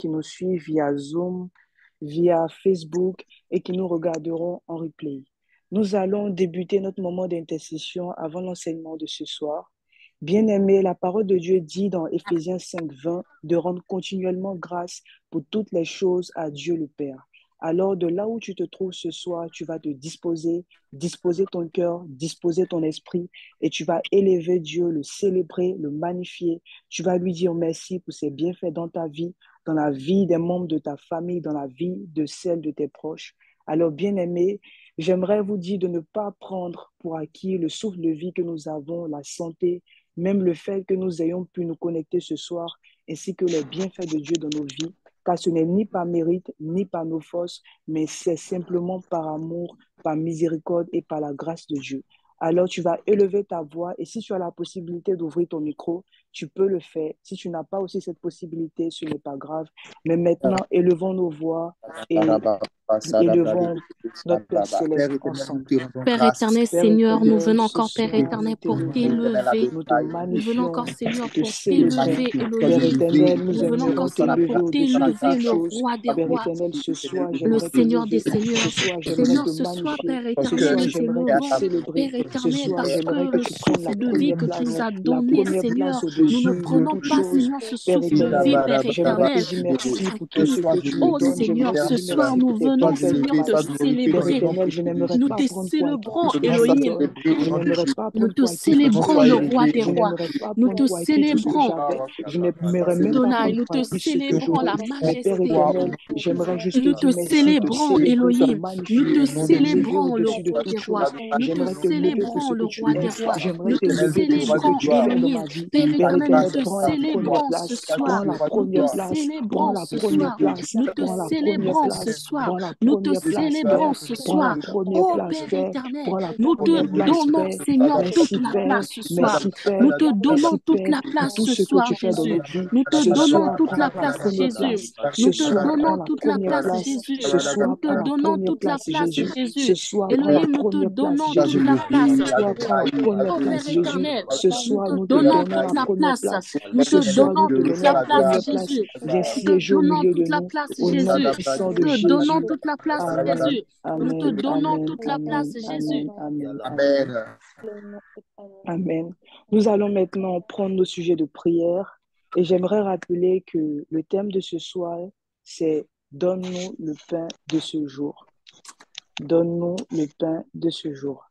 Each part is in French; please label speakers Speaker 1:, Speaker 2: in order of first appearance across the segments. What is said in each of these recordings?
Speaker 1: qui nous suivent via Zoom, via Facebook et qui nous regarderont en replay. Nous allons débuter notre moment d'intercession avant l'enseignement de ce soir. Bien-aimés, la parole de Dieu dit dans Éphésiens 5:20 de rendre continuellement grâce pour toutes les choses à Dieu le Père. Alors, de là où tu te trouves ce soir, tu vas te disposer ton cœur, disposer ton esprit, et tu vas élever Dieu, le célébrer, le magnifier. Tu vas lui dire merci pour ses bienfaits dans ta vie, dans la vie des membres de ta famille, dans la vie de celle de tes proches. Alors, bien-aimés, j'aimerais vous dire de ne pas prendre pour acquis le souffle de vie que nous avons, la santé, même le fait que nous ayons pu nous connecter ce soir, ainsi que les bienfaits de Dieu dans nos vies, car ce n'est ni par mérite, ni par nos forces, mais c'est simplement par amour, par miséricorde et par la grâce de Dieu. Alors tu vas élever ta voix et si tu as la possibilité d'ouvrir ton micro, tu peux le faire. Si tu n'as pas aussi cette possibilité, ce n'est pas grave. Mais maintenant, élevons nos voix et élevons notre Père
Speaker 2: Père
Speaker 1: Céleste
Speaker 2: éternel, nous
Speaker 1: ensemble.
Speaker 2: te rendons
Speaker 3: Père
Speaker 2: grâce.
Speaker 3: éternel,
Speaker 1: Père
Speaker 3: Seigneur, nous
Speaker 1: éternel,
Speaker 3: venons
Speaker 1: ce
Speaker 3: encore, Père
Speaker 1: soir, nous
Speaker 3: éternel, pour
Speaker 1: t'élevons,
Speaker 3: t'élever.
Speaker 1: nous te
Speaker 3: Nous venons
Speaker 1: magnifions,
Speaker 3: encore,
Speaker 1: nous
Speaker 3: Seigneur,
Speaker 1: te
Speaker 3: pour
Speaker 1: célébrons.
Speaker 3: t'élever,
Speaker 1: Père
Speaker 3: Elohim.
Speaker 1: éternel, nous
Speaker 3: Nous venons
Speaker 1: aimerions
Speaker 3: encore, Seigneur,
Speaker 1: t'élever
Speaker 3: pour
Speaker 1: au-dessus de
Speaker 3: t'élever,
Speaker 1: toute
Speaker 3: le
Speaker 1: chose.
Speaker 3: roi des
Speaker 1: Père
Speaker 3: rois,
Speaker 1: éternel, ce soir,
Speaker 3: le
Speaker 1: j'aimerais te
Speaker 3: Seigneur des
Speaker 1: louer.
Speaker 3: seigneurs.
Speaker 1: Ce soir, j'aimerais
Speaker 3: Seigneur,
Speaker 1: te
Speaker 3: ce soir,
Speaker 1: magnifier.
Speaker 3: Père
Speaker 1: Ce
Speaker 3: éternel,
Speaker 1: soir,
Speaker 3: nous
Speaker 1: j'aimerais te
Speaker 3: t'élevons,
Speaker 1: célébrer.
Speaker 3: Père
Speaker 1: Ce
Speaker 3: éternel,
Speaker 1: soir,
Speaker 3: parce
Speaker 1: j'aimerais
Speaker 3: que
Speaker 1: que
Speaker 3: le
Speaker 1: tu prennes la
Speaker 3: souffle de vie
Speaker 1: première
Speaker 3: que tu
Speaker 1: place,
Speaker 3: nous as
Speaker 1: la
Speaker 3: donné,
Speaker 1: première place
Speaker 3: Seigneur, nous ne
Speaker 1: au-dessus de
Speaker 3: prenons
Speaker 1: toute
Speaker 3: pas,
Speaker 1: chose.
Speaker 3: Seigneur, ce
Speaker 1: Père
Speaker 3: souffle de vie,
Speaker 1: éternel,
Speaker 3: Père
Speaker 1: j'aimerais te
Speaker 3: éternel.
Speaker 1: dire merci pour tout
Speaker 2: Ce
Speaker 1: ce
Speaker 2: soir,
Speaker 1: que
Speaker 2: nous
Speaker 1: tu
Speaker 2: te
Speaker 1: me
Speaker 3: Oh
Speaker 1: donnes.
Speaker 2: disons,
Speaker 3: Seigneur,
Speaker 1: J'aimerais te
Speaker 2: Père
Speaker 3: ce
Speaker 1: dire
Speaker 3: soir,
Speaker 1: merci
Speaker 2: éternel,
Speaker 1: pour
Speaker 3: nous
Speaker 1: tes
Speaker 2: sois
Speaker 3: venons,
Speaker 1: bienfaits dans
Speaker 3: Seigneur,
Speaker 1: ma
Speaker 2: glorifié,
Speaker 3: te
Speaker 2: sois
Speaker 1: vie.
Speaker 2: glorifié
Speaker 1: Père
Speaker 2: dans le
Speaker 3: célébrer.
Speaker 2: nom
Speaker 1: éternel, je
Speaker 2: précieux de
Speaker 1: n'aimerais
Speaker 3: Nous
Speaker 1: pas
Speaker 3: te
Speaker 1: prendre pour acquis
Speaker 3: célébrons,
Speaker 2: Jésus. Ton nom soit
Speaker 1: ce que tu me
Speaker 3: Elohim.
Speaker 1: donnes.
Speaker 2: célébré au
Speaker 1: Je
Speaker 2: nom de
Speaker 1: n'aimerais
Speaker 2: Jésus.
Speaker 1: pas
Speaker 3: Nous
Speaker 1: prendre
Speaker 3: te
Speaker 1: pour acquis
Speaker 2: Ton
Speaker 1: tout
Speaker 2: nom
Speaker 1: ce que
Speaker 3: célébrons,
Speaker 2: soit
Speaker 3: le
Speaker 1: j'ai.
Speaker 3: roi
Speaker 2: élevé
Speaker 3: des
Speaker 1: Je
Speaker 2: au nom
Speaker 3: rois.
Speaker 1: n'aimerais
Speaker 2: de
Speaker 1: pas
Speaker 3: Nous
Speaker 1: prendre
Speaker 3: te
Speaker 1: pour acquis tout ce que
Speaker 3: célébrons.
Speaker 1: j'avais. Je n'aimerais même pas
Speaker 3: Adonai,
Speaker 1: prendre
Speaker 3: nous
Speaker 1: pour
Speaker 3: te
Speaker 1: acquis ce que
Speaker 3: célébrons
Speaker 1: j'aurai.
Speaker 3: la
Speaker 1: Mais Père
Speaker 3: majesté.
Speaker 1: éternel, j'aimerais juste te
Speaker 3: Nous
Speaker 1: dire
Speaker 3: te
Speaker 1: merci, te
Speaker 3: célébrons,
Speaker 1: célébrer, te
Speaker 3: Elohim. Nous
Speaker 1: magnifier,
Speaker 3: te
Speaker 2: au nom de
Speaker 1: t'élever
Speaker 3: célébrons, le
Speaker 1: au-dessus de
Speaker 3: roi
Speaker 1: toute
Speaker 3: des rois.
Speaker 1: chose.
Speaker 3: Nous te
Speaker 1: J'aimerais te lever pour ce
Speaker 3: célébrons,
Speaker 1: que
Speaker 3: le
Speaker 1: tu
Speaker 3: roi
Speaker 1: es.
Speaker 3: des rois.
Speaker 1: J'aimerais
Speaker 3: Nous
Speaker 1: te
Speaker 3: te
Speaker 1: lever pour ce que
Speaker 3: célébrons,
Speaker 1: tu fais dans
Speaker 3: Elohim.
Speaker 1: ma vie.
Speaker 3: Père
Speaker 1: Père
Speaker 3: éternel, nous
Speaker 1: éternel,
Speaker 3: te
Speaker 1: prends la première
Speaker 3: célébrons ce
Speaker 1: place,
Speaker 3: soir.
Speaker 1: prends la
Speaker 3: Nous te
Speaker 1: première place, prends
Speaker 3: célébrons
Speaker 1: la
Speaker 3: ce
Speaker 1: première
Speaker 3: soir.
Speaker 1: place,
Speaker 3: Nous te
Speaker 1: prends la première
Speaker 3: célébrons ce
Speaker 1: place,
Speaker 3: soir.
Speaker 1: prends la
Speaker 3: Nous te
Speaker 1: première place, Père,
Speaker 3: célébrons ce
Speaker 1: prends la
Speaker 3: soir.
Speaker 1: première
Speaker 3: Oh
Speaker 1: place,
Speaker 3: Père
Speaker 1: Père,
Speaker 3: éternel,
Speaker 1: prends la
Speaker 3: nous te
Speaker 1: première place,
Speaker 3: donnons,
Speaker 1: Père.
Speaker 3: Seigneur, toute
Speaker 1: Merci,
Speaker 3: la
Speaker 1: Père,
Speaker 3: place ce soir.
Speaker 1: merci, Père,
Speaker 3: Nous te donnons
Speaker 1: merci,
Speaker 3: toute
Speaker 1: Père,
Speaker 3: la
Speaker 1: pour
Speaker 3: place
Speaker 1: tout
Speaker 3: ce
Speaker 1: ce que
Speaker 3: soir,
Speaker 1: tu fais dans
Speaker 3: Jésus.
Speaker 1: nos vies.
Speaker 3: Nous te
Speaker 1: Ce
Speaker 3: donnons
Speaker 1: soir,
Speaker 3: toute
Speaker 1: prends
Speaker 3: la
Speaker 1: la
Speaker 3: place,
Speaker 1: première
Speaker 3: Jésus.
Speaker 1: place.
Speaker 3: Nous
Speaker 1: Ce
Speaker 3: te
Speaker 1: soir, prends
Speaker 3: donnons
Speaker 1: la
Speaker 3: toute la
Speaker 1: première
Speaker 3: place,
Speaker 1: place.
Speaker 3: Jésus.
Speaker 1: Ce
Speaker 3: Nous
Speaker 1: soir,
Speaker 3: te
Speaker 1: prends la
Speaker 3: donnons
Speaker 1: première
Speaker 3: toute la
Speaker 1: place,
Speaker 3: place,
Speaker 1: Jésus. Ce
Speaker 3: Jésus.
Speaker 1: soir, prends la
Speaker 3: Elohim, nous te
Speaker 1: première place,
Speaker 3: donnons toute
Speaker 1: Jésus.
Speaker 3: la place.
Speaker 1: Ce soir, prends la première
Speaker 3: Oh Père
Speaker 1: place, Jésus.
Speaker 3: éternel,
Speaker 1: Ce
Speaker 3: nous
Speaker 1: soir,
Speaker 3: te
Speaker 1: nous te
Speaker 3: donnons
Speaker 1: donnons
Speaker 3: toute
Speaker 1: la
Speaker 3: la
Speaker 1: première
Speaker 3: place.
Speaker 1: place.
Speaker 3: Nous
Speaker 1: Ce
Speaker 3: te
Speaker 1: soir, nous
Speaker 3: donnons
Speaker 1: te
Speaker 3: toute
Speaker 1: donnons
Speaker 3: la
Speaker 1: la
Speaker 3: place,
Speaker 1: première place.
Speaker 3: Jésus.
Speaker 1: Viens
Speaker 3: Nous te
Speaker 1: siéger au
Speaker 3: donnons
Speaker 1: milieu de
Speaker 3: toute la
Speaker 1: nous,
Speaker 3: place,
Speaker 1: au nom
Speaker 3: Jésus.
Speaker 1: puissant
Speaker 3: Nous
Speaker 1: de
Speaker 3: te donnons
Speaker 1: Jésus.
Speaker 3: toute la place,
Speaker 1: Amen.
Speaker 3: Jésus. Nous te
Speaker 1: Amen.
Speaker 3: donnons
Speaker 1: Amen.
Speaker 3: toute la place,
Speaker 1: Amen.
Speaker 3: Jésus.
Speaker 1: Amen. Amen. Amen.
Speaker 2: Amen.
Speaker 1: Amen. Nous allons maintenant prendre nos sujets de prière et j'aimerais rappeler que le thème de ce soir, c'est Donne-nous le pain de ce jour. Donne-nous le pain de ce jour.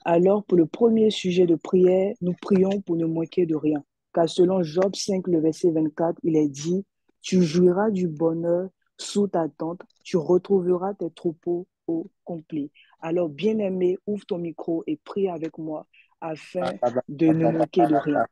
Speaker 1: Alors, pour le premier sujet de prière, nous prions pour ne manquer de rien. Car selon Job 5, le verset 24, il est dit, tu jouiras du bonheur sous ta tente, tu retrouveras tes troupeaux au complet. Alors, bien-aimé, ouvre ton micro et prie avec moi afin de ne manquer de rien.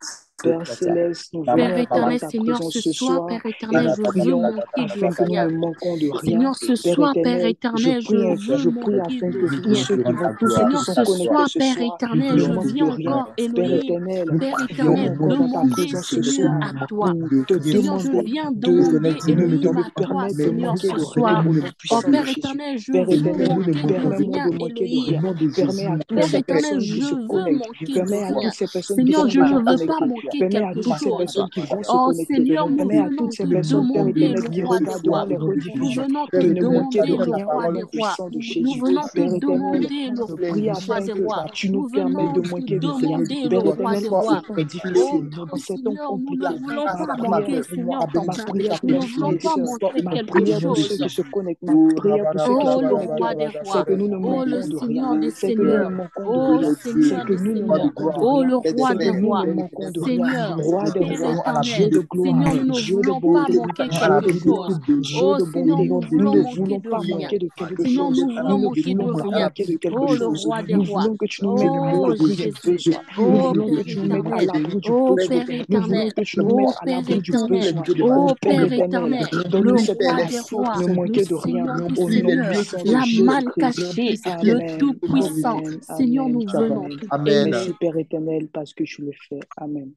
Speaker 1: Père Céleste, nous
Speaker 3: Père
Speaker 1: venons devant
Speaker 3: éternel,
Speaker 1: ta
Speaker 3: Seigneur,
Speaker 1: présence
Speaker 3: ce
Speaker 1: ce
Speaker 3: soir,
Speaker 1: soir
Speaker 3: Père
Speaker 1: et
Speaker 3: éternel,
Speaker 1: nous
Speaker 3: je veux
Speaker 1: prions
Speaker 3: manquer de
Speaker 1: afin que nous
Speaker 3: rien.
Speaker 1: ne manquons de rien.
Speaker 3: Seigneur, ce
Speaker 1: Père
Speaker 3: soir, Père
Speaker 1: éternel, je
Speaker 3: éternel, je
Speaker 1: prie,
Speaker 3: veux
Speaker 1: je prie
Speaker 3: manquer
Speaker 1: afin
Speaker 3: de
Speaker 1: que tous
Speaker 3: rien.
Speaker 1: ceux qui vont, tous ceux qui
Speaker 3: Seigneur,
Speaker 1: sont
Speaker 3: ce
Speaker 1: connectés
Speaker 3: soir,
Speaker 1: ce
Speaker 3: Père
Speaker 1: soir
Speaker 3: éternel,
Speaker 1: ne
Speaker 3: je
Speaker 1: manquent de
Speaker 3: viens
Speaker 1: rien.
Speaker 3: encore,
Speaker 1: Père
Speaker 3: Elohim,
Speaker 1: éternel,
Speaker 3: Père
Speaker 1: viens
Speaker 3: éternel,
Speaker 1: encore dans ta
Speaker 3: demander,
Speaker 1: présence ce
Speaker 3: Seigneur,
Speaker 1: soir
Speaker 3: à toi.
Speaker 1: pour te
Speaker 3: Seigneur, je
Speaker 1: demander
Speaker 3: viens
Speaker 1: de,
Speaker 3: demander,
Speaker 1: de
Speaker 3: Elohim,
Speaker 1: me
Speaker 3: à toi,
Speaker 1: permettre de
Speaker 3: Seigneur,
Speaker 1: manquer
Speaker 3: ce
Speaker 1: de rien
Speaker 3: soir.
Speaker 1: au nom
Speaker 3: Oh
Speaker 1: puissant de
Speaker 3: Père
Speaker 1: Jésus.
Speaker 3: éternel, je
Speaker 1: Père
Speaker 3: veux
Speaker 1: éternel,
Speaker 3: manquer de
Speaker 1: permets-moi
Speaker 3: rien,
Speaker 1: de manquer de
Speaker 3: Elohim.
Speaker 1: rien. Permets à toutes
Speaker 3: Père
Speaker 1: ces
Speaker 3: éternel,
Speaker 1: personnes qui
Speaker 3: je
Speaker 1: se
Speaker 3: veux
Speaker 1: connectent.
Speaker 3: manquer de
Speaker 1: Permets à
Speaker 3: rien.
Speaker 1: toutes ces personnes qui
Speaker 3: Seigneur,
Speaker 1: sont
Speaker 3: je ne
Speaker 1: déjà
Speaker 3: veux pas
Speaker 1: connectées.
Speaker 3: manquer
Speaker 1: Permets à
Speaker 3: quelque
Speaker 1: toutes ces
Speaker 3: chose.
Speaker 1: personnes qui vont se
Speaker 3: Oh
Speaker 1: connecter.
Speaker 3: Seigneur, nous
Speaker 1: Permets à toutes
Speaker 3: venons
Speaker 1: ces
Speaker 3: te
Speaker 1: personnes, Père
Speaker 3: demander
Speaker 1: éternel,
Speaker 3: le
Speaker 1: qui
Speaker 3: roi des
Speaker 1: regarderont
Speaker 3: rois.
Speaker 1: les
Speaker 3: Nous
Speaker 1: rediffusions,
Speaker 3: venons te
Speaker 1: de ne manquer de
Speaker 3: demander le
Speaker 1: rien au
Speaker 3: roi des
Speaker 1: nom
Speaker 3: rois.
Speaker 1: puissant de
Speaker 3: Nous
Speaker 1: Jésus.
Speaker 3: venons te
Speaker 1: Père éternel,
Speaker 3: demander le
Speaker 1: je prie
Speaker 3: roi
Speaker 1: afin
Speaker 3: des
Speaker 1: que
Speaker 3: rois.
Speaker 1: tu nous
Speaker 3: Nous
Speaker 1: permettes
Speaker 3: venons
Speaker 1: de
Speaker 3: te
Speaker 1: manquer de rien.
Speaker 3: demander le
Speaker 1: Père
Speaker 3: roi
Speaker 1: éternel,
Speaker 3: des
Speaker 1: en ces
Speaker 3: rois.
Speaker 1: temps
Speaker 3: Oh
Speaker 1: difficiles, en ces temps
Speaker 3: Seigneur, nous ne
Speaker 1: compliqués,
Speaker 3: voulons
Speaker 1: ma
Speaker 3: pas manquer,
Speaker 1: prière,
Speaker 3: Seigneur ton
Speaker 1: ma
Speaker 3: pain.
Speaker 1: prière pour
Speaker 3: Nous
Speaker 1: mes
Speaker 3: ne
Speaker 1: frères
Speaker 3: voulons
Speaker 1: et
Speaker 3: pas
Speaker 1: sœurs,
Speaker 3: manquer
Speaker 1: ma
Speaker 3: quelque
Speaker 1: prière pour ceux
Speaker 3: chose.
Speaker 1: qui se connectent, ma prière pour ceux qui sont
Speaker 3: Oh, le roi
Speaker 1: connecteurs,
Speaker 3: des
Speaker 1: c'est
Speaker 3: rois.
Speaker 1: que nous ne
Speaker 3: Oh, le
Speaker 1: manquons de rien.
Speaker 3: Seigneur des
Speaker 1: C'est que nous ne
Speaker 3: seigneurs.
Speaker 1: manquons de
Speaker 3: Oh,
Speaker 1: rien. C'est
Speaker 3: Seigneur
Speaker 1: que
Speaker 3: des
Speaker 1: nous ne
Speaker 3: seigneurs.
Speaker 1: manquons de
Speaker 3: Oh,
Speaker 1: rien.
Speaker 3: le roi
Speaker 1: C'est que
Speaker 3: des
Speaker 1: nous ne
Speaker 3: rois.
Speaker 1: manquons de rien.
Speaker 3: Seigneur,
Speaker 1: Roi des
Speaker 3: Père
Speaker 1: rois, Dieu
Speaker 3: éternel.
Speaker 1: de
Speaker 3: Seigneur,
Speaker 1: gloire,
Speaker 3: nous ne
Speaker 1: Dieu de
Speaker 3: voulons pas
Speaker 1: beauté,
Speaker 3: manquer
Speaker 1: Dieu
Speaker 3: quelque
Speaker 1: de
Speaker 3: chose.
Speaker 1: gloire, Dieu
Speaker 3: Oh,
Speaker 1: de
Speaker 3: Seigneur,
Speaker 1: bonté.
Speaker 3: nous
Speaker 1: Nous
Speaker 3: voulons
Speaker 1: ne
Speaker 3: manquer
Speaker 1: voulons
Speaker 3: de
Speaker 1: pas
Speaker 3: rien.
Speaker 1: manquer de quelque
Speaker 3: Seigneur,
Speaker 1: chose.
Speaker 3: nous
Speaker 1: Nous
Speaker 3: voulons
Speaker 1: ne
Speaker 3: manquer de
Speaker 1: voulons pas
Speaker 3: rien.
Speaker 1: manquer de quelque
Speaker 3: Oh, le
Speaker 1: chose.
Speaker 3: roi des
Speaker 1: Nous
Speaker 3: rois.
Speaker 1: voulons que tu nous mettes à
Speaker 3: Oh,
Speaker 1: l'abri du
Speaker 3: Jésus.
Speaker 1: besoin. Nous
Speaker 3: Oh,
Speaker 1: voulons que
Speaker 3: Père
Speaker 1: tu nous mettes à
Speaker 3: éternel.
Speaker 1: l'abri du
Speaker 3: Oh,
Speaker 1: besoin.
Speaker 3: Père
Speaker 1: Nous voulons
Speaker 3: éternel.
Speaker 1: que tu nous mettes
Speaker 3: Oh,
Speaker 1: à
Speaker 3: Père
Speaker 1: l'abri du
Speaker 3: éternel.
Speaker 1: besoin. Ô
Speaker 3: Oh,
Speaker 1: Père
Speaker 3: Père
Speaker 1: éternel,
Speaker 3: éternel. Le
Speaker 1: donne-nous cette
Speaker 3: roi des
Speaker 1: grâce
Speaker 3: rois.
Speaker 1: de ne
Speaker 3: Le
Speaker 1: manquer de rien.
Speaker 3: Seigneur des
Speaker 1: Au nom
Speaker 3: seigneurs.
Speaker 1: puissant de
Speaker 3: La manne
Speaker 1: Jésus-Christ.
Speaker 3: cachée. Le
Speaker 1: Amen.
Speaker 3: Tout-Puissant.
Speaker 1: Amen.
Speaker 3: Seigneur,
Speaker 1: Amen.
Speaker 3: nous venons
Speaker 1: Amen.
Speaker 3: te
Speaker 2: Amen.
Speaker 3: demander.
Speaker 1: Merci Père éternel parce que tu le fais. Amen.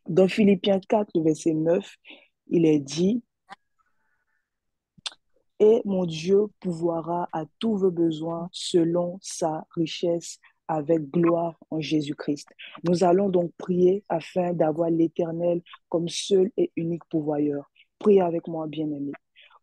Speaker 1: Dans Philippiens 4, le verset 9, il est dit, et mon Dieu pourvoira à tous vos besoins selon sa richesse avec gloire en Jésus-Christ. Nous allons donc prier afin d'avoir l'Éternel comme seul et unique pourvoyeur. Prie avec moi, bien-aimé.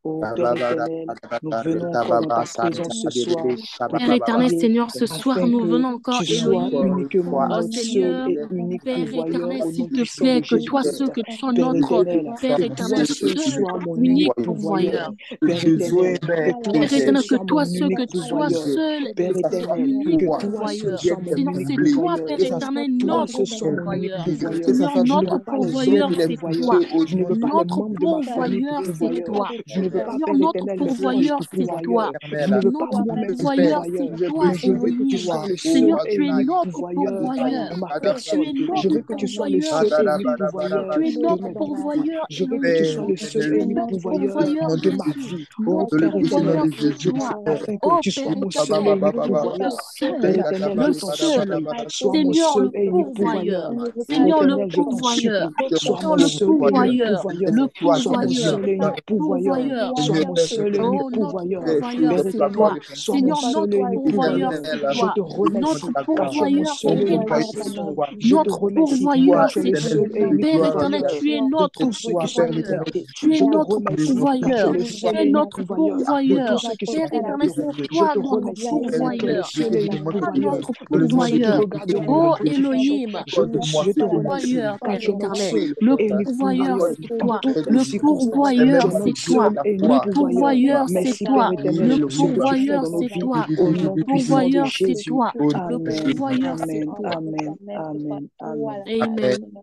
Speaker 1: Ô Père éternel, nous venons encore dans ta présence ce soir pour
Speaker 2: Père
Speaker 1: te
Speaker 2: éternel,
Speaker 1: prier
Speaker 2: Seigneur, ce soir,
Speaker 1: afin
Speaker 2: nous
Speaker 1: que
Speaker 2: venons encore,
Speaker 1: tu sois
Speaker 2: Elohim.
Speaker 1: uniquement
Speaker 2: Oh
Speaker 1: notre seul
Speaker 2: Seigneur,
Speaker 1: et unique
Speaker 2: Père
Speaker 1: pourvoyeur
Speaker 2: éternel,
Speaker 1: au nom
Speaker 2: s'il te
Speaker 1: puissant de
Speaker 2: plaît, que toi
Speaker 1: Jésus-Christ.
Speaker 2: seul, que tu sois
Speaker 1: Père
Speaker 2: notre
Speaker 1: éternel,
Speaker 2: Père
Speaker 1: que toi
Speaker 2: éternel,
Speaker 1: seul
Speaker 2: seul,
Speaker 1: sois mon
Speaker 2: unique
Speaker 1: unique pourvoyeur.
Speaker 2: pourvoyeur.
Speaker 1: Père éternel, que toi
Speaker 2: Père
Speaker 1: seul
Speaker 2: éternel, que
Speaker 1: sois mon
Speaker 2: toi seul,
Speaker 1: unique
Speaker 2: que tu sois
Speaker 1: pourvoyeur.
Speaker 2: seul
Speaker 1: Père
Speaker 2: et
Speaker 1: éternel,
Speaker 2: unique
Speaker 1: que toi seul
Speaker 2: pourvoyeur.
Speaker 1: sois mon
Speaker 2: Seigneur,
Speaker 1: unique
Speaker 2: c'est toi,
Speaker 1: pourvoyeur.
Speaker 2: Père éternel,
Speaker 1: Toi
Speaker 2: notre
Speaker 1: seul sois mon unique
Speaker 2: pourvoyeur.
Speaker 1: pourvoyeur.
Speaker 2: Seigneur,
Speaker 1: Je ne
Speaker 2: notre
Speaker 1: veux pas les hommes
Speaker 2: pourvoyeur,
Speaker 1: pour
Speaker 2: c'est
Speaker 1: pourvoyeur.
Speaker 2: toi.
Speaker 1: Je ne veux pas les
Speaker 2: Notre
Speaker 1: membres de ma famille pour
Speaker 2: pourvoyeur, c'est
Speaker 1: pourvoyeur.
Speaker 2: toi.
Speaker 1: Je ne veux pas,
Speaker 2: Seigneur,
Speaker 1: Père
Speaker 2: notre
Speaker 1: éternel, les anges
Speaker 2: pourvoyeur,
Speaker 1: pour
Speaker 2: c'est toi.
Speaker 1: pourvoyeur. Je ne veux pas
Speaker 2: Notre
Speaker 1: moi-même pour
Speaker 2: pourvoyeur, c'est
Speaker 1: pourvoyeur.
Speaker 2: toi,
Speaker 1: Mais je veux que tu
Speaker 2: Elohim.
Speaker 1: sois le seul
Speaker 2: Seigneur,
Speaker 1: et
Speaker 2: tu es
Speaker 1: unique
Speaker 2: notre
Speaker 1: pourvoyeur
Speaker 2: pourvoyeur.
Speaker 1: de ma
Speaker 2: Tu
Speaker 1: personne.
Speaker 2: es
Speaker 1: Je
Speaker 2: notre
Speaker 1: veux que tu sois le
Speaker 2: pourvoyeur,
Speaker 1: seul et unique
Speaker 2: Jésus.
Speaker 1: pourvoyeur
Speaker 2: Tu es
Speaker 1: de
Speaker 2: notre
Speaker 1: mes enfants.
Speaker 2: pourvoyeur,
Speaker 1: Je veux que tu sois
Speaker 2: Elohim.
Speaker 1: le seul et
Speaker 2: Tu es
Speaker 1: unique
Speaker 2: notre
Speaker 1: pourvoyeur
Speaker 2: pourvoyeur,
Speaker 1: de ma
Speaker 2: Jésus.
Speaker 1: vie. Oh
Speaker 2: Notre
Speaker 1: Père éternel,
Speaker 2: pourvoyeur, c'est
Speaker 1: je prie
Speaker 2: toi.
Speaker 1: afin que
Speaker 2: Oh
Speaker 1: tu
Speaker 2: Père
Speaker 1: sois mon seul et
Speaker 2: éternel,
Speaker 1: unique
Speaker 2: le
Speaker 1: pourvoyeur. Père
Speaker 2: seul,
Speaker 1: éternel,
Speaker 2: le
Speaker 1: je t'en
Speaker 2: seul.
Speaker 1: supplie, sois mon
Speaker 2: Seigneur, le
Speaker 1: seul et unique
Speaker 2: pourvoyeur.
Speaker 1: pourvoyeur. Père
Speaker 2: Seigneur, le
Speaker 1: éternel, je t'en
Speaker 2: pourvoyeur.
Speaker 1: supplie, sois
Speaker 2: Seigneur,
Speaker 1: mon
Speaker 2: le
Speaker 1: seul et unique
Speaker 2: pourvoyeur.
Speaker 1: pourvoyeur.
Speaker 2: Le
Speaker 1: Sois mon
Speaker 2: pourvoyeur.
Speaker 1: seul et unique
Speaker 2: Notre
Speaker 1: pourvoyeur.
Speaker 2: pourvoyeur.
Speaker 1: Sois mon seul et unique
Speaker 2: Oh, notre
Speaker 1: pourvoyeur.
Speaker 2: pourvoyeur,
Speaker 1: Père
Speaker 2: c'est
Speaker 1: éternel,
Speaker 2: toi.
Speaker 1: sois mon
Speaker 2: Seigneur,
Speaker 1: seul et
Speaker 2: notre
Speaker 1: unique
Speaker 2: pourvoyeur,
Speaker 1: pourvoyeur.
Speaker 2: c'est
Speaker 1: Je
Speaker 2: toi.
Speaker 1: te remercie
Speaker 2: Notre
Speaker 1: car tu es mon
Speaker 2: pourvoyeur,
Speaker 1: seul
Speaker 2: c'est
Speaker 1: et unique
Speaker 2: Elohim.
Speaker 1: intercesseur. Je te
Speaker 2: Notre
Speaker 1: remercie car
Speaker 2: pourvoyeur,
Speaker 1: tu es
Speaker 2: c'est
Speaker 1: le
Speaker 2: toi.
Speaker 1: seul et unique
Speaker 2: Père éternel,
Speaker 1: pourvoyeur
Speaker 2: tu es
Speaker 1: de
Speaker 2: notre
Speaker 1: tous ceux qui sont
Speaker 2: pourvoyeur.
Speaker 1: connectés.
Speaker 2: Tu es
Speaker 1: Je te
Speaker 2: notre
Speaker 1: remercie car tu es
Speaker 2: pourvoyeur.
Speaker 1: le
Speaker 2: Tu
Speaker 1: seul
Speaker 2: es
Speaker 1: et unique
Speaker 2: notre
Speaker 1: pourvoyeur de tous
Speaker 2: pourvoyeur.
Speaker 1: ceux qui sont
Speaker 2: Père éternel,
Speaker 1: connectés.
Speaker 2: c'est
Speaker 1: Je
Speaker 2: toi
Speaker 1: te
Speaker 2: notre
Speaker 1: remercie car tu es le
Speaker 2: pourvoyeur.
Speaker 1: seul et
Speaker 2: C'est
Speaker 1: unique
Speaker 2: toi
Speaker 1: pourvoyeur
Speaker 2: notre
Speaker 1: de tous ceux qui
Speaker 2: pourvoyeur.
Speaker 1: regarderont les
Speaker 2: Oh
Speaker 1: rediffusions.
Speaker 2: Elohim,
Speaker 1: Je te remercie
Speaker 2: pourvoyeur,
Speaker 1: car
Speaker 2: Père
Speaker 1: tu es notre
Speaker 2: éternel.
Speaker 1: seul
Speaker 2: Le
Speaker 1: et unique
Speaker 2: pourvoyeur,
Speaker 1: pourvoyeur.
Speaker 2: c'est
Speaker 1: Dans
Speaker 2: toi.
Speaker 1: toutes les
Speaker 2: Le
Speaker 1: circonstances, tu
Speaker 2: pourvoyeur,
Speaker 1: es
Speaker 2: c'est
Speaker 1: notre
Speaker 2: toi.
Speaker 1: seul et unique
Speaker 2: Le
Speaker 1: pourvoyeur.
Speaker 2: pourvoyeur, c'est
Speaker 1: Merci Père
Speaker 2: toi.
Speaker 1: éternel
Speaker 2: Le
Speaker 1: pour ce que tu fais
Speaker 2: pourvoyeur,
Speaker 1: dans nos
Speaker 2: c'est
Speaker 1: vies
Speaker 2: toi.
Speaker 1: au
Speaker 2: Le
Speaker 1: nom puissant de
Speaker 2: pourvoyeur, c'est
Speaker 1: Jésus.
Speaker 2: toi. Le
Speaker 1: Amen.
Speaker 2: pourvoyeur, c'est
Speaker 1: Amen.
Speaker 2: toi.
Speaker 1: Amen. Amen. Amen.
Speaker 2: Amen.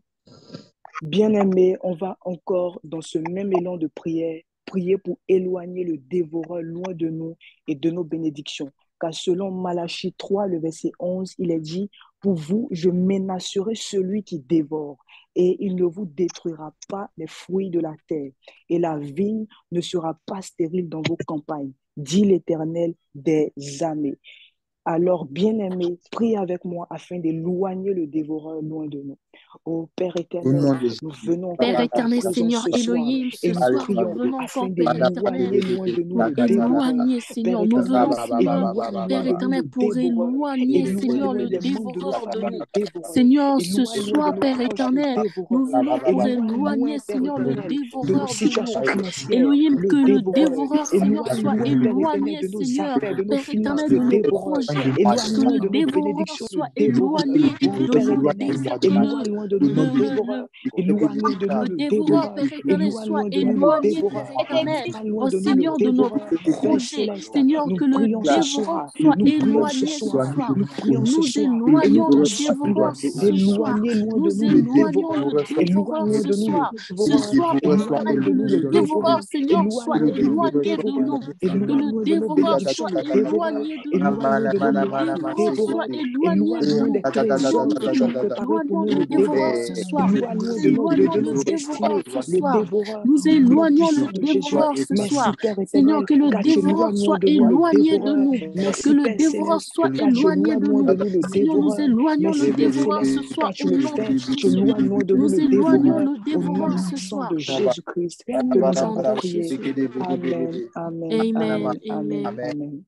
Speaker 1: Bien-aimés, on va encore, dans ce même élan de prière, prier pour éloigner le dévoreur loin de nous et de nos bénédictions. Car selon Malachie 3, le verset 11, il est dit, pour vous, je menacerai celui qui dévore, et il ne vous détruira pas les fruits de la terre, et la vigne ne sera pas stérile dans vos campagnes, dit l'Éternel des armées. Alors, bien-aimés, prie avec moi afin d'éloigner le dévoreur loin de nous. Ô Père éternel, nous venons
Speaker 2: Père
Speaker 1: encore dans ta
Speaker 2: éternel,
Speaker 1: présence
Speaker 2: Seigneur
Speaker 1: ce soir
Speaker 2: Elohim,
Speaker 1: et
Speaker 2: ce
Speaker 1: nous
Speaker 2: soir, nous
Speaker 1: prions
Speaker 2: venons
Speaker 1: afin
Speaker 2: encore, Père éternel,
Speaker 1: d'éloigner loin de nous
Speaker 2: pour
Speaker 1: le dévoreur.
Speaker 2: éloigner,
Speaker 1: Père
Speaker 2: Seigneur. Nous
Speaker 1: éternel,
Speaker 2: venons, Seigneur,
Speaker 1: éloigne
Speaker 2: Père
Speaker 1: loin de nous
Speaker 2: éternel,
Speaker 1: le
Speaker 2: pour
Speaker 1: dévoreur.
Speaker 2: éloigner,
Speaker 1: Éloigne
Speaker 2: Seigneur,
Speaker 1: loin
Speaker 2: le
Speaker 1: des membres de nos
Speaker 2: dévoreur de
Speaker 1: familles
Speaker 2: nous.
Speaker 1: le dévoreur.
Speaker 2: Seigneur, ce
Speaker 1: Éloigne loin de
Speaker 2: soir,
Speaker 1: nos
Speaker 2: Père
Speaker 1: proches le
Speaker 2: éternel, nous
Speaker 1: dévoreur.
Speaker 2: venons pour
Speaker 1: Éloigne loin,
Speaker 2: éloigner,
Speaker 1: Père
Speaker 2: Seigneur, le
Speaker 1: éternel, de nos
Speaker 2: dévoreur de nous.
Speaker 1: situations financières,
Speaker 2: Elohim,
Speaker 1: le
Speaker 2: que le
Speaker 1: dévoreur.
Speaker 2: dévoreur, Seigneur,
Speaker 1: Éloigne
Speaker 2: soit
Speaker 1: loin, Père éternel,
Speaker 2: éloigné,
Speaker 1: de nos
Speaker 2: Seigneur,
Speaker 1: affaires, de nos
Speaker 2: Père
Speaker 1: finances,
Speaker 2: éternel,
Speaker 1: le
Speaker 2: de nos
Speaker 1: dévoreur.
Speaker 2: projets.
Speaker 1: Éloigne
Speaker 2: Que
Speaker 1: loin
Speaker 2: le
Speaker 1: de nos
Speaker 2: dévoreur
Speaker 1: bénédictions, le
Speaker 2: soit
Speaker 1: dévoreur.
Speaker 2: éloigné
Speaker 1: Oh
Speaker 2: de
Speaker 1: Père
Speaker 2: nos
Speaker 1: éternel,
Speaker 2: désirs.
Speaker 1: éloigne loin de nous le dévoreur. Éloigne loin de nous
Speaker 2: Le
Speaker 1: le
Speaker 2: dévoreur,
Speaker 1: dévoreur.
Speaker 2: Père éternel,
Speaker 1: Éloigne
Speaker 2: soit
Speaker 1: loin de nous le
Speaker 2: éloigné, Père
Speaker 1: dévoreur.
Speaker 2: éternel.
Speaker 1: Éloigne loin
Speaker 2: Oh
Speaker 1: de nous le
Speaker 2: Seigneur, de nos
Speaker 1: dévoreur. Père
Speaker 2: projets.
Speaker 1: céleste,
Speaker 2: Seigneur,
Speaker 1: nous
Speaker 2: que le
Speaker 1: prions ce
Speaker 2: dévoreur
Speaker 1: soir.
Speaker 2: soit
Speaker 1: Nous prions ce
Speaker 2: éloigné ce
Speaker 1: soir.
Speaker 2: soir.
Speaker 1: Nous prions ce
Speaker 2: Nous
Speaker 1: soir. Et nous
Speaker 2: éloignons
Speaker 1: te
Speaker 2: le
Speaker 1: supplions
Speaker 2: dévoreur ce soir.
Speaker 1: d'éloigner loin de
Speaker 2: Nous
Speaker 1: nous le
Speaker 2: éloignons le
Speaker 1: dévoreur. Éloigne
Speaker 2: dévoreur
Speaker 1: loin
Speaker 2: ce
Speaker 1: de nous le
Speaker 2: soir. Ce
Speaker 1: dévoreur.
Speaker 2: soir, Père
Speaker 1: Éloigne
Speaker 2: éternel,
Speaker 1: loin
Speaker 2: que
Speaker 1: de nous
Speaker 2: le
Speaker 1: le
Speaker 2: dévoreur,
Speaker 1: dévoreur.
Speaker 2: Seigneur,
Speaker 1: Éloigne
Speaker 2: soit
Speaker 1: loin de nous le
Speaker 2: éloigné de
Speaker 1: dévoreur.
Speaker 2: nous. Que
Speaker 1: Éloigne
Speaker 2: le
Speaker 1: loin de nos
Speaker 2: dévoreur
Speaker 1: bénédictions
Speaker 2: soit
Speaker 1: le dévoreur.
Speaker 2: éloigné de nous.
Speaker 1: Éloigne loin de
Speaker 2: Que
Speaker 1: nos
Speaker 2: le
Speaker 1: miracles le
Speaker 2: dévoreur soit
Speaker 1: dévoreur.
Speaker 2: éloigné
Speaker 1: Éloigne
Speaker 2: de
Speaker 1: loin
Speaker 2: nous.
Speaker 1: des trésors que tu as
Speaker 2: Elohim,
Speaker 1: préparés pour
Speaker 2: éloignons
Speaker 1: nous
Speaker 2: le
Speaker 1: le
Speaker 2: dévoreur
Speaker 1: dévoreur.
Speaker 2: ce soir.
Speaker 1: Éloigne
Speaker 2: Nous
Speaker 1: loin
Speaker 2: éloignons
Speaker 1: de
Speaker 2: le
Speaker 1: nos
Speaker 2: dévoreur
Speaker 1: destinées
Speaker 2: ce
Speaker 1: le
Speaker 2: soir.
Speaker 1: dévoreur
Speaker 2: Nous
Speaker 1: au nom
Speaker 2: éloignons le
Speaker 1: puissant de Jésus.
Speaker 2: dévoreur ce
Speaker 1: Merci
Speaker 2: soir.
Speaker 1: Père
Speaker 2: Seigneur,
Speaker 1: éternel,
Speaker 2: que le
Speaker 1: car tu
Speaker 2: dévoreur
Speaker 1: éloignes loin
Speaker 2: soit
Speaker 1: de moi le
Speaker 2: éloigné de
Speaker 1: dévoreur.
Speaker 2: nous. Que
Speaker 1: Merci
Speaker 2: le
Speaker 1: Père
Speaker 2: dévoreur
Speaker 1: céleste,
Speaker 2: soit
Speaker 1: car tu
Speaker 2: éloigné
Speaker 1: éloignes
Speaker 2: de
Speaker 1: loin de
Speaker 2: nous.
Speaker 1: nous le
Speaker 2: Seigneur, nous
Speaker 1: dévoreur.
Speaker 2: éloignons le
Speaker 1: Merci Père
Speaker 2: dévoreur
Speaker 1: céleste,
Speaker 2: ce soir
Speaker 1: car tu
Speaker 2: au
Speaker 1: le
Speaker 2: nom
Speaker 1: fais.
Speaker 2: de
Speaker 1: Tu
Speaker 2: Jésus.
Speaker 1: éloignes loin de nous
Speaker 2: Nous
Speaker 1: le
Speaker 2: éloignons
Speaker 1: dévoreur
Speaker 2: le
Speaker 1: au nom
Speaker 2: dévoreur ce
Speaker 1: puissant
Speaker 2: soir
Speaker 1: de Jésus-Christ que
Speaker 2: au
Speaker 1: nous
Speaker 2: nom
Speaker 1: avons
Speaker 2: de
Speaker 1: prié.
Speaker 2: Jésus.
Speaker 1: Amen, amen,
Speaker 2: Amen.
Speaker 1: amen, amen,
Speaker 2: Amen.
Speaker 1: amen.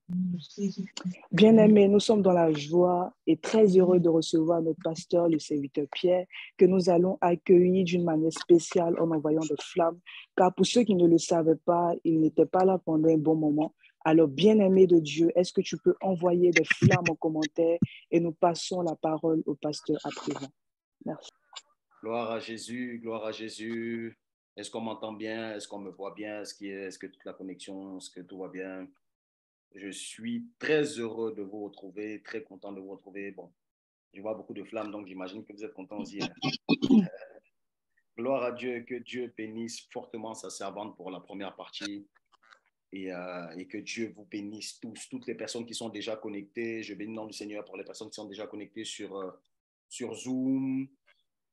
Speaker 1: Bien-aimés, nous sommes dans la joie et très heureux de recevoir notre pasteur, le serviteur Pierre, que nous allons accueillir d'une manière spéciale en envoyant des flammes, car pour ceux qui ne le savaient pas, il n'était pas là pendant un bon moment. Alors, bien-aimé de Dieu, est-ce que tu peux envoyer des flammes en commentaire et nous passons la parole au pasteur à présent. Merci.
Speaker 3: Gloire à Jésus, gloire à Jésus. Est-ce qu'on m'entend bien? Est-ce qu'on me voit bien? Est-ce que toute la connexion, est-ce que tout va bien? Je suis très heureux de vous retrouver, très content de vous retrouver. Bon, je vois beaucoup de flammes, donc j'imagine que vous êtes contents aussi. Gloire à Dieu, que Dieu bénisse fortement sa servante pour la première partie et que Dieu vous bénisse tous, toutes les personnes qui sont déjà connectées. Je bénis le nom du Seigneur pour les personnes qui sont déjà connectées sur Zoom.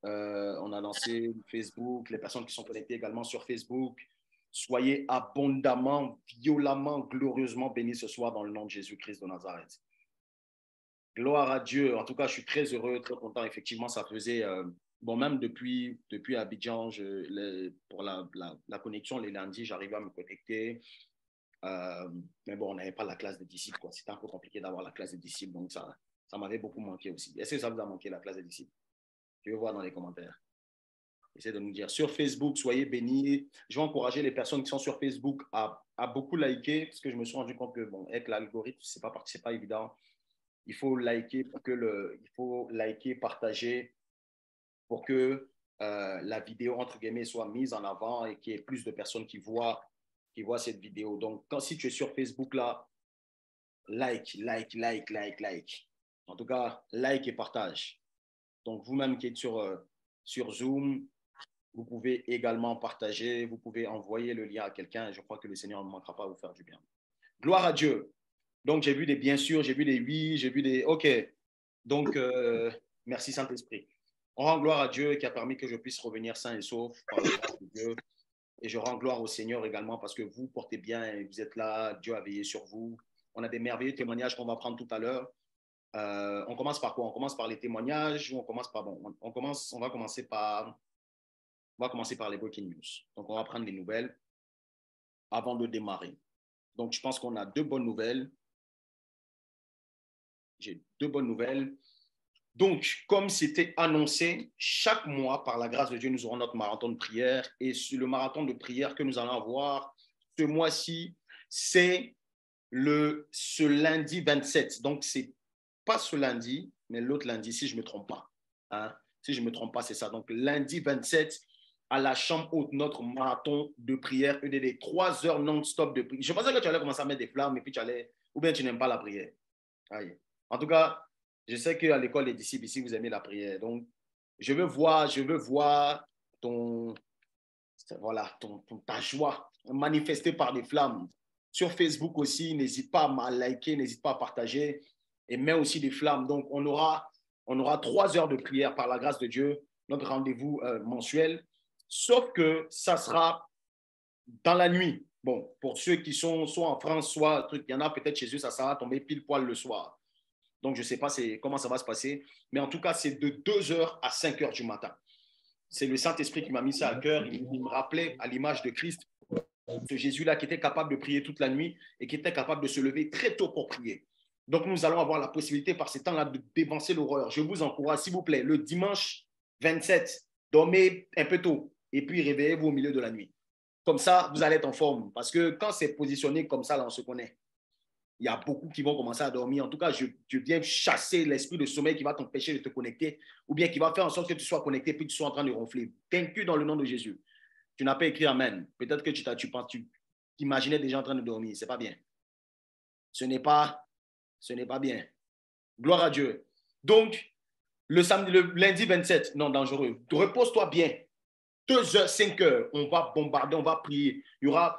Speaker 3: On a lancé Facebook, les personnes qui sont connectées également sur Facebook. Soyez abondamment, violemment, glorieusement bénis ce soir dans le nom de Jésus-Christ de Nazareth. Gloire à Dieu. En tout cas, je suis très heureux, très content. Effectivement, ça faisait, même depuis Abidjan, pour la connexion les lundis, j'arrivais à me connecter. Mais bon, on n'avait pas la classe des disciples, quoi. C'était un peu compliqué d'avoir la classe des disciples, donc ça m'avait beaucoup manqué aussi. Est-ce que ça vous a manqué, la classe des disciples? Je vais voir dans les commentaires. Essaie de nous dire. Sur Facebook, soyez bénis. Je vais encourager les personnes qui sont sur Facebook à beaucoup liker, parce que je me suis rendu compte que, bon, avec l'algorithme, c'est pas évident. Il faut liker il faut liker, partager pour que la vidéo, entre guillemets, soit mise en avant et qu'il y ait plus de personnes qui voient cette vidéo. Donc, si tu es sur Facebook, là, like. En tout cas, like et partage. Donc, vous-même qui êtes sur Zoom, vous pouvez également partager, vous pouvez envoyer le lien à quelqu'un. Je crois que le Seigneur ne manquera pas à vous faire du bien. Gloire à Dieu. Donc, j'ai vu des bien sûr, j'ai vu des oui, j'ai vu des OK. Donc, merci Saint-Esprit. On rend gloire à Dieu qui a permis que je puisse revenir sain et sauf par la grâce de Dieu. Et je rends gloire au Seigneur également parce que vous portez bien et vous êtes là. Dieu a veillé sur vous. On a des merveilleux témoignages qu'on va prendre tout à l'heure. On commence par quoi? On commence par les témoignages ou on commence par bon, on va commencer par les breaking news. Donc, on va prendre les nouvelles avant de démarrer. Donc, je pense qu'on a deux bonnes nouvelles. J'ai deux bonnes nouvelles. Donc, comme c'était annoncé, chaque mois, par la grâce de Dieu, nous aurons notre marathon de prière. Et sur le marathon de prière que nous allons avoir ce mois-ci, c'est ce lundi 27. Donc, ce n'est pas ce lundi, mais l'autre lundi, si je ne me trompe pas. Hein? Si je ne me trompe pas, c'est ça. Donc, lundi 27, à la chambre haute, notre marathon de prière, une des 3 heures non-stop de prière. Je pensais que tu allais commencer à mettre des flammes et puis ou bien tu n'aimes pas la prière. Aïe. En tout cas, je sais qu'à l'école des disciples ici, vous aimez la prière. Donc, je veux voir ta joie manifestée par des flammes. Sur Facebook aussi, n'hésite pas à liker, n'hésite pas à partager et mets aussi des flammes. Donc, on aura 3 heures de prière par la grâce de Dieu, notre rendez-vous mensuel. Sauf que ça sera dans la nuit. Bon, pour ceux qui sont soit en France, soit il y en a peut-être chez eux, ça sera tombé pile poil le soir. Donc, je ne sais pas comment ça va se passer, mais en tout cas, c'est de 2h à 5h du matin. C'est le Saint-Esprit qui m'a mis ça à cœur. Il me rappelait à l'image de Christ, ce Jésus-là qui était capable de prier toute la nuit et qui était capable de se lever très tôt pour prier. Donc, nous allons avoir la possibilité par ces temps-là de dévancer l'horreur. Je vous encourage, s'il vous plaît, le dimanche 27, dormez un peu tôt et puis réveillez-vous au milieu de la nuit. Comme ça, vous allez être en forme. Parce que quand c'est positionné comme ça, là, on se connaît. Il y a beaucoup qui vont commencer à dormir. En tout cas, je viens chasser l'esprit de sommeil qui va t'empêcher de te connecter ou bien qui va faire en sorte que tu sois connecté puis que tu sois en train de ronfler. Vaincu dans le nom de Jésus. Tu n'as pas écrit Amen. Peut-être que tu t'imaginais déjà en train de dormir. Ce n'est pas bien. Ce n'est pas bien. Gloire à Dieu. Donc, le lundi 27, non, dangereux. Repose-toi bien. 2h, 5h, on va bombarder, on va prier.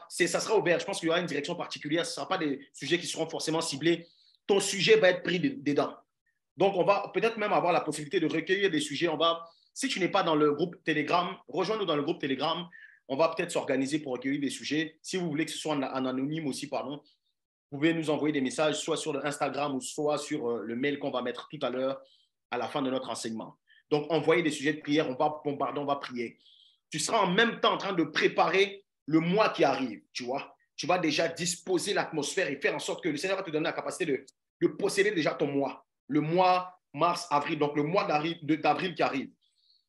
Speaker 3: Ça sera ouvert. Je pense qu'il y aura une direction particulière. Ce ne sera pas des sujets qui seront forcément ciblés. Ton sujet va être pris dedans. Donc, on va peut-être même avoir la possibilité de recueillir des sujets. Si tu n'es pas dans le groupe Telegram, rejoins-nous dans le groupe Telegram. On va peut-être s'organiser pour recueillir des sujets. Si vous voulez que ce soit en anonyme aussi, pardon, vous pouvez nous envoyer des messages, soit sur Instagram ou soit sur le mail qu'on va mettre tout à l'heure à la fin de notre enseignement. Donc, envoyez des sujets de prière. On va bombarder, on va prier. Tu seras en même temps en train de préparer le mois qui arrive, tu vois. Tu vas déjà disposer l'atmosphère et faire en sorte que le Seigneur va te donner la capacité de posséder déjà ton mois. Le mois mars, avril, donc le mois d'avril qui arrive.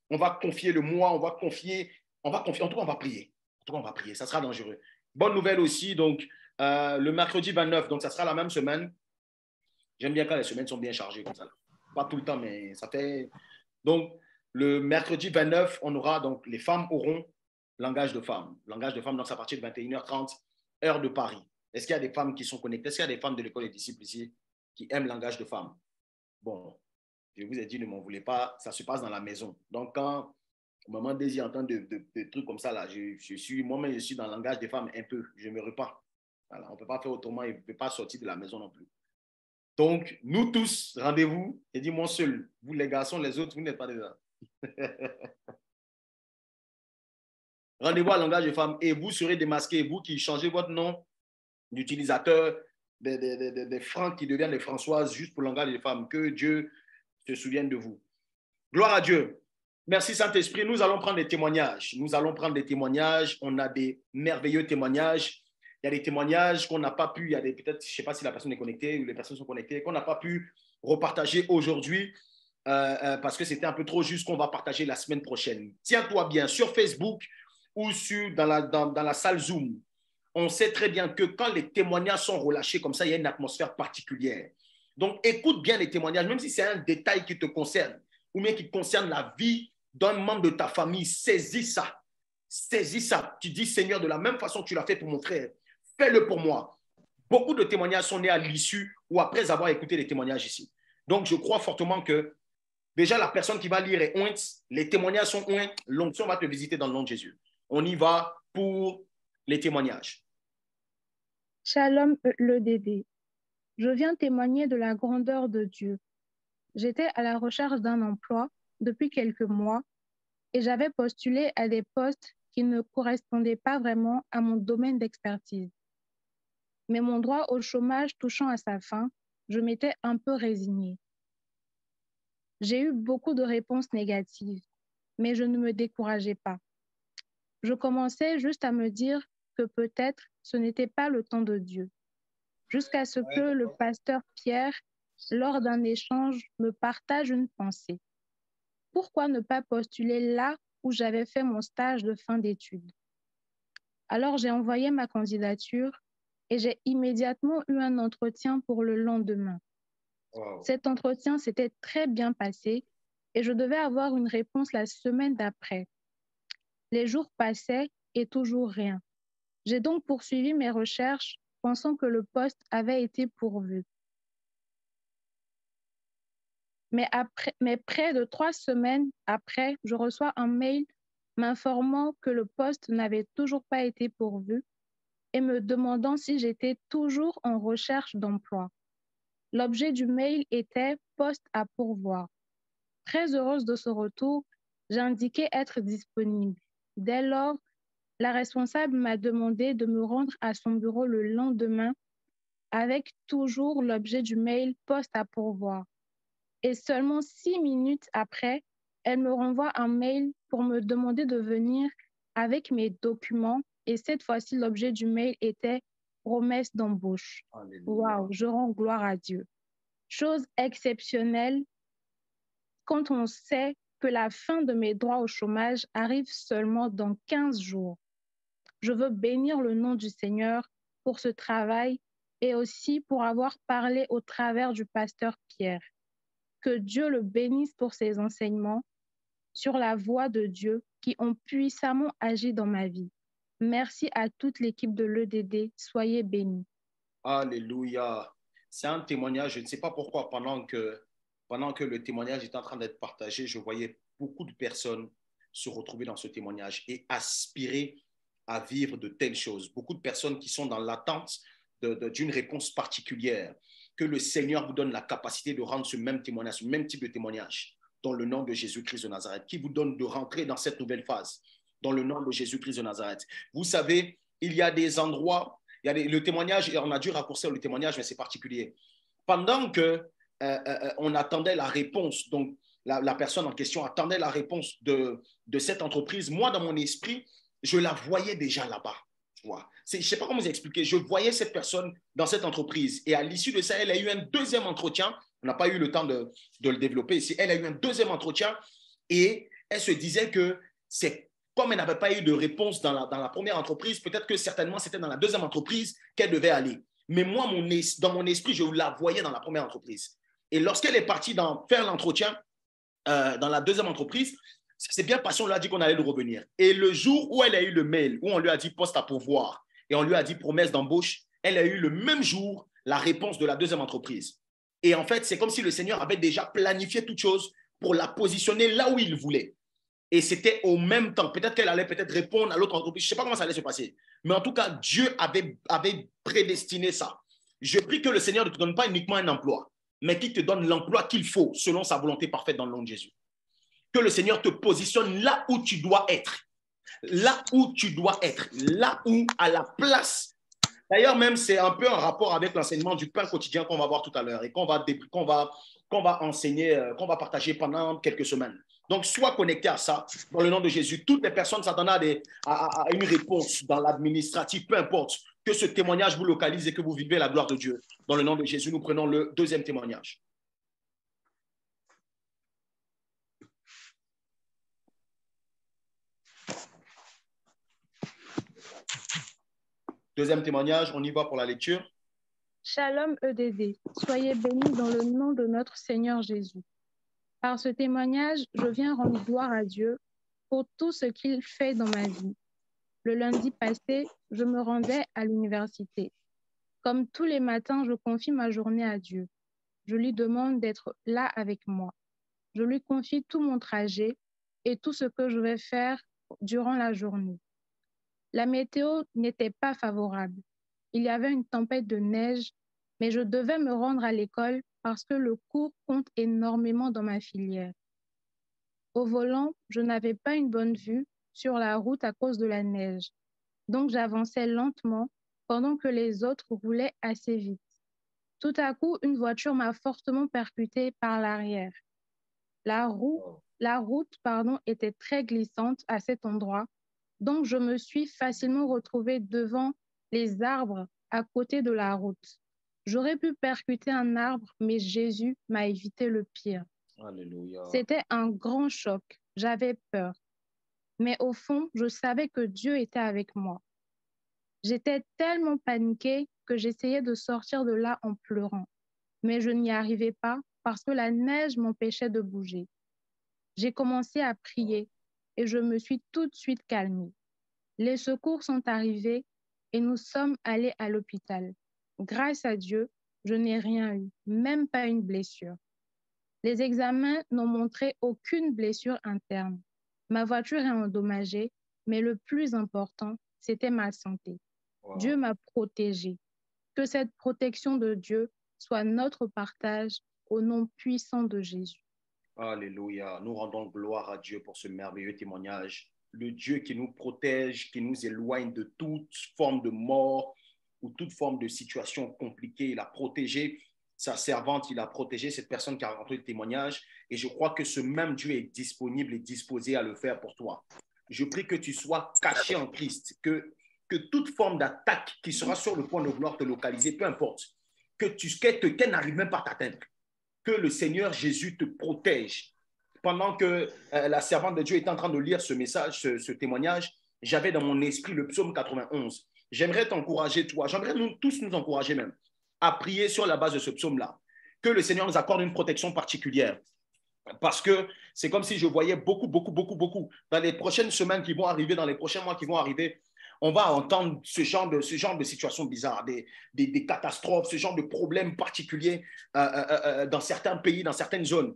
Speaker 3: On va confier le mois, en tout cas, on va prier. En tout cas, on va prier, ça sera dangereux. Bonne nouvelle aussi, donc, le mercredi 29, donc ça sera la même semaine. J'aime bien quand les semaines sont bien chargées comme ça. Pas tout le temps, mais ça fait... Donc, le mercredi 29, les femmes auront langage de femmes. Langage de femmes, donc c'est à partir de 21h30, heure de Paris. Est-ce qu'il y a des femmes qui sont connectées? Est-ce qu'il y a des femmes de l'école des disciples ici qui aiment langage de femmes? Bon, je vous ai dit, ne m'en voulez pas, ça se passe dans la maison. Donc, quand au moment où Daisy entend de trucs comme ça, là, moi-même, je suis dans le langage des femmes un peu. Je me repens. Voilà, on ne peut pas faire autrement, il ne peut pas sortir de la maison non plus. Donc, nous tous, rendez-vous. J'ai dit, moi seul. Vous, les garçons, les autres, vous n'êtes pas des hommes. Rendez-vous à langage de femmes et vous serez démasqués. Vous qui changez votre nom d'utilisateur, des Francs qui deviennent des Françoises juste pour langage de femmes. Que Dieu se souvienne de vous. Gloire à Dieu. Merci Saint-Esprit. Nous allons prendre des témoignages. On a des merveilleux témoignages. Il y a des témoignages qu'on n'a pas pu, peut-être, je ne sais pas si la personne est connectée ou les personnes sont connectées, qu'on n'a pas pu repartager aujourd'hui. parce que c'était un peu trop juste qu'on va partager la semaine prochaine. Tiens-toi bien sur Facebook ou dans la salle Zoom. On sait très bien que quand les témoignages sont relâchés comme ça, il y a une atmosphère particulière. Donc, écoute bien les témoignages, même si c'est un détail qui te concerne ou bien qui concerne la vie d'un membre de ta famille, saisis ça. Saisis ça. Tu dis, Seigneur, de la même façon que tu l'as fait pour mon frère, fais-le pour moi. Beaucoup de témoignages sont nés à l'issue ou après avoir écouté les témoignages ici. Donc, je crois fortement que déjà, la personne qui va lire est ointe, les témoignages sont oints, l'onction va te visiter dans le nom de Jésus. On y va pour les témoignages.
Speaker 2: Shalom, le Dédé. Je viens témoigner de la grandeur de Dieu. J'étais à la recherche d'un emploi depuis quelques mois et j'avais postulé à des postes qui ne correspondaient pas vraiment à mon domaine d'expertise. Mais mon droit au chômage touchant à sa fin, je m'étais un peu résignée. J'ai eu beaucoup de réponses négatives, mais je ne me décourageais pas. Je commençais juste à me dire que peut-être ce n'était pas le temps de Dieu, jusqu'à ce que le pasteur Pierre, lors d'un échange, me partage une pensée. Pourquoi ne pas postuler là où j'avais fait mon stage de fin d'études? Alors j'ai envoyé ma candidature et j'ai immédiatement eu un entretien pour le lendemain.
Speaker 3: Wow.
Speaker 2: Cet entretien s'était très bien passé et je devais avoir une réponse la semaine d'après. Les jours passaient et toujours rien. J'ai donc poursuivi mes recherches pensant que le poste avait été pourvu. Mais près de 3 semaines après, je reçois un mail m'informant que le poste n'avait toujours pas été pourvu et me demandant si j'étais toujours en recherche d'emploi. L'objet du mail était « poste à pourvoir ». Très heureuse de ce retour, j'ai indiqué être disponible. Dès lors, la responsable m'a demandé de me rendre à son bureau le lendemain avec toujours l'objet du mail « poste à pourvoir ». Et seulement 6 minutes après, elle me renvoie un mail pour me demander de venir avec mes documents. Et cette fois-ci, l'objet du mail était « promesse d'embauche ». Waouh, je rends gloire à Dieu. Chose exceptionnelle quand on sait que la fin de mes droits au chômage arrive seulement dans 15 jours. Je veux bénir le nom du Seigneur pour ce travail et aussi pour avoir parlé au travers du pasteur Pierre. Que Dieu le bénisse pour ses enseignements sur la voie de Dieu qui ont puissamment agi dans ma vie. Merci à toute l'équipe de l'EDD. Soyez bénis.
Speaker 3: Alléluia. C'est un témoignage, je ne sais pas pourquoi, pendant que le témoignage est en train d'être partagé, je voyais beaucoup de personnes se retrouver dans ce témoignage et aspirer à vivre de telles choses. Beaucoup de personnes qui sont dans l'attente d'une réponse particulière. Que le Seigneur vous donne la capacité de rendre ce même témoignage, ce même type de témoignage, dans le nom de Jésus-Christ de Nazareth, qui vous donne de rentrer dans cette nouvelle phase, dans le nom de Jésus-Christ de Nazareth. Vous savez, il y a des endroits, le témoignage, et on a dû raccourcir le témoignage, mais c'est particulier. Pendant qu'on attendait la réponse, donc la personne en question attendait la réponse de cette entreprise, moi, dans mon esprit, je la voyais déjà là-bas. Je ne sais pas comment vous expliquer. Je voyais cette personne dans cette entreprise et à l'issue de ça, elle a eu un deuxième entretien. On n'a pas eu le temps de le développer ici. Elle a eu un deuxième entretien et elle se disait que c'est comme elle n'avait pas eu de réponse dans la première entreprise, peut-être que certainement c'était dans la deuxième entreprise qu'elle devait aller. Mais moi, dans mon esprit, je la voyais dans la première entreprise. Et lorsqu'elle est partie faire l'entretien dans la deuxième entreprise, c'est bien passé, on lui a dit qu'on allait le revenir. Et le jour où elle a eu le mail, où on lui a dit poste à pourvoir et on lui a dit promesse d'embauche, elle a eu le même jour la réponse de la deuxième entreprise. Et en fait, c'est comme si le Seigneur avait déjà planifié toute chose pour la positionner là où il voulait. Et c'était au même temps. Peut-être qu'elle allait répondre à l'autre entreprise. Je ne sais pas comment ça allait se passer. Mais en tout cas, Dieu avait prédestiné ça. Je prie que le Seigneur ne te donne pas uniquement un emploi, mais qu'il te donne l'emploi qu'il faut selon sa volonté parfaite dans le nom de Jésus. Que le Seigneur te positionne là où tu dois être. Là où tu dois être. Là où, à la place. D'ailleurs, même, c'est un peu en rapport avec l'enseignement du pain quotidien qu'on va voir tout à l'heure et qu'on va enseigner, qu'on va partager pendant quelques semaines. Donc, sois connecté à ça dans le nom de Jésus. Toutes les personnes s'attendent à une réponse dans l'administratif, peu importe. Que ce témoignage vous localise et que vous vivez la gloire de Dieu. Dans le nom de Jésus, nous prenons le deuxième témoignage. Deuxième témoignage, on y va pour la lecture.
Speaker 2: Shalom EDD, soyez bénis dans le nom de notre Seigneur Jésus. Par ce témoignage, je viens rendre gloire à Dieu pour tout ce qu'il fait dans ma vie. Le lundi passé, je me rendais à l'université. Comme tous les matins, je confie ma journée à Dieu. Je lui demande d'être là avec moi. Je lui confie tout mon trajet et tout ce que je vais faire durant la journée. La météo n'était pas favorable. Il y avait une tempête de neige, mais je devais me rendre à l'école parce que le cours compte énormément dans ma filière. Au volant, je n'avais pas une bonne vue sur la route à cause de la neige. Donc j'avançais lentement pendant que les autres roulaient assez vite. Tout à coup, une voiture m'a fortement percutée par l'arrière. La route, était très glissante à cet endroit, donc je me suis facilement retrouvée devant les arbres à côté de la route. J'aurais pu percuter un arbre, mais Jésus m'a évité le pire.
Speaker 3: Alléluia.
Speaker 2: C'était un grand choc. J'avais peur. Mais au fond, je savais que Dieu était avec moi. J'étais tellement paniquée que j'essayais de sortir de là en pleurant. Mais je n'y arrivais pas parce que la neige m'empêchait de bouger. J'ai commencé à prier et je me suis tout de suite calmée. Les secours sont arrivés et nous sommes allés à l'hôpital. Grâce à Dieu, je n'ai rien eu, même pas une blessure. Les examens n'ont montré aucune blessure interne. Ma voiture est endommagée, mais le plus important, c'était ma santé.
Speaker 3: Wow.
Speaker 2: Dieu m'a protégée. Que cette protection de Dieu soit notre partage au nom puissant de Jésus.
Speaker 3: Alléluia. Nous rendons gloire à Dieu pour ce merveilleux témoignage. Le Dieu qui nous protège, qui nous éloigne de toute forme de mort ou toute forme de situation compliquée. Il a protégé sa servante, il a protégé cette personne qui a rencontré le témoignage. Et je crois que ce même Dieu est disponible et disposé à le faire pour toi. Je prie que tu sois caché en Christ, que toute forme d'attaque qui sera sur le point de vouloir te localiser, peu importe, qu'elle n'arrive même pas à t'atteindre. Que le Seigneur Jésus te protège. Pendant que la servante de Dieu était en train de lire ce message, ce témoignage, j'avais dans mon esprit le psaume 91. J'aimerais t'encourager, toi, j'aimerais tous nous encourager même, à prier sur la base de ce psaume-là. Que le Seigneur nous accorde une protection particulière. Parce que c'est comme si je voyais beaucoup. Dans les prochaines semaines qui vont arriver, dans les prochains mois qui vont arriver, on va entendre ce genre de situations bizarres, des catastrophes, ce genre de problèmes particuliers dans certains pays, dans certaines zones,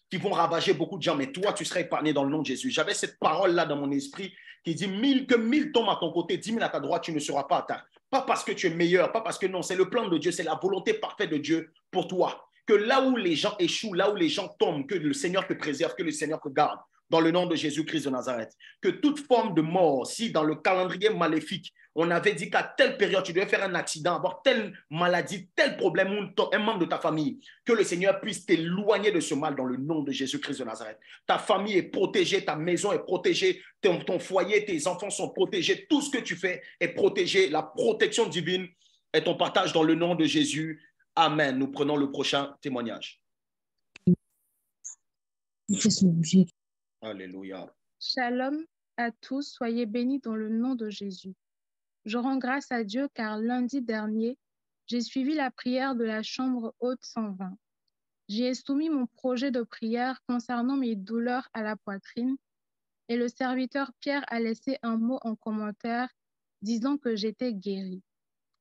Speaker 3: qui vont ravager beaucoup de gens. Mais toi, tu seras épargné dans le nom de Jésus. J'avais cette parole-là dans mon esprit qui dit que 1000 tombent à ton côté, 10 000 à ta droite, tu ne seras pas atteint. Pas parce que tu es meilleur, pas parce que non, c'est le plan de Dieu, c'est la volonté parfaite de Dieu pour toi. Que là où les gens échouent, là où les gens tombent, que le Seigneur te préserve, que le Seigneur te garde. Dans le nom de Jésus-Christ de Nazareth. Que toute forme de mort, si dans le calendrier maléfique, on avait dit qu'à telle période, tu devais faire un accident, avoir telle maladie, tel problème, ou un membre de ta famille, que le Seigneur puisse t'éloigner de ce mal dans le nom de Jésus-Christ de Nazareth. Ta famille est protégée, ta maison est protégée, ton foyer, tes enfants sont protégés, tout ce que tu fais est protégé. La protection divine est ton partage dans le nom de Jésus. Amen. Nous prenons le prochain témoignage. Alléluia.
Speaker 2: Shalom à tous, soyez bénis dans le nom de Jésus. Je rends grâce à Dieu car lundi dernier, j'ai suivi la prière de la chambre haute 120. J'y ai soumis mon projet de prière concernant mes douleurs à la poitrine et le serviteur Pierre a laissé un mot en commentaire disant que j'étais guérie.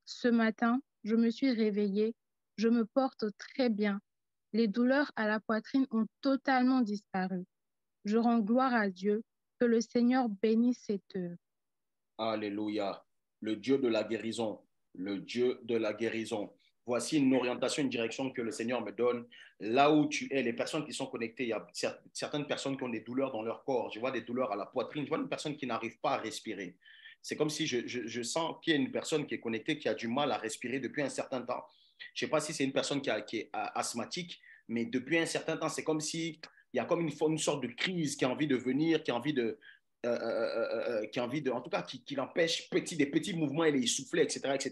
Speaker 2: Ce matin, je me suis réveillée, je me porte très bien. Les douleurs à la poitrine ont totalement disparu. Je rends gloire à Dieu, que le Seigneur bénisse cette œuvre.
Speaker 3: Alléluia. Le Dieu de la guérison, le Dieu de la guérison. Voici une orientation, une direction que le Seigneur me donne. Là où tu es, les personnes qui sont connectées, il y a certaines personnes qui ont des douleurs dans leur corps. Je vois des douleurs à la poitrine. Je vois une personne qui n'arrive pas à respirer. C'est comme si je sens qu'il y a une personne qui est connectée, qui a du mal à respirer depuis un certain temps. Je ne sais pas si c'est une personne qui est asthmatique, mais depuis un certain temps, c'est comme si il y a comme une sorte de crise qui a envie de venir, qui a envie de, en tout cas, qui l'empêche des petits mouvements et les souffler, etc., etc.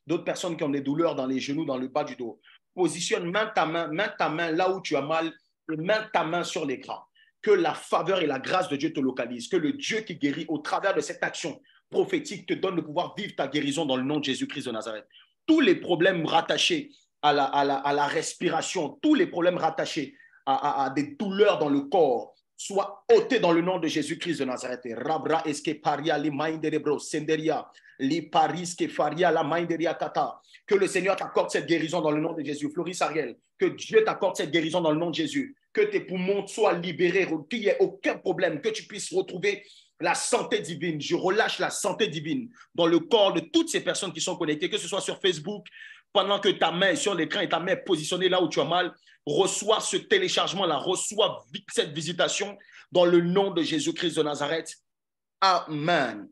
Speaker 3: D'autres personnes qui ont des douleurs dans les genoux, dans le bas du dos. Positionne ta main là où tu as mal, et mets ta main sur l'écran. Que la faveur et la grâce de Dieu te localisent. Que le Dieu qui guérit au travers de cette action prophétique te donne de pouvoir vivre ta guérison dans le nom de Jésus-Christ de Nazareth. Tous les problèmes rattachés à la respiration, tous les problèmes rattachés à des douleurs dans le corps, soient ôtés dans le nom de Jésus-Christ de Nazareth. Rabra eske paria li mainderebro senderia li paris que faria la mainderia kata. Que le Seigneur t'accorde cette guérison dans le nom de Jésus. Floris Ariel, que Dieu t'accorde cette guérison dans le nom de Jésus. Que tes poumons soient libérés, qu'il n'y ait aucun problème, que tu puisses retrouver la santé divine. Je relâche la santé divine dans le corps de toutes ces personnes qui sont connectées, que ce soit sur Facebook, pendant que ta main est sur l'écran et ta main est positionnée là où tu as mal. Reçois ce téléchargement-là, reçois cette visitation dans le nom de Jésus-Christ de Nazareth. Amen.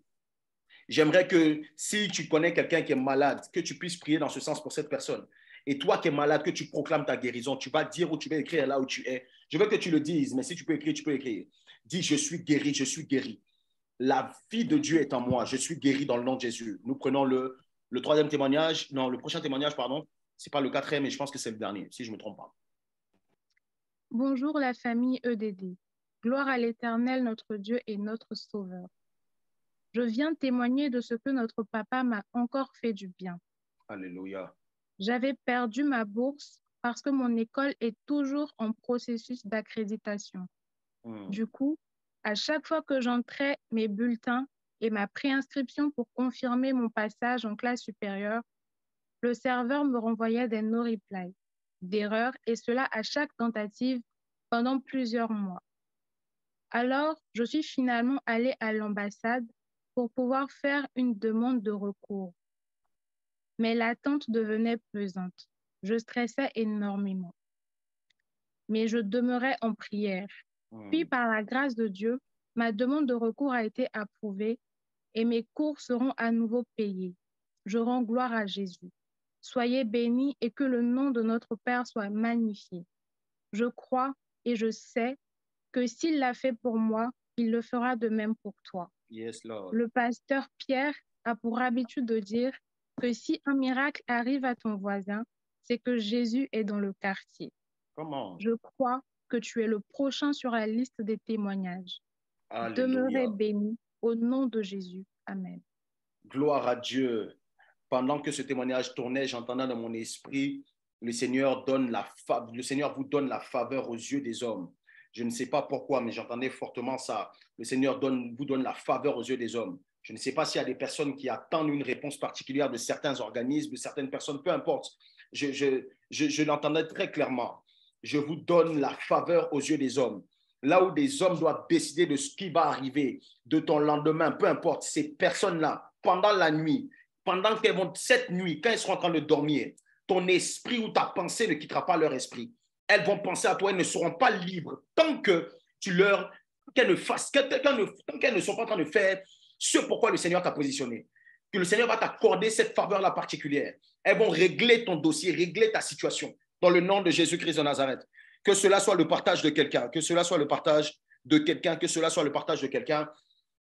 Speaker 3: J'aimerais que si tu connais quelqu'un qui est malade, que tu puisses prier dans ce sens pour cette personne. Et toi qui es malade, que tu proclames ta guérison, tu vas dire ou tu vas écrire là où tu es. Je veux que tu le dises, mais si tu peux écrire, tu peux écrire. Dis, je suis guéri, je suis guéri. La vie de Dieu est en moi, je suis guéri dans le nom de Jésus. Nous prenons le troisième témoignage, non, le prochain témoignage, pardon. Ce n'est pas le quatrième, mais je pense que c'est le dernier, si je ne me trompe pas.
Speaker 2: Bonjour la famille EDD. Gloire à l'Éternel, notre Dieu et notre Sauveur. Je viens témoigner de ce que notre papa m'a encore fait du bien.
Speaker 3: Alléluia.
Speaker 2: J'avais perdu ma bourse parce que mon école est toujours en processus d'accréditation. Du coup, à chaque fois que j'entrais mes bulletins et ma préinscription pour confirmer mon passage en classe supérieure, le serveur me renvoyait des no-reply, d'erreurs, et cela à chaque tentative pendant plusieurs mois. Alors, je suis finalement allée à l'ambassade pour pouvoir faire une demande de recours. Mais l'attente devenait pesante. Je stressais énormément. Mais je demeurais en prière. Puis, par la grâce de Dieu, ma demande de recours a été approuvée et mes cours seront à nouveau payés. Je rends gloire à Jésus. Soyez bénis et que le nom de notre Père soit magnifié. Je crois et je sais que s'il l'a fait pour moi, il le fera de même pour toi.
Speaker 3: Yes, Lord.
Speaker 2: Le pasteur Pierre a pour habitude de dire que si un miracle arrive à ton voisin, c'est que Jésus est dans le quartier.
Speaker 3: Comment?
Speaker 2: Je crois que tu es le prochain sur la liste des témoignages.
Speaker 3: Alléluia.
Speaker 2: Demeurez bénis au nom de Jésus. Amen.
Speaker 3: Gloire à Dieu. Pendant que ce témoignage tournait, j'entendais dans mon esprit, le Seigneur vous donne la faveur aux yeux des hommes. Je ne sais pas pourquoi, mais j'entendais fortement ça. Le Seigneur vous donne la faveur aux yeux des hommes. Je ne sais pas s'il y a des personnes qui attendent une réponse particulière de certains organismes, de certaines personnes, peu importe. Je l'entendais très clairement. Je vous donne la faveur aux yeux des hommes. Là où des hommes doivent décider de ce qui va arriver de ton lendemain, peu importe, ces personnes-là, pendant la nuit, pendant qu'elles vont cette nuit, quand elles seront en train de dormir, ton esprit ou ta pensée ne quittera pas leur esprit. Elles vont penser à toi, elles ne seront pas libres tant que qu'elles ne sont pas en train de faire ce pourquoi le Seigneur t'a positionné. Que le Seigneur va t'accorder cette faveur-là particulière. Elles vont régler ton dossier, régler ta situation dans le nom de Jésus-Christ de Nazareth. Que cela soit le partage de quelqu'un, que cela soit le partage de quelqu'un, que cela soit le partage de quelqu'un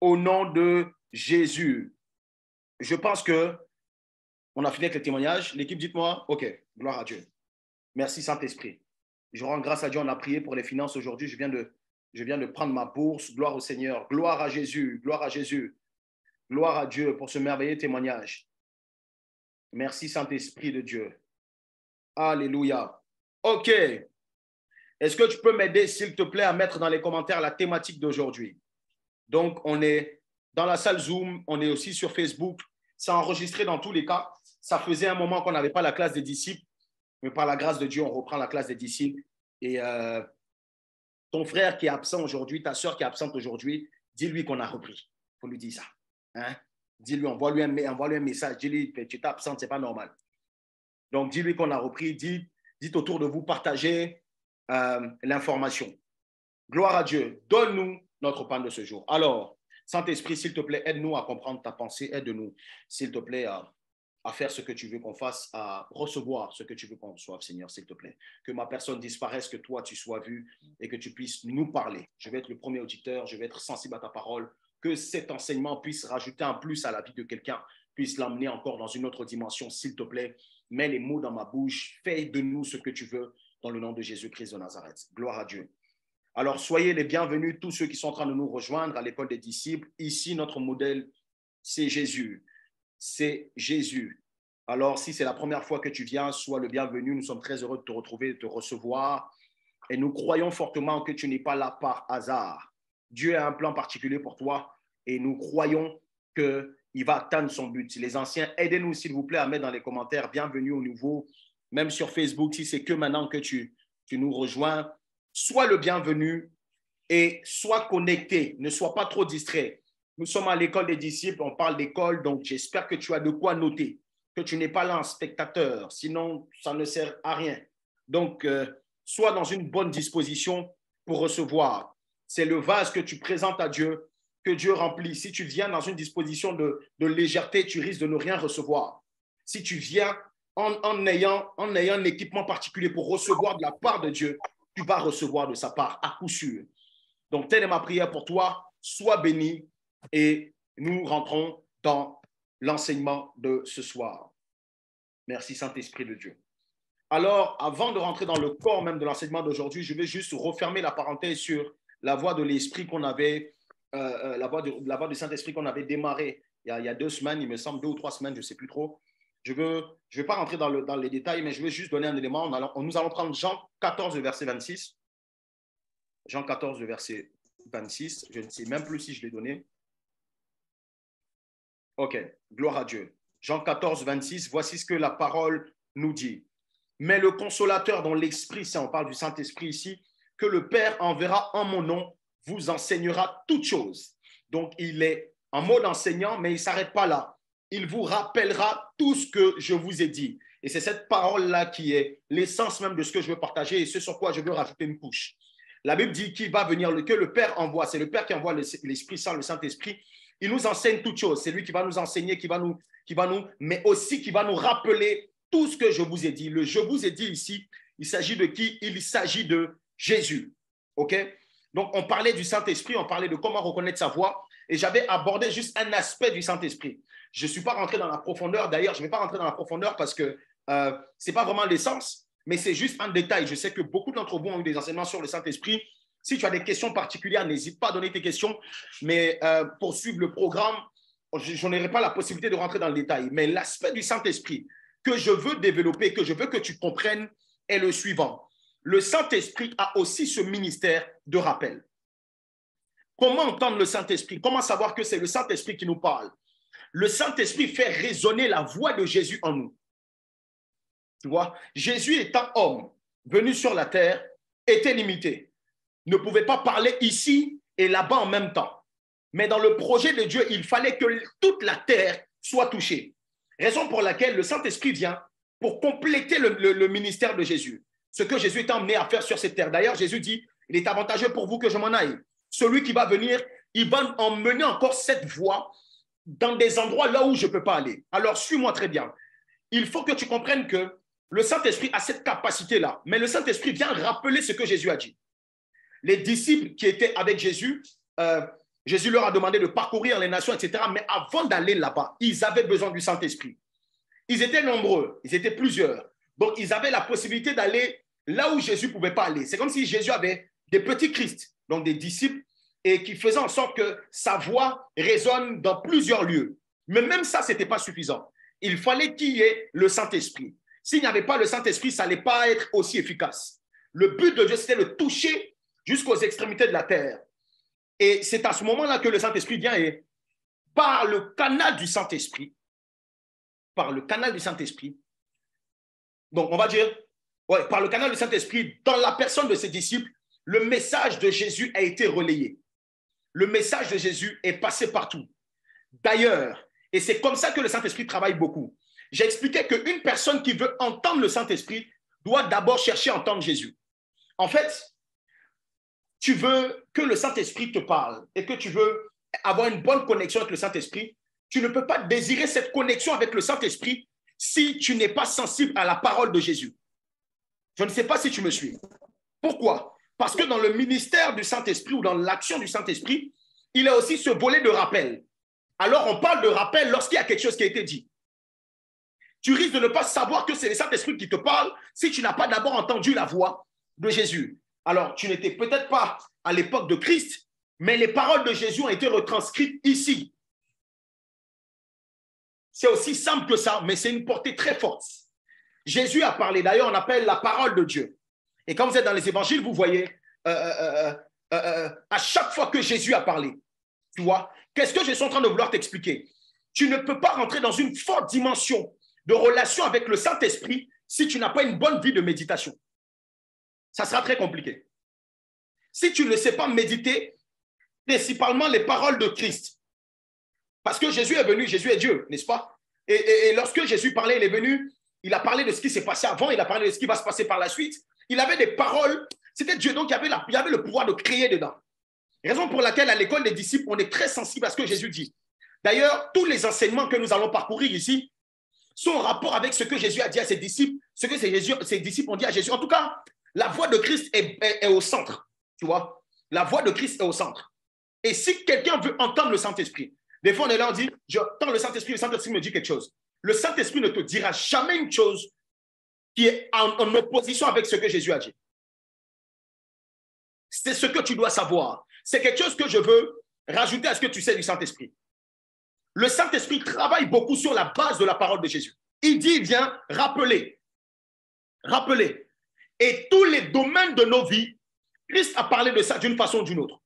Speaker 3: au nom de Jésus. Je pense que on a fini avec les témoignages. L'équipe, dites-moi, OK, gloire à Dieu. Merci Saint-Esprit. Je rends grâce à Dieu, on a prié pour les finances aujourd'hui. Je viens de prendre ma bourse. Gloire au Seigneur. Gloire à Jésus. Gloire à Jésus. Gloire à Dieu pour ce merveilleux témoignage. Merci Saint-Esprit de Dieu. Alléluia. OK. Est-ce que tu peux m'aider, s'il te plaît, à mettre dans les commentaires la thématique d'aujourd'hui? Donc, on est dans la salle Zoom, on est aussi sur Facebook. C'est enregistré dans tous les cas. Ça faisait un moment qu'on n'avait pas la classe des disciples, mais par la grâce de Dieu, on reprend la classe des disciples. Et ton frère qui est absent aujourd'hui, ta soeur qui est absente aujourd'hui, dis-lui qu'on a repris. Il faut lui dire ça. Hein? Dis-lui, envoie-lui un message. Dis-lui, tu es absente, ce n'est pas normal. Donc, dis-lui qu'on a repris. Dites autour de vous, partagez l'information. Gloire à Dieu. Donne-nous notre pain de ce jour. Alors, Saint-Esprit, s'il te plaît, aide-nous à comprendre ta pensée. Aide-nous, s'il te plaît, à faire ce que tu veux qu'on fasse, à recevoir ce que tu veux qu'on reçoive, Seigneur, s'il te plaît. Que ma personne disparaisse, que toi, tu sois vu et que tu puisses nous parler. Je vais être le premier auditeur, je vais être sensible à ta parole. Que cet enseignement puisse rajouter un plus à la vie de quelqu'un, puisse l'emmener encore dans une autre dimension, s'il te plaît. Mets les mots dans ma bouche. Fais de nous ce que tu veux dans le nom de Jésus-Christ de Nazareth. Gloire à Dieu. Alors, soyez les bienvenus, tous ceux qui sont en train de nous rejoindre à l'école des disciples. Ici, notre modèle c'est Jésus. C'est Jésus. Alors, si c'est la première fois que tu viens, sois le bienvenu. Nous sommes très heureux de te retrouver, de te recevoir. Et nous croyons fortement que tu n'es pas là par hasard. Dieu a un plan particulier pour toi et nous croyons qu'il va atteindre son but. Les anciens, aidez-nous s'il vous plaît à mettre dans les commentaires bienvenue au nouveau, même sur Facebook, si c'est que maintenant que tu nous rejoins. Sois le bienvenu et sois connecté. Ne sois pas trop distrait. Nous sommes à l'école des disciples, on parle d'école, donc j'espère que tu as de quoi noter, que tu n'es pas là en spectateur, sinon ça ne sert à rien. Donc, sois dans une bonne disposition pour recevoir. C'est le vase que tu présentes à Dieu, que Dieu remplit. Si tu viens dans une disposition de légèreté, tu risques de ne rien recevoir. Si tu viens en ayant un équipement particulier pour recevoir de la part de Dieu, tu vas recevoir de sa part à coup sûr. Donc, telle est ma prière pour toi. Sois béni et nous rentrons dans l'enseignement de ce soir. Merci Saint-Esprit de Dieu. Alors, avant de rentrer dans le corps même de l'enseignement d'aujourd'hui, je vais juste refermer la parenthèse sur la voix de l'Esprit qu'on avait, la voix du Saint-Esprit qu'on avait démarré il y a 2 semaines, il me semble 2 ou 3 semaines, je ne sais plus trop. Je ne vais pas rentrer dans les détails, mais je vais juste donner un élément. Nous allons prendre Jean 14, verset 26. Jean 14, verset 26. Je ne sais même plus si je l'ai donné. Ok, gloire à Dieu. Jean 14, 26, voici ce que la parole nous dit. Mais le consolateur dont l'Esprit Saint, on parle du Saint-Esprit ici, que le Père enverra en mon nom, vous enseignera toutes choses. Donc, il est en mode enseignant, mais il ne s'arrête pas là. Il vous rappellera tout ce que je vous ai dit. Et c'est cette parole-là qui est l'essence même de ce que je veux partager et ce sur quoi je veux rajouter une couche. La Bible dit qu'il va venir, que le Père envoie. C'est le Père qui envoie l'Esprit Saint, le Saint-Esprit. Il nous enseigne toutes choses. C'est lui qui va nous enseigner, mais aussi qui va nous rappeler tout ce que je vous ai dit. Le je vous ai dit ici, il s'agit de qui? Il s'agit de Jésus. OK? Donc, on parlait du Saint-Esprit, on parlait de comment reconnaître sa voix et j'avais abordé juste un aspect du Saint-Esprit. Je ne suis pas rentré dans la profondeur. D'ailleurs, je ne vais pas rentrer dans la profondeur parce que ce n'est pas vraiment l'essence, mais c'est juste un détail. Je sais que beaucoup d'entre vous ont eu des enseignements sur le Saint-Esprit. Si tu as des questions particulières, n'hésite pas à donner tes questions. Mais pour suivre le programme, je n'aurai pas la possibilité de rentrer dans le détail. Mais l'aspect du Saint-Esprit que je veux développer, que je veux que tu comprennes, est le suivant. Le Saint-Esprit a aussi ce ministère de rappel. Comment entendre le Saint-Esprit? Comment savoir que c'est le Saint-Esprit qui nous parle? Le Saint-Esprit fait résonner la voix de Jésus en nous. Tu vois, Jésus étant homme, venu sur la terre, était limité. Ne pouvait pas parler ici et là-bas en même temps. Mais dans le projet de Dieu, il fallait que toute la terre soit touchée. Raison pour laquelle le Saint-Esprit vient pour compléter le ministère de Jésus. Ce que Jésus est emmené à faire sur cette terre. D'ailleurs, Jésus dit, il est avantageux pour vous que je m'en aille. Celui qui va venir, il va emmener encore cette voie dans des endroits là où je ne peux pas aller. Alors, suis-moi très bien. Il faut que tu comprennes que le Saint-Esprit a cette capacité-là. Mais le Saint-Esprit vient rappeler ce que Jésus a dit. Les disciples qui étaient avec Jésus, Jésus leur a demandé de parcourir les nations, etc. Mais avant d'aller là-bas, ils avaient besoin du Saint-Esprit. Ils étaient nombreux, ils étaient plusieurs. Donc, ils avaient la possibilité d'aller là où Jésus ne pouvait pas aller. C'est comme si Jésus avait des petits Christ, donc des disciples, et qui faisaient en sorte que sa voix résonne dans plusieurs lieux. Mais même ça, ce n'était pas suffisant. Il fallait qu'il y ait le Saint-Esprit. S'il n'y avait pas le Saint-Esprit, ça n'allait pas être aussi efficace. Le but de Dieu, c'était de toucher jusqu'aux extrémités de la terre. Et c'est à ce moment-là que le Saint-Esprit vient et par le canal du Saint-Esprit, donc on va dire, par le canal du Saint-Esprit, dans la personne de ses disciples, le message de Jésus a été relayé. Le message de Jésus est passé partout. D'ailleurs, et c'est comme ça que le Saint-Esprit travaille beaucoup. J'ai expliqué qu'une personne qui veut entendre le Saint-Esprit doit d'abord chercher à entendre Jésus. En fait, tu veux que le Saint-Esprit te parle et que tu veux avoir une bonne connexion avec le Saint-Esprit, tu ne peux pas désirer cette connexion avec le Saint-Esprit si tu n'es pas sensible à la parole de Jésus. Je ne sais pas si tu me suis. Pourquoi? Parce que dans le ministère du Saint-Esprit ou dans l'action du Saint-Esprit, il y a aussi ce volet de rappel. Alors, on parle de rappel lorsqu'il y a quelque chose qui a été dit. Tu risques de ne pas savoir que c'est le Saint-Esprit qui te parle si tu n'as pas d'abord entendu la voix de Jésus. Alors, tu n'étais peut-être pas à l'époque de Christ, mais les paroles de Jésus ont été retranscrites ici. C'est aussi simple que ça, mais c'est une portée très forte. Jésus a parlé, d'ailleurs, on appelle la parole de Dieu. Et quand vous êtes dans les évangiles, vous voyez, à chaque fois que Jésus a parlé, tu vois, qu'est-ce que je suis en train de vouloir t'expliquer? Tu ne peux pas rentrer dans une forte dimension de relation avec le Saint-Esprit si tu n'as pas une bonne vie de méditation. Ça sera très compliqué. Si tu ne sais pas méditer, principalement les paroles de Christ, parce que Jésus est venu, Jésus est Dieu, n'est-ce pas? Et lorsque Jésus parlait, il est venu, il a parlé de ce qui s'est passé avant, il a parlé de ce qui va se passer par la suite. Il avait des paroles, c'était Dieu, donc il y avait le pouvoir de créer dedans. Raison pour laquelle à l'école des disciples, on est très sensible à ce que Jésus dit. D'ailleurs, tous les enseignements que nous allons parcourir ici sont en rapport avec ce que Jésus a dit à ses disciples, ce que ses disciples ont dit à Jésus. En tout cas, la voix de Christ est au centre, tu vois. La voix de Christ est au centre. Et si quelqu'un veut entendre le Saint-Esprit, des fois on est là, on dit, j'entends le Saint-Esprit me dit quelque chose. Le Saint-Esprit ne te dira jamais une chose qui est en opposition avec ce que Jésus a dit. C'est ce que tu dois savoir. C'est quelque chose que je veux rajouter à ce que tu sais du Saint-Esprit. Le Saint-Esprit travaille beaucoup sur la base de la parole de Jésus. Il dit, il vient rappeler. Rappeler. Et tous les domaines de nos vies, Christ a parlé de ça d'une façon ou d'une autre.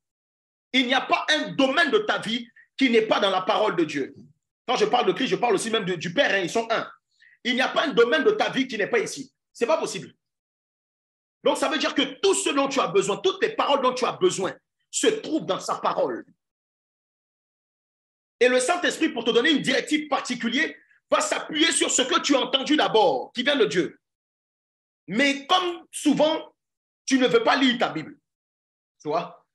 Speaker 3: Il n'y a pas un domaine de ta vie qui n'est pas dans la parole de Dieu. Quand je parle de Christ, je parle aussi même du Père, hein, ils sont un. Il n'y a pas un domaine de ta vie qui n'est pas ici. Ce n'est pas possible. Donc, ça veut dire que tout ce dont tu as besoin, toutes les paroles dont tu as besoin, se trouvent dans sa parole. Et le Saint-Esprit, pour te donner une directive particulière, va s'appuyer sur ce que tu as entendu d'abord, qui vient de Dieu. Mais comme souvent, tu ne veux pas lire ta Bible, tu vois,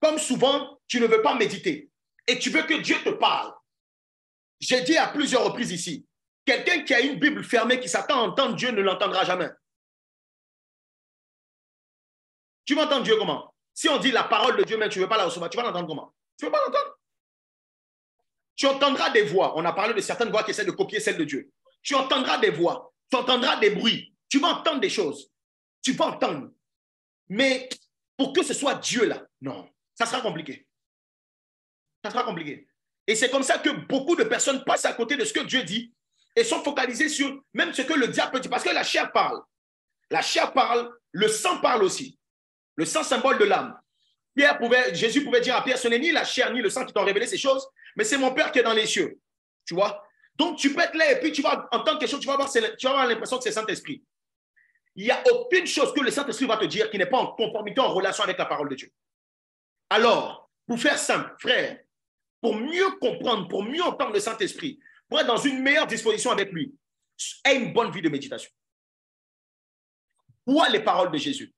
Speaker 3: comme souvent, tu ne veux pas méditer et tu veux que Dieu te parle. J'ai dit à plusieurs reprises ici, quelqu'un qui a une Bible fermée, qui s'attend à entendre Dieu, ne l'entendra jamais. Tu vas entendre Dieu comment? Si on dit la parole de Dieu, mais tu ne veux pas la recevoir, tu vas l'entendre comment? Tu ne veux pas l'entendre? Tu entendras des voix. On a parlé de certaines voix qui essaient de copier celles de Dieu. Tu entendras des voix. Tu entendras des bruits. Tu vas entendre des choses. Tu vas entendre. Mais pour que ce soit Dieu là, non, ça sera compliqué. Ça sera compliqué. Et c'est comme ça que beaucoup de personnes passent à côté de ce que Dieu dit et sont focalisées sur même ce que le diable dit. Parce que la chair parle. La chair parle, le sang parle aussi. Le sang, symbole de l'âme. Jésus pouvait dire à Pierre, ce n'est ni la chair ni le sang qui t'ont révélé ces choses, mais c'est mon Père qui est dans les cieux. Tu vois? Donc, tu peux être là et puis tu vas entendre quelque chose, tu vas avoir l'impression que c'est Saint-Esprit. Il n'y a aucune chose que le Saint-Esprit va te dire qui n'est pas en conformité, en relation avec la parole de Dieu. Alors, pour faire simple, frère, pour mieux comprendre, pour mieux entendre le Saint-Esprit, pour être dans une meilleure disposition avec lui, aie une bonne vie de méditation. Vois les paroles de Jésus.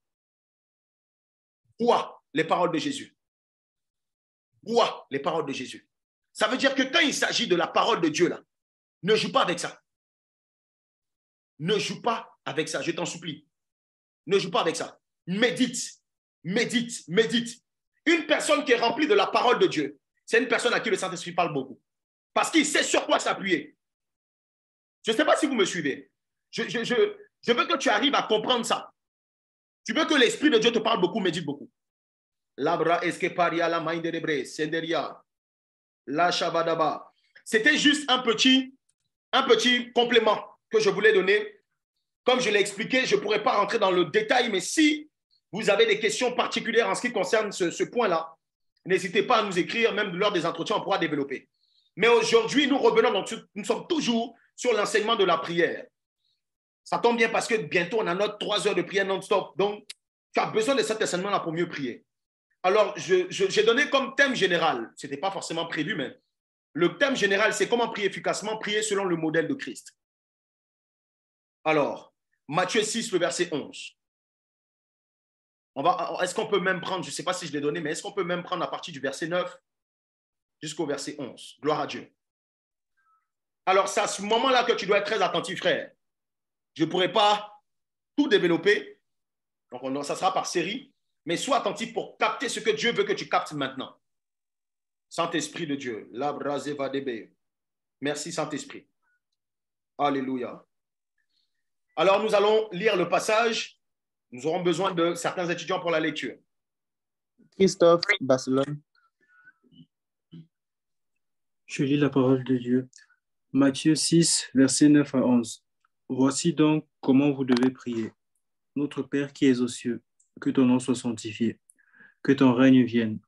Speaker 3: Vois les paroles de Jésus. Vois les paroles de Jésus. Ça veut dire que quand il s'agit de la parole de Dieu, là, ne joue pas avec ça. Ne joue pas avec ça, je t'en supplie. Ne joue pas avec ça. Médite, médite, médite. Une personne qui est remplie de la parole de Dieu, c'est une personne à qui le Saint-Esprit parle beaucoup. Parce qu'il sait sur quoi s'appuyer. Je ne sais pas si vous me suivez. Je veux que tu arrives à comprendre ça. Tu veux que l'Esprit de Dieu te parle beaucoup, médite beaucoup. Labra eskeparia la main de Debre, senderia, la shabadaba. C'était juste un petit complément que je voulais donner. Comme je l'ai expliqué, je ne pourrais pas rentrer dans le détail, mais si vous avez des questions particulières en ce qui concerne ce point-là, n'hésitez pas à nous écrire, même lors des entretiens, on pourra développer. Mais aujourd'hui, nous revenons, donc nous sommes toujours sur l'enseignement de la prière. Ça tombe bien parce que bientôt, on a notre 3 heures de prière non-stop. Donc, tu as besoin de cet enseignement-là pour mieux prier. Alors, j'ai donné comme thème général, ce n'était pas forcément prévu, mais le thème général, c'est comment prier efficacement, prier selon le modèle de Christ. Alors, Matthieu 6, le verset 11. Est-ce qu'on peut même prendre, je ne sais pas si je l'ai donné, mais est-ce qu'on peut même prendre à partir du verset 9 jusqu'au verset 11? Gloire à Dieu. Alors, c'est à ce moment-là que tu dois être très attentif, frère. Je ne pourrai pas tout développer, donc ça sera par série, mais sois attentif pour capter ce que Dieu veut que tu captes maintenant. Saint-Esprit de Dieu, merci Saint-Esprit. Alléluia. Alors, nous allons lire le passage. Nous aurons besoin de certains étudiants pour la lecture.
Speaker 4: Christophe, Barcelone. Je lis la parole de Dieu.
Speaker 5: Matthieu 6, versets 9 à 11. Voici donc comment vous devez prier. Notre Père qui es aux cieux, que ton nom soit sanctifié, que ton règne vienne,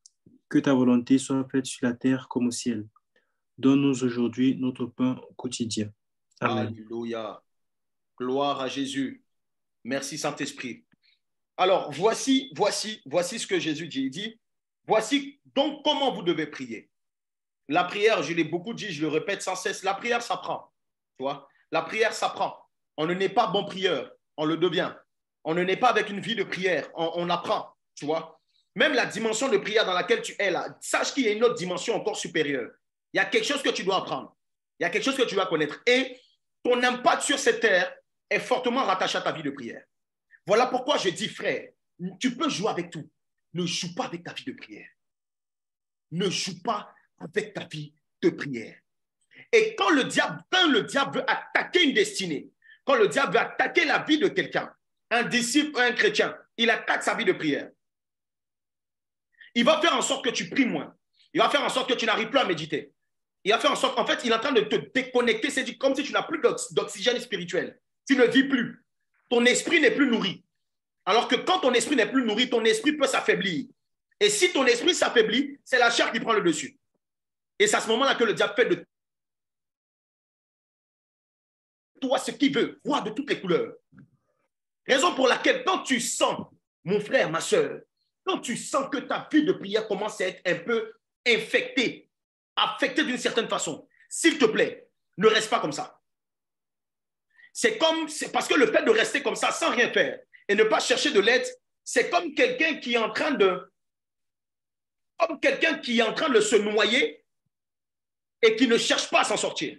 Speaker 5: que ta volonté soit faite sur la terre comme au ciel. Donne-nous aujourd'hui notre pain quotidien. Amen.
Speaker 3: Alléluia. Gloire à Jésus. Merci Saint-Esprit. Alors, voici ce que Jésus dit. Il dit, voici donc comment vous devez prier. La prière, je l'ai beaucoup dit, je le répète sans cesse, la prière s'apprend. Tu vois, la prière s'apprend. On ne naît pas bon prieur, on le devient. On ne naît pas avec une vie de prière, on apprend, tu vois. Même la dimension de prière dans laquelle tu es là, sache qu'il y a une autre dimension encore supérieure. Il y a quelque chose que tu dois apprendre. Il y a quelque chose que tu dois connaître. Et ton impact sur cette terre est fortement rattaché à ta vie de prière. Voilà pourquoi je dis, frère, tu peux jouer avec tout. Ne joue pas avec ta vie de prière. Ne joue pas avec ta vie de prière. Et quand le diable veut attaquer une destinée, quand le diable veut attaquer la vie de quelqu'un, un disciple ou un chrétien, il attaque sa vie de prière. Il va faire en sorte que tu pries moins. Il va faire en sorte que tu n'arrives plus à méditer. Il va faire en sorte, en fait, il est en train de te déconnecter. C'est comme si tu n'as plus d'oxygène spirituel. Tu ne vis plus. Ton esprit n'est plus nourri. Alors que quand ton esprit n'est plus nourri, ton esprit peut s'affaiblir. Et si ton esprit s'affaiblit, c'est la chair qui prend le dessus. Et c'est à ce moment-là que le diable fait de toi ce qu'il veut, voir de toutes les couleurs. Raison pour laquelle, quand tu sens, mon frère, ma soeur, quand tu sens que ta vie de prière commence à être un peu infectée, affectée d'une certaine façon, s'il te plaît, ne reste pas comme ça. C'est parce que le fait de rester comme ça sans rien faire et ne pas chercher de l'aide, c'est comme quelqu'un qui est en train de se noyer et qui ne cherche pas à s'en sortir.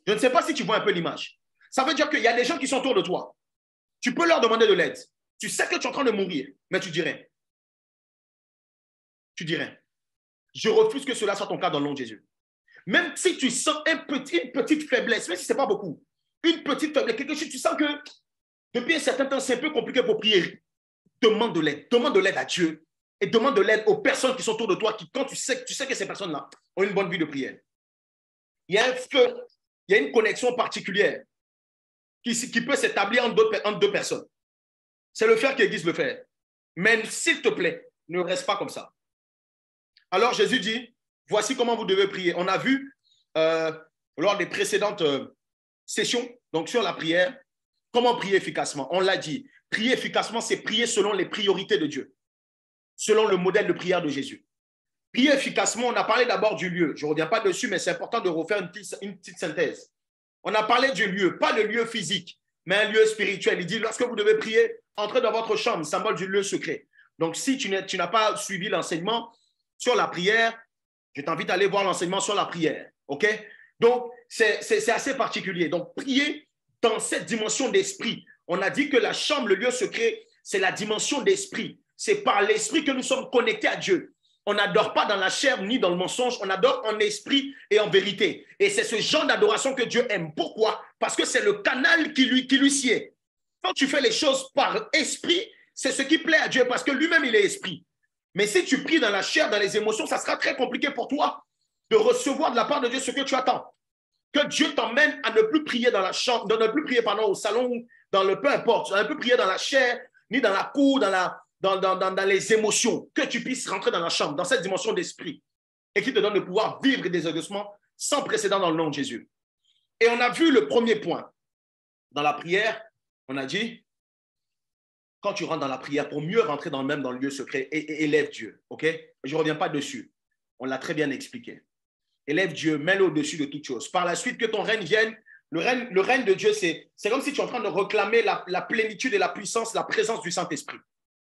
Speaker 3: Je ne sais pas si tu vois un peu l'image. Ça veut dire qu'il y a des gens qui sont autour de toi. Tu peux leur demander de l'aide. Tu sais que tu es en train de mourir, mais tu dis rien. Tu dis rien. Je refuse que cela soit ton cas dans le nom de Jésus. Même si tu sens une petite faiblesse, même si ce n'est pas beaucoup, une petite faiblesse, quelque chose, tu sens que depuis un certain temps, c'est un peu compliqué pour prier. Demande de l'aide. Demande de l'aide à Dieu et demande de l'aide aux personnes qui sont autour de toi, qui, quand tu sais que ces personnes-là ont une bonne vie de prière. Il y a un feu, il y a une connexion particulière qui peut s'établir entre deux personnes. C'est le fer qui aiguise le fer. Mais s'il te plaît, ne reste pas comme ça. Alors Jésus dit, voici comment vous devez prier. On a vu lors des précédentes sessions, donc sur la prière, comment prier efficacement. On l'a dit, prier efficacement, c'est prier selon les priorités de Dieu, selon le modèle de prière de Jésus. Prier efficacement, on a parlé d'abord du lieu. Je ne reviens pas dessus, mais c'est important de refaire une petite synthèse. On a parlé du lieu, pas le lieu physique, mais un lieu spirituel. Il dit, lorsque vous devez prier, entrez dans votre chambre, symbole du lieu secret. Donc, si tu n'as pas suivi l'enseignement sur la prière, je t'invite à aller voir l'enseignement sur la prière. OK? Donc, c'est assez particulier. Donc, prier dans cette dimension d'esprit. On a dit que la chambre, le lieu secret, c'est la dimension d'esprit. C'est par l'esprit que nous sommes connectés à Dieu. On n'adore pas dans la chair ni dans le mensonge, on adore en esprit et en vérité. Et c'est ce genre d'adoration que Dieu aime. Pourquoi? Parce que c'est le canal qui lui sied. Quand tu fais les choses par esprit, c'est ce qui plaît à Dieu parce que lui-même, il est esprit. Mais si tu pries dans la chair, dans les émotions, ça sera très compliqué pour toi de recevoir de la part de Dieu ce que tu attends. Que Dieu t'emmène à ne plus prier dans la chambre, de ne plus prier au salon, dans le peu importe, à ne plus prier dans la chair, ni dans la cour, dans les émotions, que tu puisses rentrer dans la chambre, dans cette dimension d'esprit, et qui te donne de pouvoir vivre des exaucements sans précédent dans le nom de Jésus. Et on a vu le premier point. Dans la prière, on a dit, quand tu rentres dans la prière, pour mieux rentrer dans le lieu secret, élève Dieu. OK? Je ne reviens pas dessus. On l'a très bien expliqué. Élève Dieu, mets-le au-dessus de toutes choses. Par la suite, que ton règne vienne. Le règne de Dieu, c'est comme si tu es en train de réclamer la plénitude et la puissance, la présence du Saint-Esprit.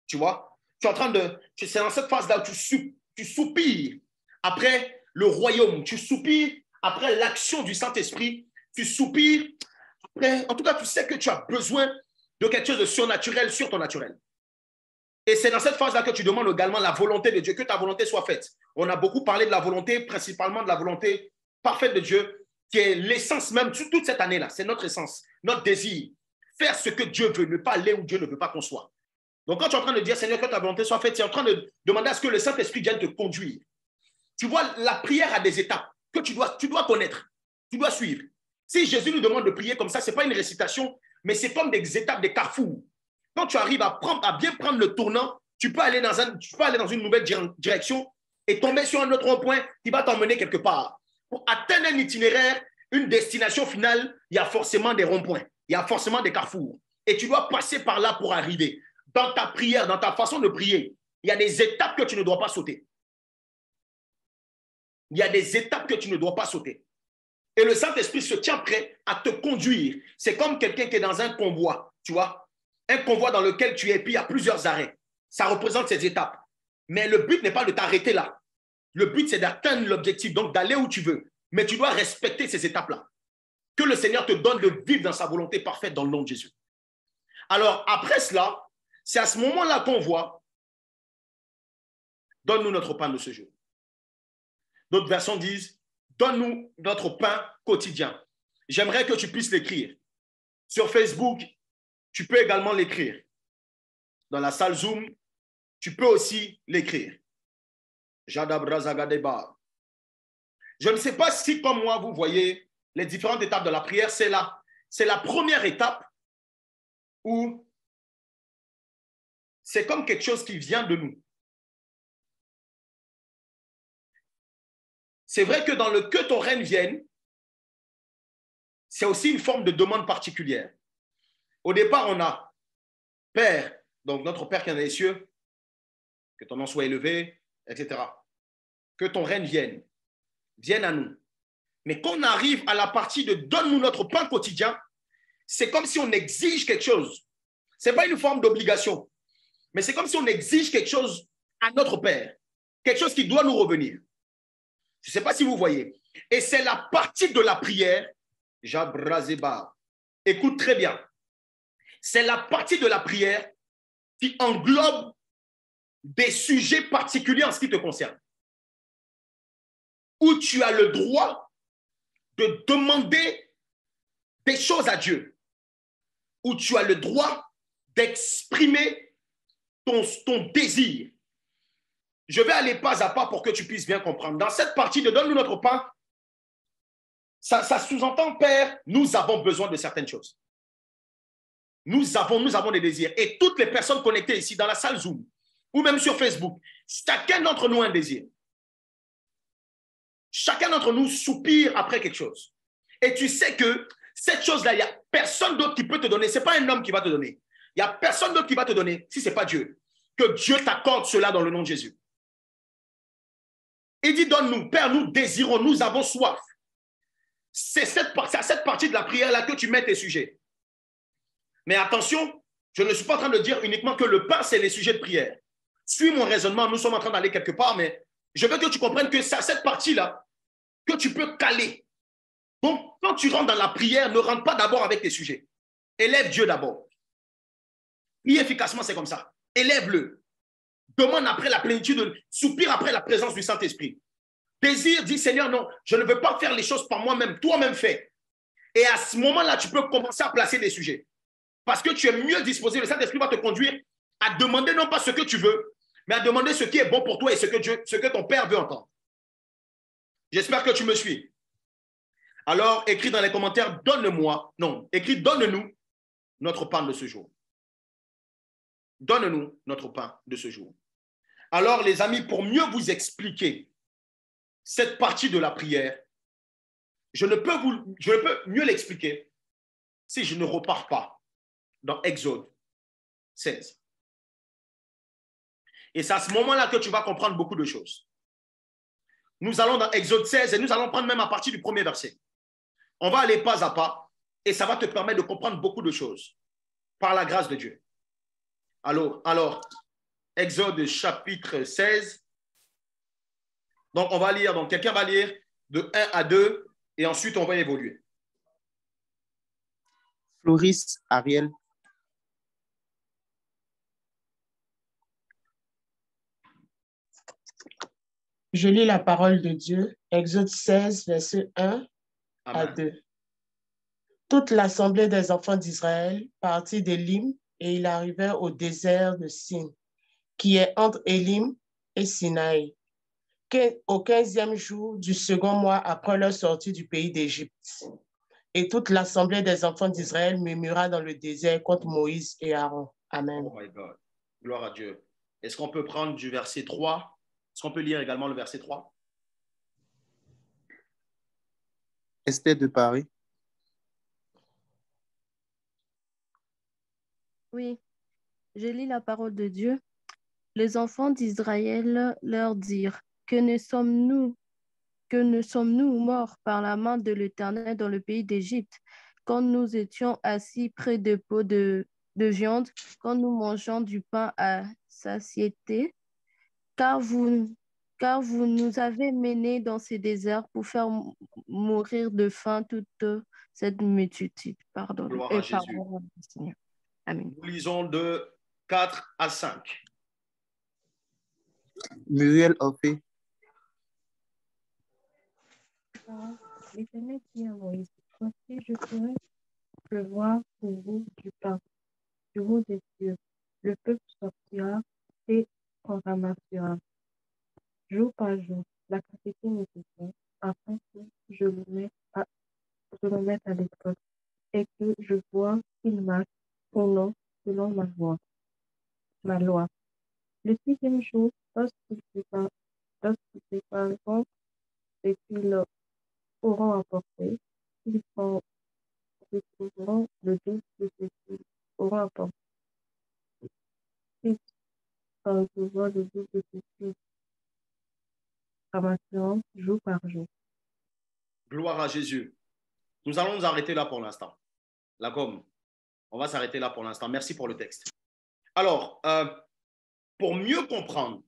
Speaker 3: Tu vois? C'est dans cette phase-là où tu soupires après le royaume. Tu soupires après l'action du Saint-Esprit. Tu soupires après... En tout cas, tu sais que tu as besoin de quelque chose de surnaturel sur ton naturel. Et c'est dans cette phase-là que tu demandes également la volonté de Dieu, que ta volonté soit faite. On a beaucoup parlé de la volonté, principalement de la volonté parfaite de Dieu, qui est l'essence même, toute cette année-là. C'est notre essence, notre désir. Faire ce que Dieu veut, ne pas aller où Dieu ne veut pas qu'on soit. Donc, quand tu es en train de dire, Seigneur, que ta volonté soit faite, tu es en train de demander à ce que le Saint-Esprit vienne te conduire. Tu vois, la prière a des étapes. que tu dois connaître, tu dois suivre. Si Jésus nous demande de prier comme ça, ce n'est pas une récitation, mais c'est comme des étapes, des carrefours. Quand tu arrives à bien prendre le tournant, tu peux aller dans une nouvelle direction et tomber sur un autre point qui va t'emmener quelque part. Pour atteindre un itinéraire, une destination finale, il y a forcément des ronds-points, il y a forcément des carrefours. Et tu dois passer par là pour arriver. Dans ta prière, dans ta façon de prier, il y a des étapes que tu ne dois pas sauter. Il y a des étapes que tu ne dois pas sauter. Et le Saint-Esprit se tient prêt à te conduire. C'est comme quelqu'un qui est dans un convoi, tu vois. Un convoi dans lequel tu es, et puis il y a plusieurs arrêts. Ça représente ces étapes. Mais le but n'est pas de t'arrêter là. Le but, c'est d'atteindre l'objectif, donc d'aller où tu veux. Mais tu dois respecter ces étapes-là. Que le Seigneur te donne de vivre dans sa volonté parfaite dans le nom de Jésus. Alors, après cela, c'est à ce moment-là qu'on voit « Donne-nous notre pain de ce jour ». D'autres versions disent « Donne-nous notre pain quotidien ». J'aimerais que tu puisses l'écrire. Sur Facebook, tu peux également l'écrire. Dans la salle Zoom, tu peux aussi l'écrire. Jadabrazagadeba. Je ne sais pas si, comme moi, vous voyez les différentes étapes de la prière. C'est la première étape où c'est comme quelque chose qui vient de nous. C'est vrai que dans le « que ton règne vienne », c'est aussi une forme de demande particulière. Au départ, on a « Père », donc notre Père qui est dans les cieux, que ton nom soit élevé, etc. Que ton règne vienne à nous. Mais quand on arrive à la partie de « donne-nous notre pain quotidien », c'est comme si on exige quelque chose. Ce n'est pas une forme d'obligation, mais c'est comme si on exige quelque chose à notre Père, quelque chose qui doit nous revenir. Je ne sais pas si vous voyez. Et c'est la partie de la prière, Jabrazeba. Écoute très bien. C'est la partie de la prière qui englobe des sujets particuliers en ce qui te concerne. Où tu as le droit de demander des choses à Dieu. Où tu as le droit d'exprimer ton désir. Je vais aller pas à pas pour que tu puisses bien comprendre. Dans cette partie de Donne-nous notre pain, ça sous-entend, Père, nous avons besoin de certaines choses. Nous avons des désirs. Et toutes les personnes connectées ici dans la salle Zoom ou même sur Facebook, chacun d'entre nous a un désir. Chacun d'entre nous soupire après quelque chose. Et tu sais que cette chose-là, il n'y a personne d'autre qui peut te donner. Ce n'est pas un homme qui va te donner. Il n'y a personne d'autre qui va te donner si ce n'est pas Dieu. Que Dieu t'accorde cela dans le nom de Jésus. Il dit, donne-nous, Père, nous désirons, nous avons soif. C'est à cette partie de la prière-là que tu mets tes sujets. Mais attention, je ne suis pas en train de dire uniquement que le pain, c'est les sujets de prière. Suis mon raisonnement, nous sommes en train d'aller quelque part, mais je veux que tu comprennes que c'est à cette partie-là que tu peux caler. Donc, quand tu rentres dans la prière, ne rentre pas d'abord avec tes sujets. Élève Dieu d'abord. Prie efficacement, c'est comme ça. Élève-le. Demande après la plénitude, soupire après la présence du Saint-Esprit. Désire, dis Seigneur, non, je ne veux pas faire les choses par moi-même, toi-même fais. Et à ce moment-là, tu peux commencer à placer des sujets. Parce que tu es mieux disposé, le Saint-Esprit va te conduire à demander non pas ce que tu veux, mais à demander ce qui est bon pour toi et ce que ton Père veut entendre. J'espère que tu me suis. Alors, écris dans les commentaires, écris donne-nous notre pain de ce jour. Donne-nous notre pain de ce jour. Alors, les amis, pour mieux vous expliquer cette partie de la prière, je ne peux mieux l'expliquer si je ne repars pas dans Exode 16. Et c'est à ce moment-là que tu vas comprendre beaucoup de choses. Nous allons dans Exode 16 et nous allons prendre même à partir du premier verset. On va aller pas à pas et ça va te permettre de comprendre beaucoup de choses par la grâce de Dieu. Alors, Exode chapitre 16. Donc, on va lire, donc quelqu'un va lire de 1 à 2 et ensuite on va évoluer.
Speaker 4: Floris, Ariel.
Speaker 6: Je lis la parole de Dieu, Exode 16, verset 1 à 2. Toute l'assemblée des enfants d'Israël partit d'Élim et il arrivait au désert de Sin, qui est entre Élim et Sinaï. au 15e jour du second mois après leur sortie du pays d'Égypte. Et toute l'assemblée des enfants d'Israël murmura dans le désert contre Moïse et Aaron. Amen.
Speaker 3: Oh my God. Gloire à Dieu. Est-ce qu'on peut prendre du verset 3? Est-ce qu'on peut lire également le verset 3?
Speaker 4: Esther de Paris.
Speaker 7: Oui, je lis la parole de Dieu. Les enfants d'Israël leur dirent, que ne sommes-nous morts par la main de l'Éternel dans le pays d'Égypte, quand nous étions assis près de pots de viande, quand nous mangeons du pain à satiété, car vous nous avez menés dans ces déserts pour faire mourir de faim toute cette multitude. Pardon.
Speaker 3: Gloire à Jésus.
Speaker 7: Pardon, Seigneur. Amen.
Speaker 3: Nous lisons de 4 à 5.
Speaker 4: Muriel Ophé.
Speaker 7: L'Éternel dit à Moïse, voici, je ferai pleuvoir pour vous du pain, du haut des cieux. Le peuple sortira et en ramassera, jour par jour, la quantité nécessaire, afin que je le mette à l'épreuve, et que je vois qu'il marche ou non selon ma loi. Le 6e jour, lorsqu'ils prépareront et qu'ils auront apporté, ils retrouveront le double de ce qu'ils auront apporté. Ils retrouveront le double de ce qu'ils ramasseront jour par jour.
Speaker 3: Gloire à Jésus. Nous allons nous arrêter là pour l'instant. La gomme. On va s'arrêter là pour l'instant. Merci pour le texte. Alors, pour mieux comprendre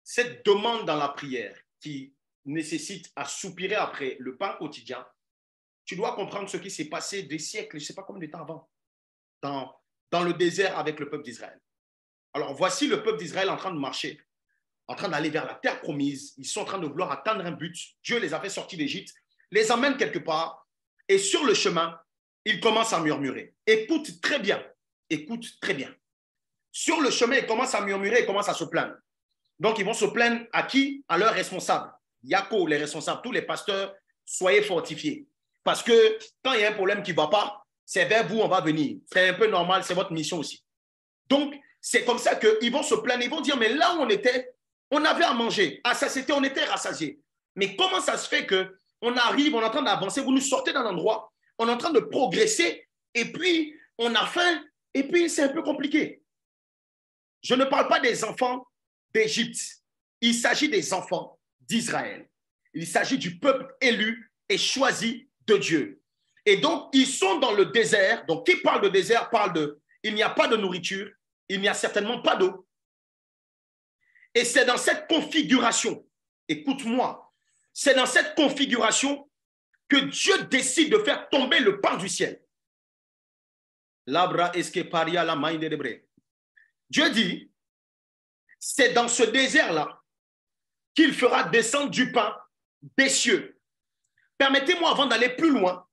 Speaker 3: cette demande dans la prière qui nécessite à soupirer après le pain quotidien, tu dois comprendre ce qui s'est passé des siècles, je ne sais pas combien de temps avant, dans le désert avec le peuple d'Israël. Alors, voici le peuple d'Israël en train de marcher, en train d'aller vers la terre promise. Ils sont en train de vouloir atteindre un but. Dieu les a fait sortir d'Égypte, les emmène quelque part, et sur le chemin, ils commencent à murmurer. Écoute très bien, écoute très bien. Sur le chemin, ils commencent à murmurer, ils commencent à se plaindre. Donc, ils vont se plaindre à qui? À leurs responsables. Yako, les responsables, tous les pasteurs, soyez fortifiés. Parce que quand il y a un problème qui ne va pas, c'est vers vous, on va venir. C'est un peu normal, c'est votre mission aussi. Donc, c'est comme ça qu'ils vont se plaindre. Ils vont dire, mais là où on était, on avait à manger. À satiété, on était rassasiés. Mais comment ça se fait qu'on arrive, on est en train d'avancer, vous nous sortez d'un endroit, on est en train de progresser, et puis on a faim, et puis c'est un peu compliqué. Je ne parle pas des enfants d'Égypte. Il s'agit des enfants d'Israël. Il s'agit du peuple élu et choisi de Dieu. Et donc, ils sont dans le désert. Donc, qui parle de désert parle de il n'y a pas de nourriture, il n'y a certainement pas d'eau. Et c'est dans cette configuration, écoute-moi, c'est dans cette configuration que Dieu décide de faire tomber le pain du ciel. Labra eskeparia la main de Hébreu. Dieu dit, c'est dans ce désert-là qu'il fera descendre du pain des cieux. Permettez-moi, avant d'aller plus loin,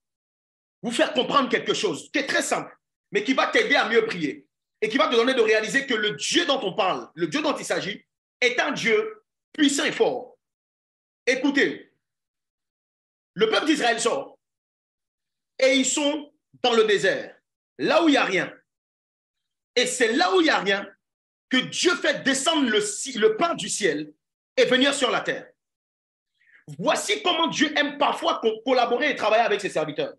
Speaker 3: vous faire comprendre quelque chose qui est très simple, mais qui va t'aider à mieux prier et qui va te donner de réaliser que le Dieu dont on parle, le Dieu dont il s'agit, est un Dieu puissant et fort. Écoutez, le peuple d'Israël sort et ils sont dans le désert, là où il n'y a rien. Et c'est là où il n'y a rien que Dieu fait descendre le pain du ciel et venir sur la terre. Voici comment Dieu aime parfois collaborer et travailler avec ses serviteurs.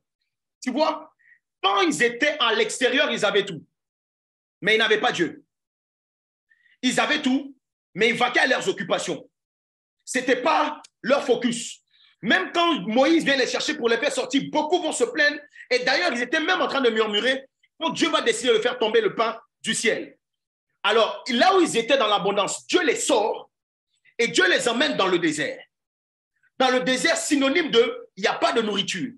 Speaker 3: Tu vois, quand ils étaient à l'extérieur, ils avaient tout. Mais ils n'avaient pas Dieu. Ils avaient tout, mais ils vaquaient à leurs occupations. Ce n'était pas leur focus. Même quand Moïse vient les chercher pour les faire sortir, beaucoup vont se plaindre. Et d'ailleurs, ils étaient même en train de murmurer quand Dieu va décider de faire tomber le pain du ciel. Alors, là où ils étaient dans l'abondance, Dieu les sort et Dieu les emmène dans le désert. Dans le désert, synonyme de il n'y a pas de nourriture.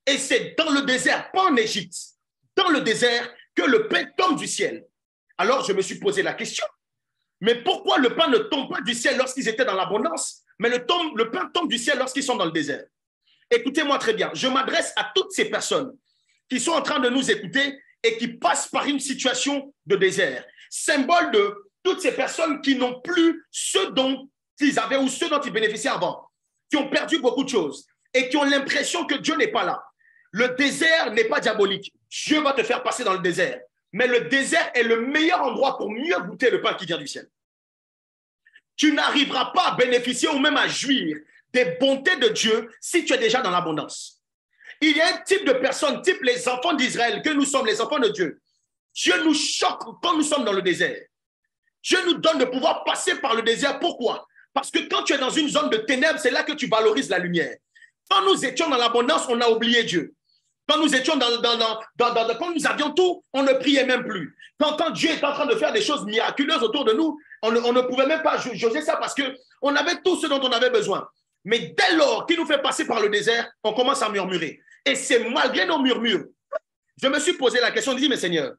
Speaker 3: Et c'est dans le désert, pas en Égypte, dans le désert que le pain tombe du ciel. Alors, je me suis posé la question, mais pourquoi le pain ne tombe pas du ciel lorsqu'ils étaient dans l'abondance, mais le pain tombe du ciel lorsqu'ils sont dans le désert? Écoutez-moi très bien, je m'adresse à toutes ces personnes qui sont en train de nous écouter et qui passent par une situation de désert. Symbole de toutes ces personnes qui n'ont plus ce dont qu'ils avaient ou ceux dont ils bénéficiaient avant, qui ont perdu beaucoup de choses et qui ont l'impression que Dieu n'est pas là. Le désert n'est pas diabolique. Dieu va te faire passer dans le désert. Mais le désert est le meilleur endroit pour mieux goûter le pain qui vient du ciel. Tu n'arriveras pas à bénéficier ou même à jouir des bontés de Dieu si tu es déjà dans l'abondance. Il y a un type de personnes, type les enfants d'Israël, que nous sommes les enfants de Dieu. Dieu nous choque quand nous sommes dans le désert. Dieu nous donne de pouvoir passer par le désert. Pourquoi? Parce que quand tu es dans une zone de ténèbres, c'est là que tu valorises la lumière. Quand nous étions dans l'abondance, on a oublié Dieu. Quand nous étions quand nous avions tout, on ne priait même plus. Quand Dieu est en train de faire des choses miraculeuses autour de nous, on ne pouvait même pas jauger ça parce qu'on avait tout ce dont on avait besoin. Mais dès lors qu'il nous fait passer par le désert, on commence à murmurer. Et c'est malgré nos murmures. Je me suis posé la question, je dis, mais Seigneur,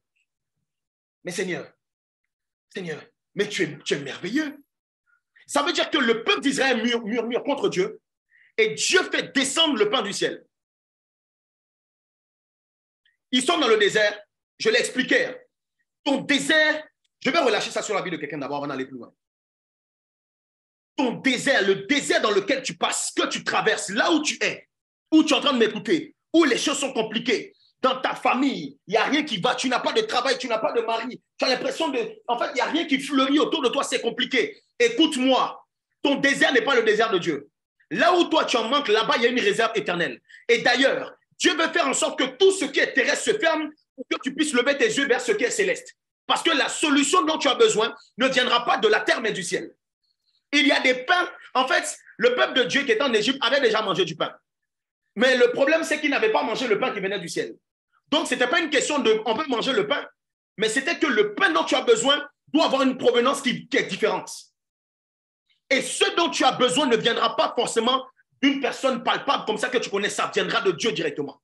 Speaker 3: mais tu es merveilleux. Ça veut dire que le peuple d'Israël murmure contre Dieu et Dieu fait descendre le pain du ciel. Ils sont dans le désert, je l'expliquais. Ton désert, je vais relâcher ça sur la vie de quelqu'un d'abord avant d'aller plus loin. Ton désert, le désert dans lequel tu passes, que tu traverses, là où tu es en train de m'écouter, où les choses sont compliquées, dans ta famille, il n'y a rien qui va, tu n'as pas de travail, tu n'as pas de mari, tu as l'impression en fait, il n'y a rien qui fleurit autour de toi, c'est compliqué. Écoute-moi, ton désert n'est pas le désert de Dieu. Là où toi tu en manques, là-bas, il y a une réserve éternelle. Et d'ailleurs, Dieu veut faire en sorte que tout ce qui est terrestre se ferme pour que tu puisses lever tes yeux vers ce qui est céleste. Parce que la solution dont tu as besoin ne viendra pas de la terre, mais du ciel. Il y a des pains. En fait, le peuple de Dieu qui était en Égypte avait déjà mangé du pain. Mais le problème, c'est qu'ils n'avaient pas mangé le pain qui venait du ciel. Donc, ce n'était pas une question de on peut manger le pain, mais c'était que le pain dont tu as besoin doit avoir une provenance qui est différente. Et ce dont tu as besoin ne viendra pas forcément d'une personne palpable comme ça que tu connais, ça viendra de Dieu directement.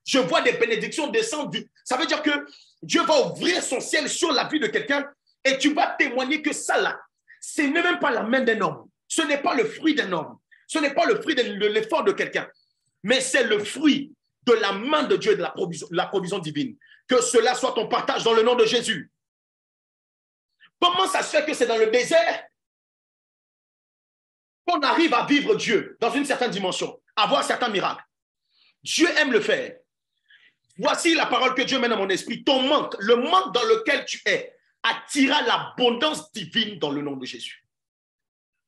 Speaker 3: Je vois des bénédictions descendre. Ça veut dire que Dieu va ouvrir son ciel sur la vie de quelqu'un et tu vas témoigner que ça là, ce n'est même pas la main d'un homme. Ce n'est pas le fruit d'un homme. Ce n'est pas le fruit de l'effort de quelqu'un. Mais c'est le fruit de la main de Dieu et de la provision divine. Que cela soit ton partage dans le nom de Jésus. Comment ça se fait que c'est dans le désert qu'on arrive à vivre Dieu dans une certaine dimension, à voir certains miracles? Dieu aime le faire. Voici la parole que Dieu met dans mon esprit. Ton manque, le manque dans lequel tu es, attira l'abondance divine dans le nom de Jésus.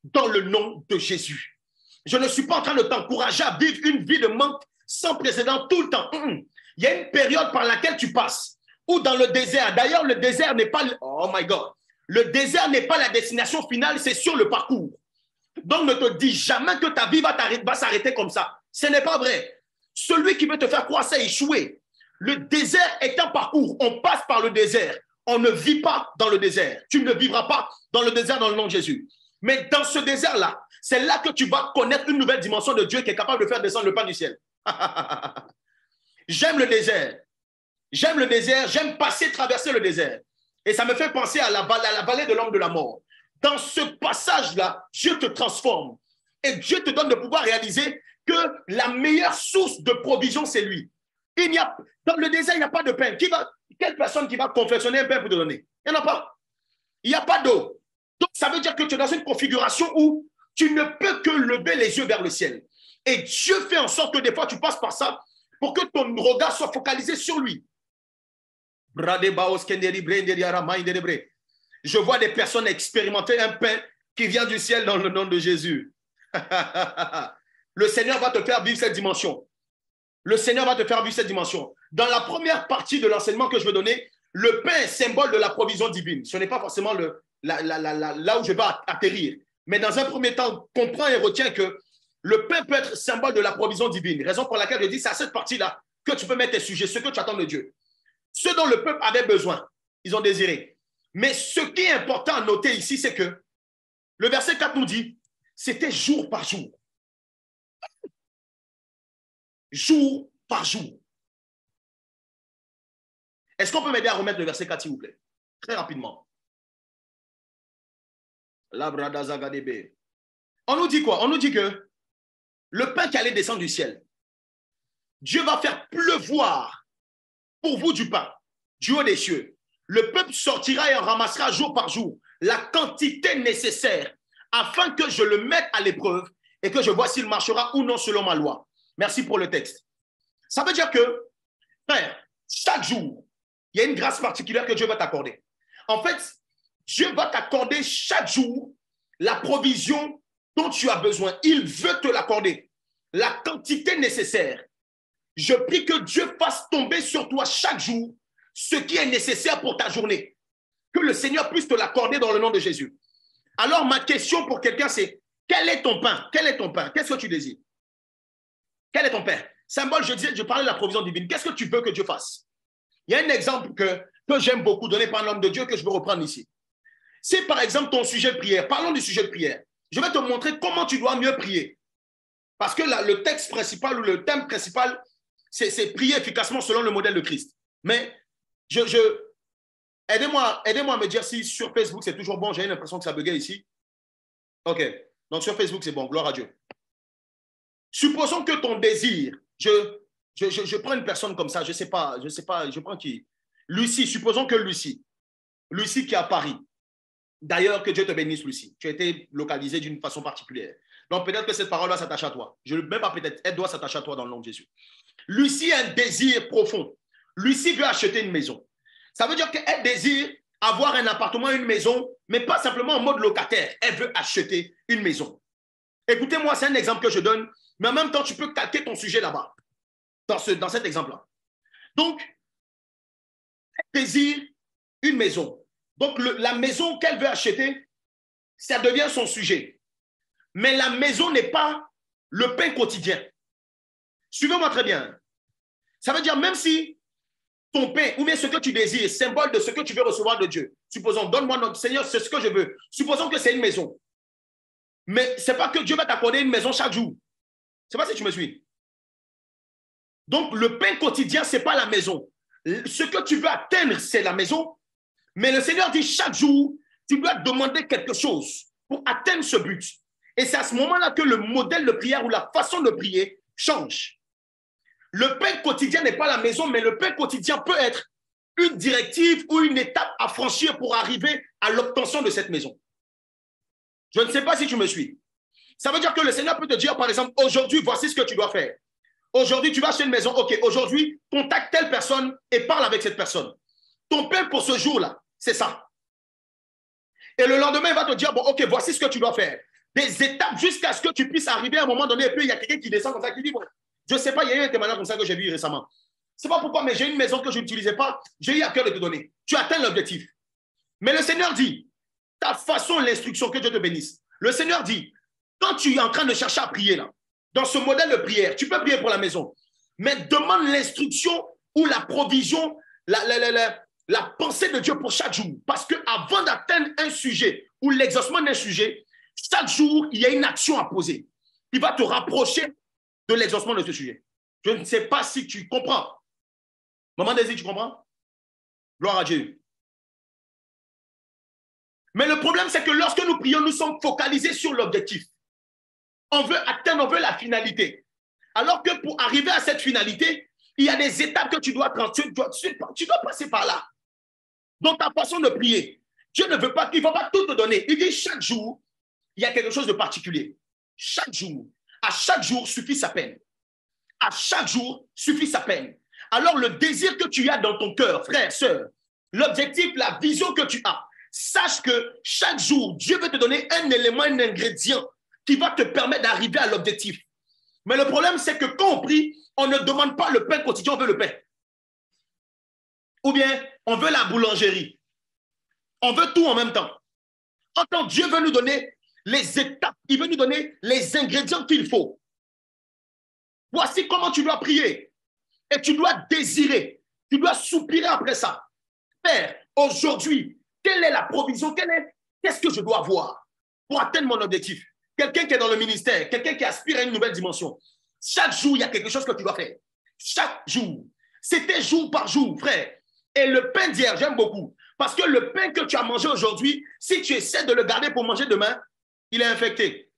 Speaker 3: Dans le nom de Jésus. Je ne suis pas en train de t'encourager à vivre une vie de manque sans précédent tout le temps. Il y a une période par laquelle tu passes, ou dans le désert. D'ailleurs, le désert n'est pas... Oh my God. Le désert n'est pas la destination finale, c'est sur le parcours. Donc, ne te dis jamais que ta vie va s'arrêter comme ça. Ce n'est pas vrai. Celui qui veut te faire croire, c'est échouer. Le désert est un parcours. On passe par le désert. On ne vit pas dans le désert. Tu ne vivras pas dans le désert dans le nom de Jésus. Mais dans ce désert-là, c'est là que tu vas connaître une nouvelle dimension de Dieu qui est capable de faire descendre le pain du ciel. J'aime le désert. J'aime le désert. J'aime traverser le désert. Et ça me fait penser à la vallée de l'homme de la mort. Dans ce passage-là, Dieu te transforme. Et Dieu te donne de pouvoir réaliser que la meilleure source de provision, c'est lui. Dans le désert, il n'y a pas de pain. Quelle personne qui va confectionner un pain pour te donner? Il n'y en a pas. Il n'y a pas d'eau. Donc, ça veut dire que tu es dans une configuration où tu ne peux que lever les yeux vers le ciel. Et Dieu fait en sorte que des fois, tu passes par ça pour que ton regard soit focalisé sur lui. Je vois des personnes expérimenter un pain qui vient du ciel dans le nom de Jésus. Le Seigneur va te faire vivre cette dimension. Le Seigneur va te faire vivre cette dimension. Dans la première partie de l'enseignement que je veux donner, le pain est symbole de la provision divine. Ce n'est pas forcément là où je vais atterrir. Mais dans un premier temps, comprends et retiens que le pain peut être symbole de la provision divine. Raison pour laquelle je dis, c'est à cette partie-là que tu peux mettre tes sujets, ce que tu attends de Dieu. Ce dont le peuple avait besoin, ils ont désiré. Mais ce qui est important à noter ici, c'est que le verset 4 nous dit, c'était jour par jour. Jour par jour. Est-ce qu'on peut m'aider à remettre le verset 4, s'il vous plaît? Très rapidement. On nous dit quoi? On nous dit que le pain qui allait descendre du ciel, Dieu va faire pleuvoir pour vous du pain, du haut des cieux. Le peuple sortira et en ramassera jour par jour la quantité nécessaire afin que je le mette à l'épreuve et que je vois s'il marchera ou non selon ma loi. Merci pour le texte. Ça veut dire que, frère, chaque jour, il y a une grâce particulière que Dieu va t'accorder. En fait, Dieu va t'accorder chaque jour la provision dont tu as besoin. Il veut te l'accorder. La quantité nécessaire. Je prie que Dieu fasse tomber sur toi chaque jour ce qui est nécessaire pour ta journée. Que le Seigneur puisse te l'accorder dans le nom de Jésus. Alors, ma question pour quelqu'un, c'est quel est ton pain? Quel est ton pain? Qu'est-ce que tu désires? Quel est ton pain? Symbole, je parlais de la provision divine. Qu'est-ce que tu veux que Dieu fasse? Il y a un exemple que j'aime beaucoup donné par l'homme de Dieu que je veux reprendre ici. C'est par exemple ton sujet de prière. Parlons du sujet de prière. Je vais te montrer comment tu dois mieux prier. Parce que là, le texte principal ou le thème principal, c'est prier efficacement selon le modèle de Christ. Mais aidez-moi à me dire si sur Facebook c'est toujours bon. J'ai l'impression que ça buguait ici. OK. Donc sur Facebook c'est bon. Gloire à Dieu. Supposons que ton désir, je prends une personne comme ça, je sais pas, je prends qui? Lucie, supposons que Lucie qui est à Paris. D'ailleurs, que Dieu te bénisse, Lucie. Tu as été localisée d'une façon particulière. Donc, peut-être que cette parole-là s'attache à toi. Même pas peut-être, elle doit s'attacher à toi dans le nom de Jésus. Lucie a un désir profond. Lucie veut acheter une maison. Ça veut dire qu'elle désire avoir un appartement, une maison, mais pas simplement en mode locataire. Elle veut acheter une maison. Écoutez-moi, c'est un exemple que je donne, mais en même temps, tu peux calquer ton sujet là-bas, dans cet exemple-là. Donc, elle désire une maison. Donc, la maison qu'elle veut acheter, ça devient son sujet. Mais la maison n'est pas le pain quotidien. Suivez-moi très bien. Ça veut dire, même si ton pain, ou bien ce que tu désires, symbole de ce que tu veux recevoir de Dieu, supposons, donne-moi notre Seigneur, c'est ce que je veux. Supposons que c'est une maison. Mais ce n'est pas que Dieu va t'accorder une maison chaque jour. Je ne sais pas si tu me suis. Donc, le pain quotidien, ce n'est pas la maison. Ce que tu veux atteindre, c'est la maison. Mais le Seigneur dit chaque jour, tu dois demander quelque chose pour atteindre ce but. Et c'est à ce moment-là que le modèle de prière ou la façon de prier change. Le pain quotidien n'est pas la maison, mais le pain quotidien peut être une directive ou une étape à franchir pour arriver à l'obtention de cette maison. Je ne sais pas si tu me suis. Ça veut dire que le Seigneur peut te dire, par exemple, aujourd'hui, voici ce que tu dois faire. Aujourd'hui, tu vas acheter une maison. OK, aujourd'hui, contacte telle personne et parle avec cette personne. Ton pain pour ce jour-là, c'est ça. Et le lendemain, il va te dire, bon, OK, voici ce que tu dois faire. Des étapes jusqu'à ce que tu puisses arriver à un moment donné. Et puis, il y a quelqu'un qui descend comme ça, qui dit, bon, je ne sais pas, il y a eu un témoignage comme ça que j'ai vu récemment. Je ne sais pas pourquoi, mais j'ai une maison que je n'utilisais pas. J'ai eu à cœur de te donner. Tu atteins l'objectif. Mais le Seigneur dit, ta façon, l'instruction, que Dieu te bénisse. Le Seigneur dit, quand tu es en train de chercher à prier là, dans ce modèle de prière, tu peux prier pour la maison, mais demande l'instruction ou la provision, la pensée de Dieu pour chaque jour. Parce qu'avant d'atteindre un sujet ou l'exaucement d'un sujet, chaque jour, il y a une action à poser. Il va te rapprocher de l'exaucement de ce sujet. Je ne sais pas si tu comprends. Maman Désir, tu comprends? Gloire à Dieu. Mais le problème, c'est que lorsque nous prions, nous sommes focalisés sur l'objectif. On veut atteindre, on veut la finalité. Alors que pour arriver à cette finalité, il y a des étapes que tu dois passer par là. Dans ta façon de prier, Dieu ne veut pas, il ne va pas tout te donner. Il dit chaque jour, il y a quelque chose de particulier. Chaque jour, à chaque jour suffit sa peine. À chaque jour suffit sa peine. Alors le désir que tu as dans ton cœur, frère, sœur, l'objectif, la vision que tu as, sache que chaque jour, Dieu veut te donner un élément, un ingrédient qui va te permettre d'arriver à l'objectif. Mais le problème, c'est que quand on prie, on ne demande pas le pain quotidien, on veut le pain. Ou bien, on veut la boulangerie. On veut tout en même temps. Quand Dieu veut nous donner les étapes, il veut nous donner les ingrédients qu'il faut. Voici comment tu dois prier. Et tu dois désirer. Tu dois soupirer après ça. Père, aujourd'hui, quelle est la provision? Qu'est-ce que je dois avoir pour atteindre mon objectif? Quelqu'un qui est dans le ministère, quelqu'un qui aspire à une nouvelle dimension. Chaque jour, il y a quelque chose que tu dois faire. Chaque jour. C'était jour par jour, frère. Et le pain d'hier, j'aime beaucoup. Parce que le pain que tu as mangé aujourd'hui, si tu essaies de le garder pour manger demain, il est infecté.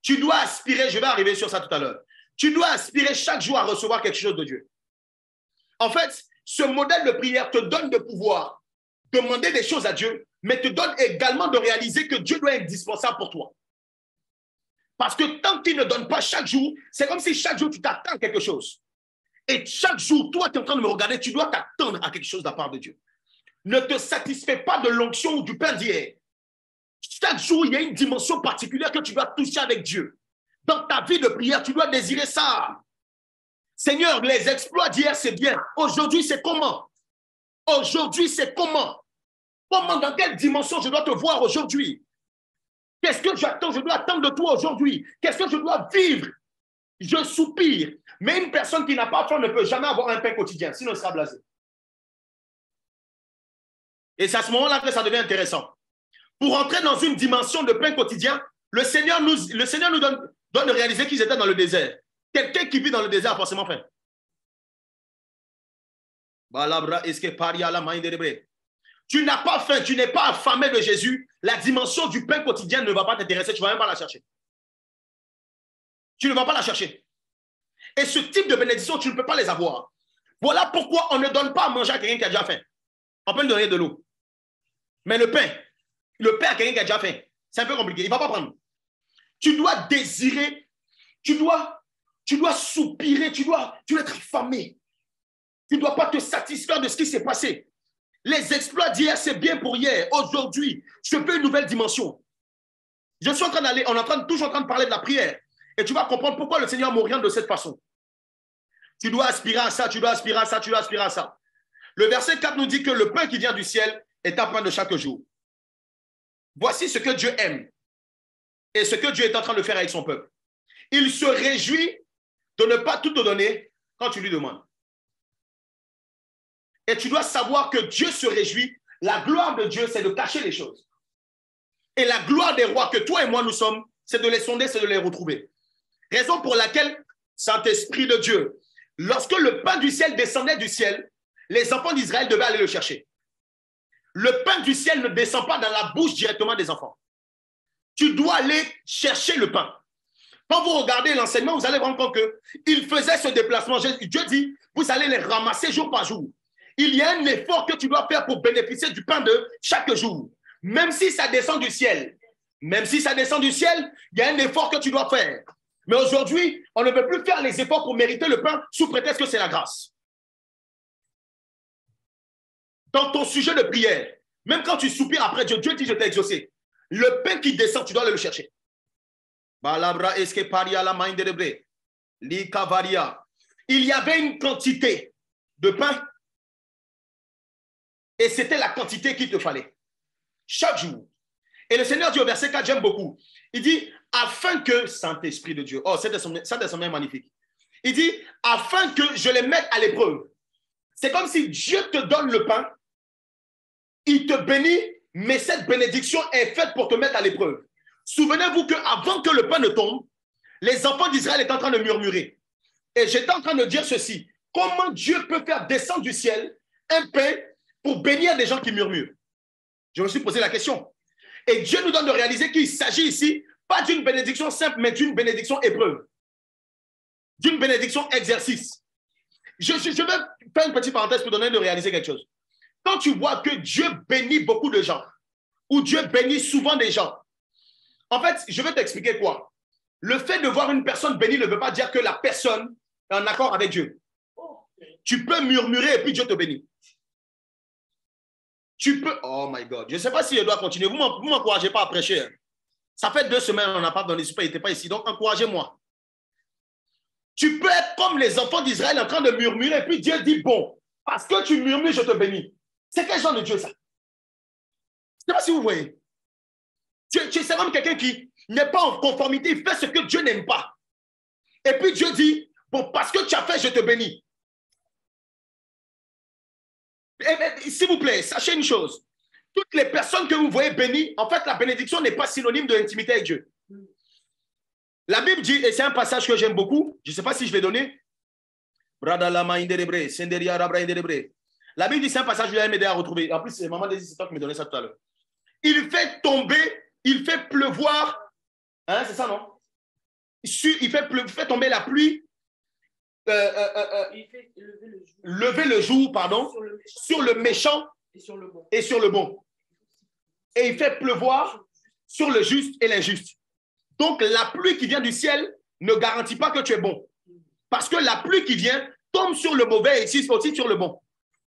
Speaker 3: Tu dois aspirer, je vais arriver sur ça tout à l'heure. Tu dois aspirer chaque jour à recevoir quelque chose de Dieu. En fait, ce modèle de prière te donne de pouvoir demander des choses à Dieu, mais te donne également de réaliser que Dieu doit être indispensable pour toi. Parce que tant qu'il ne donne pas chaque jour, c'est comme si chaque jour tu t'attends à quelque chose. Et chaque jour, toi, tu es en train de me regarder, tu dois t'attendre à quelque chose de la part de Dieu. Ne te satisfais pas de l'onction ou du pain d'hier. Chaque jour, il y a une dimension particulière que tu dois toucher avec Dieu. Dans ta vie de prière, tu dois désirer ça. Seigneur, les exploits d'hier, c'est bien. Aujourd'hui, c'est comment? Aujourd'hui, c'est comment? Comment, dans quelle dimension je dois te voir aujourd'hui? Qu'est-ce que j'attends? Je dois attendre de toi aujourd'hui. Qu'est-ce que je dois vivre? Je soupire. Mais une personne qui n'a pas faim ne peut jamais avoir un pain quotidien, sinon elle sera blasée. Et c'est à ce moment-là que ça devient intéressant. Pour entrer dans une dimension de pain quotidien, le Seigneur nous donne de réaliser qu'ils étaient dans le désert. Quelqu'un qui vit dans le désert a forcément faim. Tu n'as pas faim, tu n'es pas affamé de Jésus. La dimension du pain quotidien ne va pas t'intéresser, tu ne vas même pas la chercher. Tu ne vas pas la chercher. Et ce type de bénédiction, tu ne peux pas les avoir. Voilà pourquoi on ne donne pas à manger à quelqu'un qui a déjà faim. On peut lui donner de l'eau. Mais le pain à quelqu'un qui a déjà faim, c'est un peu compliqué. Il ne va pas prendre. Tu dois désirer, tu dois soupirer, tu dois être affamé. Tu ne dois pas te satisfaire de ce qui s'est passé. Les exploits d'hier, c'est bien pour hier. Aujourd'hui, je veux une nouvelle dimension. Je suis en train d'aller, toujours en train de parler de la prière. Et tu vas comprendre pourquoi le Seigneur m'oriente de cette façon. Tu dois aspirer à ça, tu dois aspirer à ça, tu dois aspirer à ça. Le verset 4 nous dit que le pain qui vient du ciel est un pain de chaque jour. Voici ce que Dieu aime et ce que Dieu est en train de faire avec son peuple. Il se réjouit de ne pas tout te donner quand tu lui demandes. Et tu dois savoir que Dieu se réjouit. La gloire de Dieu, c'est de cacher les choses. Et la gloire des rois que toi et moi nous sommes, c'est de les sonder, c'est de les retrouver. Raison pour laquelle, Saint-Esprit de Dieu, lorsque le pain du ciel descendait du ciel, les enfants d'Israël devaient aller le chercher. Le pain du ciel ne descend pas dans la bouche directement des enfants. Tu dois aller chercher le pain. Quand vous regardez l'enseignement, vous allez rendre compte qu'il faisait ce déplacement. Dieu dit, vous allez les ramasser jour par jour. Il y a un effort que tu dois faire pour bénéficier du pain de chaque jour. Même si ça descend du ciel. Même si ça descend du ciel, il y a un effort que tu dois faire. Mais aujourd'hui, on ne peut plus faire les efforts pour mériter le pain sous prétexte que c'est la grâce. Dans ton sujet de prière, même quand tu soupires après Dieu, Dieu dit je t'ai exaucé. Le pain qui descend, tu dois aller le chercher. Il y avait une quantité de pain et c'était la quantité qu'il te fallait. Chaque jour. Et le Seigneur dit au verset 4, j'aime beaucoup. Il dit, afin que, Saint-Esprit de Dieu, oh, c'est des magnifique. Il dit, afin que je les mette à l'épreuve. C'est comme si Dieu te donne le pain, il te bénit, mais cette bénédiction est faite pour te mettre à l'épreuve. Souvenez-vous qu'avant que le pain ne tombe, les enfants d'Israël étaient en train de murmurer. Et j'étais en train de dire ceci. Comment Dieu peut faire descendre du ciel un pain pour bénir des gens qui murmurent? Je me suis posé la question. Et Dieu nous donne de réaliser qu'il s'agit ici pas d'une bénédiction simple, mais d'une bénédiction épreuve. D'une bénédiction exercice. Je vais faire une petite parenthèse pour donner de réaliser quelque chose. Quand tu vois que Dieu bénit beaucoup de gens, ou Dieu bénit souvent des gens, en fait, je vais t'expliquer quoi. Le fait de voir une personne bénie ne veut pas dire que la personne est en accord avec Dieu. Tu peux murmurer et puis Dieu te bénit. Tu peux... Oh my God. Je ne sais pas si je dois continuer. Vous ne m'encouragez pas à prêcher. Ça fait 2 semaines, on n'a pas donné, il n'était pas ici. Donc, encouragez-moi. Tu peux être comme les enfants d'Israël en train de murmurer et puis Dieu dit, bon, parce que tu murmures, je te bénis. C'est quel genre de Dieu ça? Je ne sais pas si vous voyez. C'est comme quelqu'un qui n'est pas en conformité, il fait ce que Dieu n'aime pas. Et puis Dieu dit, bon, parce que tu as fait, je te bénis. S'il vous plaît, sachez une chose. Toutes les personnes que vous voyez bénies, en fait, la bénédiction n'est pas synonyme de l'intimité avec Dieu. La Bible dit, et c'est un passage que j'aime beaucoup, je ne sais pas si je vais donner. La Bible dit, c'est un passage que je vais m'aider à retrouver. En plus, c'est Maman Daisy, c'est toi qui me donnait ça tout à l'heure. Il fait tomber, il fait pleuvoir, hein, c'est ça, non? Il fait tomber la pluie lever le jour, pardon, sur le méchant et sur le bon. Et il fait pleuvoir sur le juste et l'injuste. Donc, la pluie qui vient du ciel ne garantit pas que tu es bon. Parce que la pluie qui vient tombe sur le mauvais et aussi sur le bon.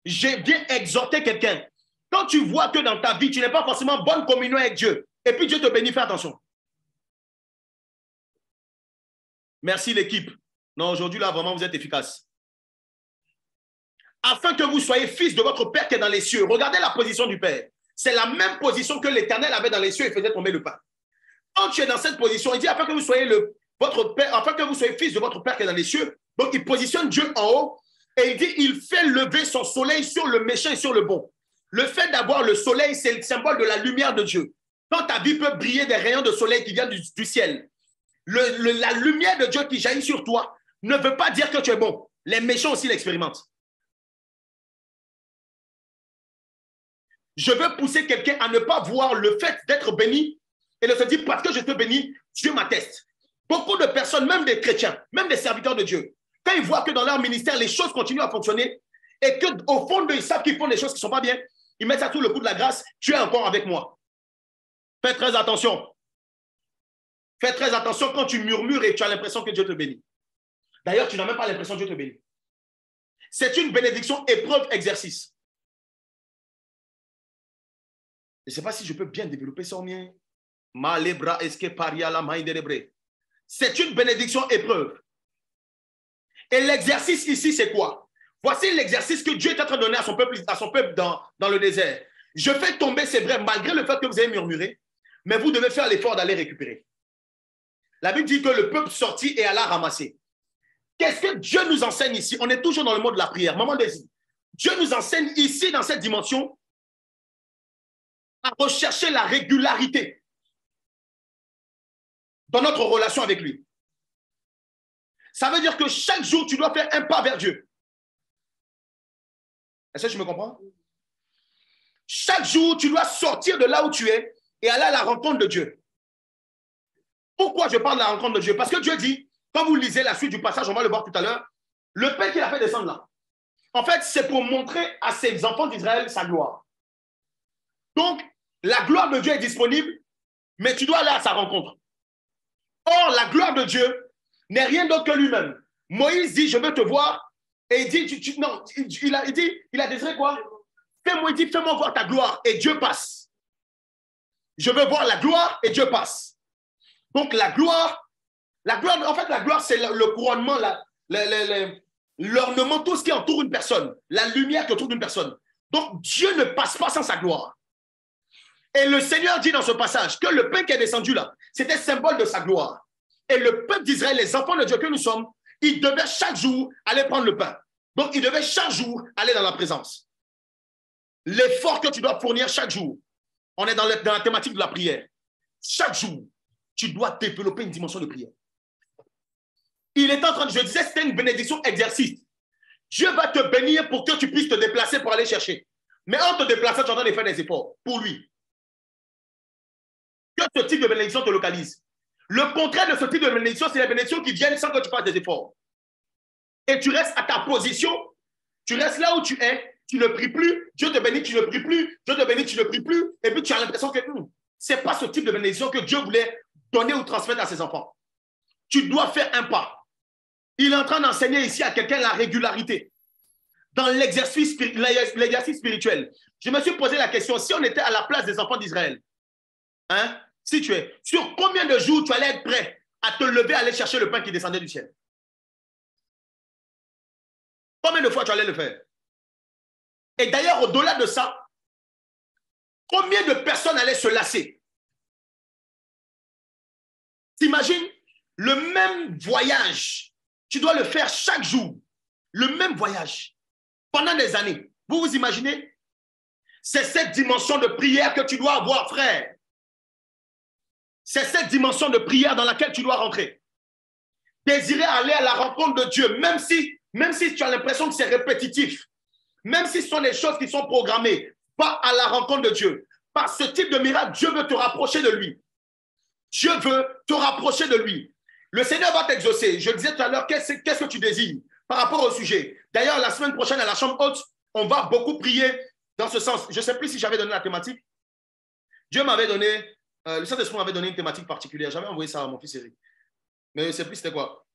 Speaker 3: J'ai bien exhorté quelqu'un. Quand tu vois que dans ta vie, tu n'es pas forcément en bonne communion avec Dieu, et puis Dieu te bénit, fais attention. Merci l'équipe. Non, aujourd'hui, là, vraiment, vous êtes efficace. Afin que vous soyez fils de votre Père qui est dans les cieux. Regardez la position du Père. C'est la même position que l'Éternel avait dans les cieux et faisait tomber le pain. Quand tu es dans cette position, il dit afin que vous soyez votre Père, afin que vous soyez fils de votre Père qui est dans les cieux. Donc, il positionne Dieu en haut et il dit il fait lever son soleil sur le méchant et sur le bon. Le fait d'avoir le soleil, c'est le symbole de la lumière de Dieu. Quand ta vie peut briller des rayons de soleil qui viennent du ciel, la lumière de Dieu qui jaillit sur toi ne veut pas dire que tu es bon. Les méchants aussi l'expérimentent. Je veux pousser quelqu'un à ne pas voir le fait d'être béni et de se dire parce que je te bénis, Dieu m'atteste. Beaucoup de personnes, même des chrétiens, même des serviteurs de Dieu, quand ils voient que dans leur ministère, les choses continuent à fonctionner et qu'au fond d'eux, ils savent qu'ils font des choses qui ne sont pas bien, ils mettent ça sous le coup de la grâce. Dieu est encore avec moi. Faites très attention. Faites très attention quand tu murmures et tu as l'impression que Dieu te bénit. D'ailleurs, tu n'as même pas l'impression que Dieu te bénit. C'est une bénédiction, épreuve, exercice. Je ne sais pas si je peux bien développer ça en mien. C'est une bénédiction, épreuve. Et l'exercice ici, c'est quoi? Voici l'exercice que Dieu est en train de donner à son peuple dans le désert. Je fais tomber ces brèves malgré le fait que vous avez murmuré, mais vous devez faire l'effort d'aller récupérer. La Bible dit que le peuple sortit et alla ramasser. Qu'est-ce que Dieu nous enseigne ici? On est toujours dans le mode de la prière. Maman Désir, Dieu nous enseigne ici, dans cette dimension, à rechercher la régularité dans notre relation avec lui. Ça veut dire que chaque jour, tu dois faire un pas vers Dieu. Est-ce que tu me comprends? Chaque jour, tu dois sortir de là où tu es et aller à la rencontre de Dieu. Pourquoi je parle de la rencontre de Dieu? Parce que Dieu dit, quand vous lisez la suite du passage, on va le voir tout à l'heure, le pain qu'il a fait descendre là, en fait, c'est pour montrer à ses enfants d'Israël sa gloire. Donc, la gloire de Dieu est disponible, mais tu dois aller à sa rencontre. Or, la gloire de Dieu n'est rien d'autre que lui-même. Moïse dit, je veux te voir. Et il dit, il a désiré quoi? Fais-moi voir ta gloire. Et Dieu passe. Je veux voir la gloire et Dieu passe. Donc, la gloire, en fait, la gloire, c'est le couronnement, l'ornement, tout ce qui entoure une personne, la lumière qui entoure une personne. Donc, Dieu ne passe pas sans sa gloire. Et le Seigneur dit dans ce passage que le pain qui est descendu là, c'était symbole de sa gloire. Et le peuple d'Israël, les enfants de Dieu que nous sommes, ils devaient chaque jour aller prendre le pain. Donc, ils devaient chaque jour aller dans la présence. L'effort que tu dois fournir chaque jour, on est dans la thématique de la prière. Chaque jour, tu dois développer une dimension de prière. Il est en train de, je disais, c'était une bénédiction exercice. Dieu va te bénir pour que tu puisses te déplacer pour aller chercher. Mais en te déplaçant, tu es en train de faire des efforts pour lui. Que ce type de bénédiction te localise. Le contraire de ce type de bénédiction, c'est les bénédictions qui viennent sans que tu fasses des efforts. Et tu restes à ta position, tu restes là où tu es, tu ne pries plus, Dieu te bénit, tu ne pries plus, Dieu te bénit, tu ne pries plus, et puis tu as l'impression que ce n'est pas ce type de bénédiction que Dieu voulait donner ou transmettre à ses enfants. Tu dois faire un pas. Il est en train d'enseigner ici à quelqu'un la régularité dans l'exercice spirituel. Je me suis posé la question, si on était à la place des enfants d'Israël, hein, si tu es, sur combien de jours tu allais être prêt à te lever, à aller chercher le pain qui descendait du ciel? Combien de fois tu allais le faire? Et d'ailleurs, au-delà de ça, combien de personnes allaient se lasser? T'imagines le même voyage, tu dois le faire chaque jour, le même voyage, pendant des années. Vous vous imaginez? C'est cette dimension de prière que tu dois avoir, frère. C'est cette dimension de prière dans laquelle tu dois rentrer. Désirer aller à la rencontre de Dieu, même si tu as l'impression que c'est répétitif, même si ce sont des choses qui sont programmées, pas à la rencontre de Dieu. Par ce type de miracle, Dieu veut te rapprocher de lui. Dieu veut te rapprocher de lui. Le Seigneur va t'exaucer. Je disais tout à l'heure, qu'est-ce que tu désires? par rapport au sujet. D'ailleurs, la semaine prochaine, à la chambre haute, on va beaucoup prier dans ce sens. Je ne sais plus si j'avais donné la thématique. Dieu m'avait donné, le Saint-Esprit m'avait donné une thématique particulière. J'avais envoyé ça à mon fils Eric. Mais je ne sais plus c'était quoi.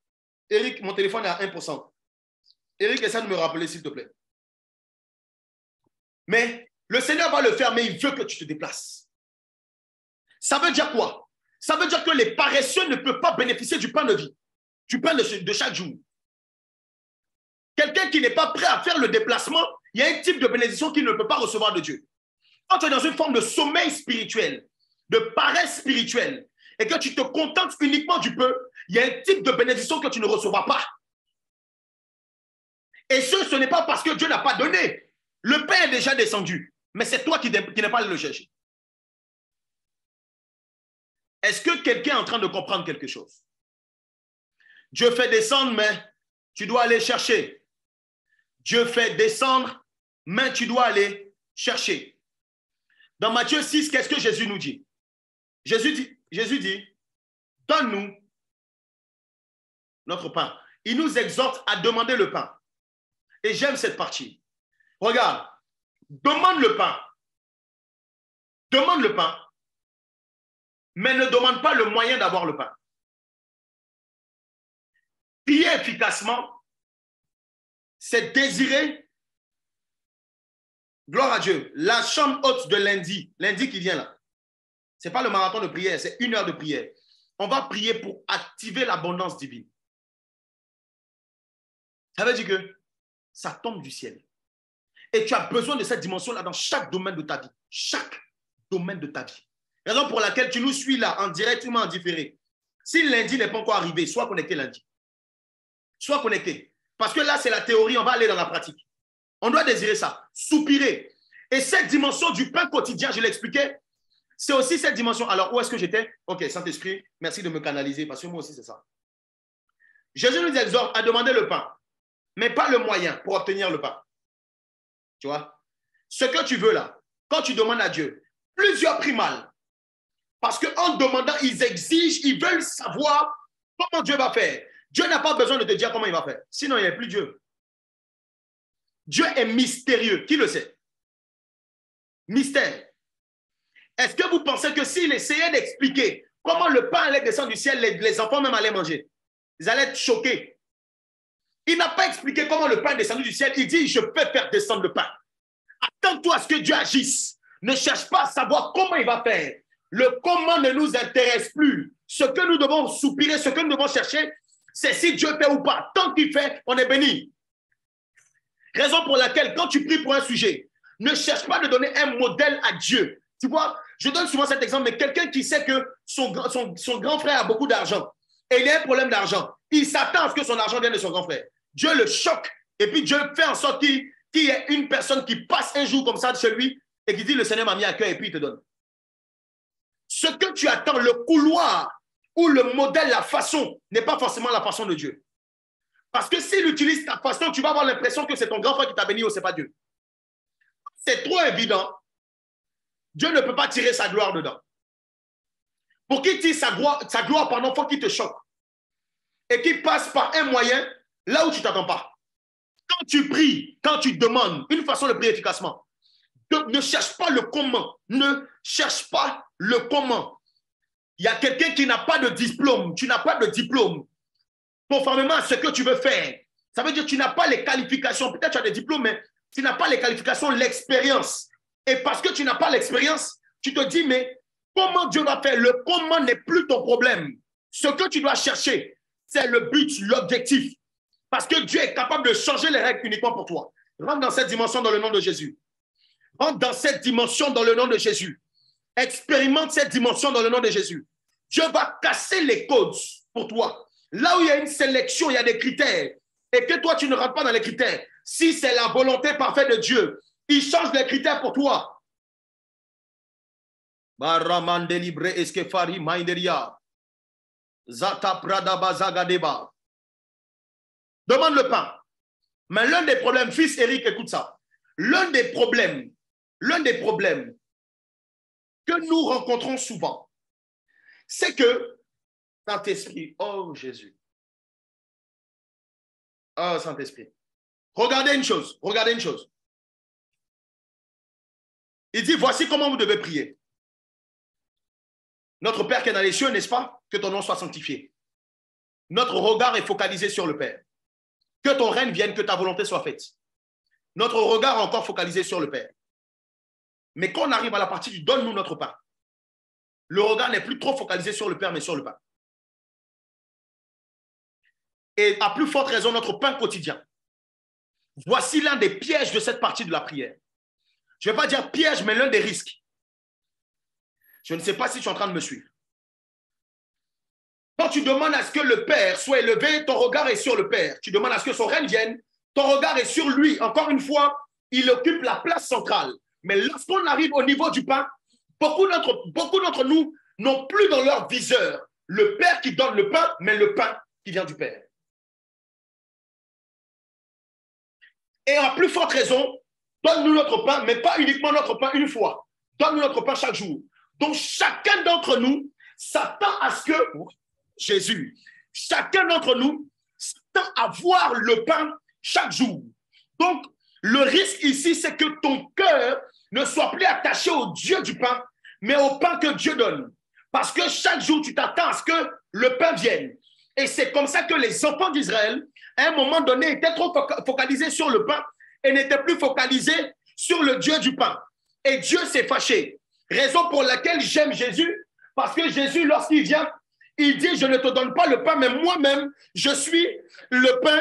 Speaker 3: Eric, mon téléphone est à 1%. Eric, essaie de me rappeler, s'il te plaît. Mais le Seigneur va le faire, mais il veut que tu te déplaces. Ça veut dire quoi? Ça veut dire que les paresseux ne peuvent pas bénéficier du pain de vie, du pain de chaque jour. Quelqu'un qui n'est pas prêt à faire le déplacement, il y a un type de bénédiction qu'il ne peut pas recevoir de Dieu. Quand tu es dans une forme de sommeil spirituel, de paresse spirituelle, et que tu te contentes uniquement du peu, il y a un type de bénédiction que tu ne recevras pas. Et ce n'est pas parce que Dieu n'a pas donné. Le pain est déjà descendu, mais c'est toi qui n'es pas allé le chercher. Est-ce que quelqu'un est en train de comprendre quelque chose? Dieu fait descendre, mais tu dois aller chercher. Dieu fait descendre, mais tu dois aller chercher. Dans Matthieu 6, qu'est-ce que Jésus nous dit? Jésus dit, donne-nous notre pain. Il nous exhorte à demander le pain. Et j'aime cette partie. Regarde, demande le pain. Demande le pain, mais ne demande pas le moyen d'avoir le pain. Prier efficacement, c'est désirer, gloire à Dieu, la chambre haute de lundi qui vient là. Ce n'est pas le marathon de prière, c'est 1 heure de prière. On va prier pour activer l'abondance divine. Ça veut dire que ça tombe du ciel. Et tu as besoin de cette dimension-là dans chaque domaine de ta vie. Chaque domaine de ta vie. Raison pour laquelle tu nous suis là, en direct ou en différé. Si lundi n'est pas encore arrivé, sois connecté lundi. Sois connecté. Parce que là, c'est la théorie, on va aller dans la pratique. On doit désirer ça, soupirer. Et cette dimension du pain quotidien, je l'expliquais, c'est aussi cette dimension. Alors, où est-ce que j'étais? Ok, Saint-Esprit, merci de me canaliser, parce que moi aussi, c'est ça. Jésus nous exhorte à demander le pain, mais pas le moyen pour obtenir le pain. Tu vois? Ce que tu veux là, quand tu demandes à Dieu, plusieurs prient mal. Parce qu'en demandant, ils exigent, ils veulent savoir comment Dieu va faire. Dieu n'a pas besoin de te dire comment il va faire. Sinon, il n'y a plus Dieu. Dieu est mystérieux. Qui le sait? Mystère. Est-ce que vous pensez que s'il essayait d'expliquer comment le pain allait descendre du ciel, les enfants même allaient manger? Ils allaient être choqués. Il n'a pas expliqué comment le pain est descendu du ciel. Il dit, je peux faire descendre le pain. Attends-toi à ce que Dieu agisse. Ne cherche pas à savoir comment il va faire. Le comment ne nous intéresse plus. Ce que nous devons soupirer, ce que nous devons chercher, c'est si Dieu fait ou pas. Tant qu'il fait, on est béni. Raison pour laquelle, quand tu pries pour un sujet, ne cherche pas de donner un modèle à Dieu. Tu vois, je donne souvent cet exemple, mais quelqu'un qui sait que son grand frère a beaucoup d'argent et il a un problème d'argent, il s'attend à ce que son argent vienne de son grand frère. Dieu le choque et puis Dieu fait en sorte qu'il y ait une personne qui passe un jour comme ça chez lui et qui dit, le Seigneur m'a mis à cœur et puis il te donne. Ce que tu attends, le couloir ou le modèle, la façon, n'est pas forcément la façon de Dieu. Parce que s'il utilise ta façon, tu vas avoir l'impression que c'est ton grand frère qui t'a béni ou c'est pas Dieu. C'est trop évident. Dieu ne peut pas tirer sa gloire dedans. Pour qu'il tire sa gloire, pardon, il faut qu'il te choque. Et qu'il passe par un moyen là où tu ne t'attends pas. Quand tu pries, quand tu demandes une façon de prier efficacement, ne cherche pas le comment. Ne cherche pas le comment. Il y a quelqu'un qui n'a pas de diplôme. Tu n'as pas de diplôme. Conformément à ce que tu veux faire. Ça veut dire que tu n'as pas les qualifications. Peut-être tu as des diplômes, mais tu n'as pas les qualifications, l'expérience. Et parce que tu n'as pas l'expérience, tu te dis, mais comment Dieu va faire? Le comment n'est plus ton problème. Ce que tu dois chercher, c'est le but, l'objectif. Parce que Dieu est capable de changer les règles uniquement pour toi. Rentre dans cette dimension dans le nom de Jésus. Rentre dans cette dimension dans le nom de Jésus. Expérimente cette dimension dans le nom de Jésus. Dieu va casser les codes pour toi. Là où il y a une sélection, il y a des critères. Et que toi, tu ne rentres pas dans les critères. Si c'est la volonté parfaite de Dieu, il change les critères pour toi. Demande le pain. Mais l'un des problèmes, fils Eric, écoute ça. L'un des problèmes que nous rencontrons souvent, c'est que Saint-Esprit, oh Jésus. Oh, Saint-Esprit. Regardez une chose. Regardez une chose. Il dit, voici comment vous devez prier. Notre Père qui est dans les cieux, n'est-ce pas? Que ton nom soit sanctifié. Notre regard est focalisé sur le Père. Que ton règne vienne, que ta volonté soit faite. Notre regard est encore focalisé sur le Père. Mais quand on arrive à la partie du donne-nous notre pain, le regard n'est plus trop focalisé sur le Père, mais sur le pain. Et à plus forte raison, notre pain quotidien. Voici l'un des pièges de cette partie de la prière. Je ne vais pas dire piège, mais l'un des risques. Je ne sais pas si tu es en train de me suivre. Quand tu demandes à ce que le Père soit élevé, ton regard est sur le Père. Tu demandes à ce que son règne vienne, ton regard est sur lui. Encore une fois, il occupe la place centrale. Mais lorsqu'on arrive au niveau du pain, beaucoup d'entre nous n'ont plus dans leur viseur le Père qui donne le pain, mais le pain qui vient du Père. Et à plus forte raison, donne-nous notre pain, mais pas uniquement notre pain une fois. Donne-nous notre pain chaque jour. Donc, chacun d'entre nous s'attend à ce que, Jésus, chacun d'entre nous s'attend à voir le pain chaque jour. Donc, le risque ici, c'est que ton cœur ne soit plus attaché au Dieu du pain, mais au pain que Dieu donne. Parce que chaque jour, tu t'attends à ce que le pain vienne. Et c'est comme ça que les enfants d'Israël, à un moment donné, étaient trop focalisés sur le pain et n'étaient plus focalisés sur le Dieu du pain. Et Dieu s'est fâché. Raison pour laquelle j'aime Jésus, parce que Jésus, lorsqu'il vient, il dit, je ne te donne pas le pain, mais moi-même, je suis le pain